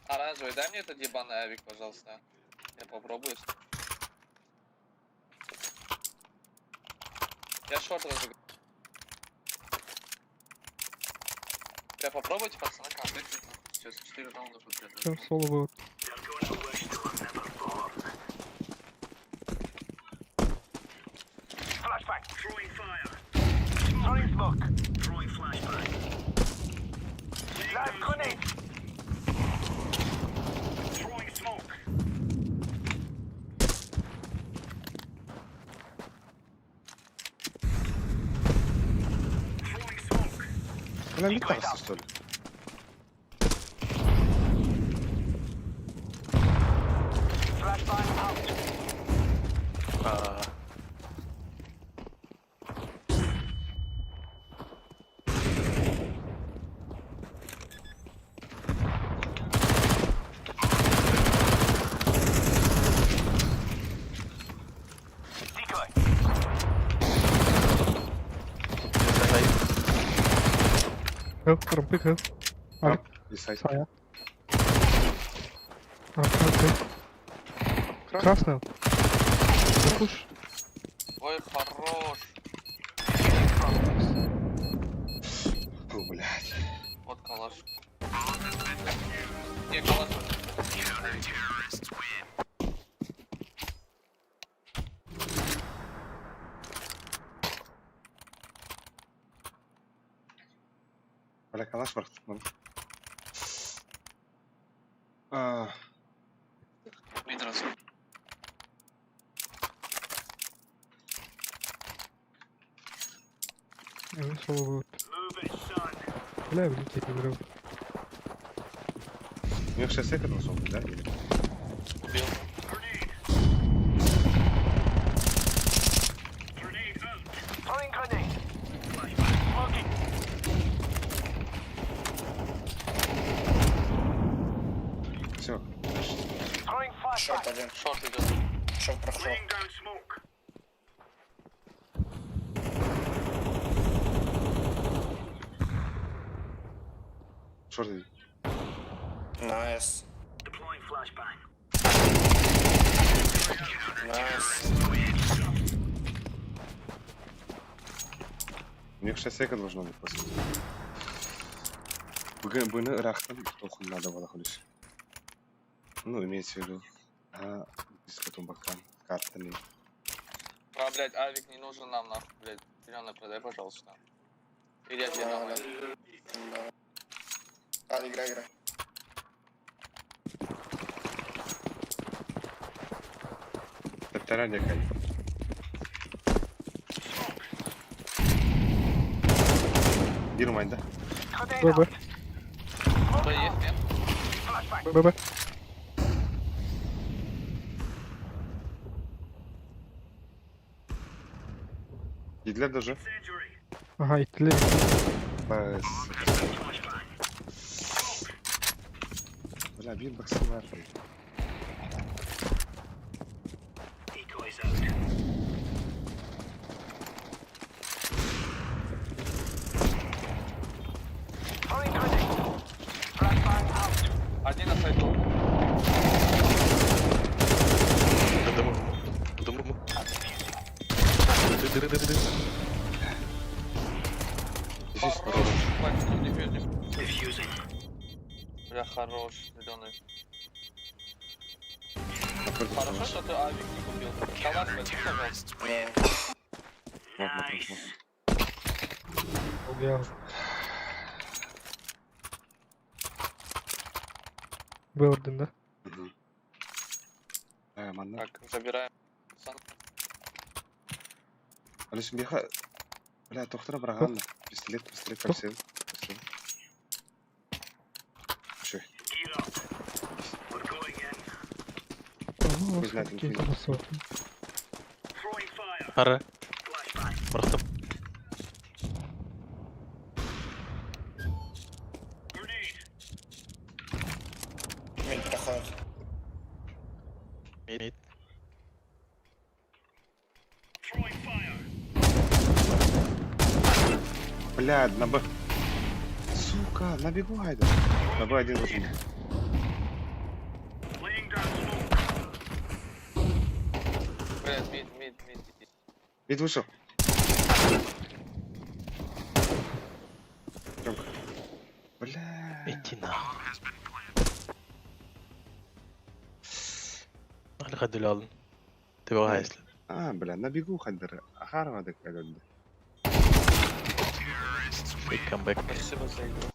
Оранжевый, дай мне этот ебаный авик, пожалуйста. Я попробую. Я шорт разыграю. Я попробуйте, пацаны, контакты. Сейчас 4 раунда подряд. Все, соло будет. Flashbang. Throwing fire. Throwing smoke. Throwing flashbang. Last grenade. Throwing smoke. Throwing smoke. Бля, летался, что ли? Flashbang out. Decoy. Рампик, хелп. Алик, Десайд. Сая. Рампик. Красный. Пуш. Ой, хорош. О, блядь. Вот калаш. Не, калаш. Бля, калаш варт. Мидрос. Соло будет. Move it, son. Бля, влететь не врал. У них 6 секунд должно быть, да? Убил. Grenade. Grenade out. Throwing grenade. Flashbang. Smoking. Все. Throwing flashbang. Шорт идет. Laying down smoke. Шорт иди. Nice. Deploying flashbang. У них 6 секунд должно быть после. Буны Ирактан тохун надо было ходить. Ну, имеется в виду. Без потомбакан. Картами. Блядь, авик не нужен нам, нахуй, блядь. Зеленый продай, пожалуйста. Или отдельно. Играй. Татара декай. Бир майда. ББ. Что есть, нет? ББ. Гитлер даже. Ага, итле. Бас. Бля, бит баксы var. Decoys out. Один на сайту. Дыму. Хорош. Хватит, дефьюзим. Бля, хорош, зеленый. Хорошо, что ты авик не купил. Калаш возьми, пожалуйста. Убил. Выводен, да? Манна. Так, забираем. Алиш беха. Бля, тохтара браган. Пистолет как все. Чё? Gear up. We're going in. Ну, Не знаю, какие там красоты. Throwing fire. Ара. Flashbang. Мыртып. Grenade. Мид. Throwing fire. Бля, на Б. Сука, на бегу айда. На Б один возьми. Laying down smoke. Блядь, мид. Мид вышел. Тёмка. Бля. Иди нахуй. Али хаддул алдын. Тебе хайслы. Бля, на бегу хаддыр. Ахарвады кагады. Бig comeback. Спасибо за игру.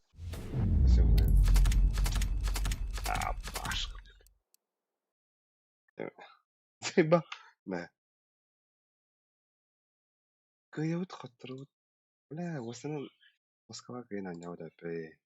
Всё, бля. Пашка. Заебал. Да. Кыйыбыт хоттурубут. Бля, осынан Москва кыйнан яуда пе.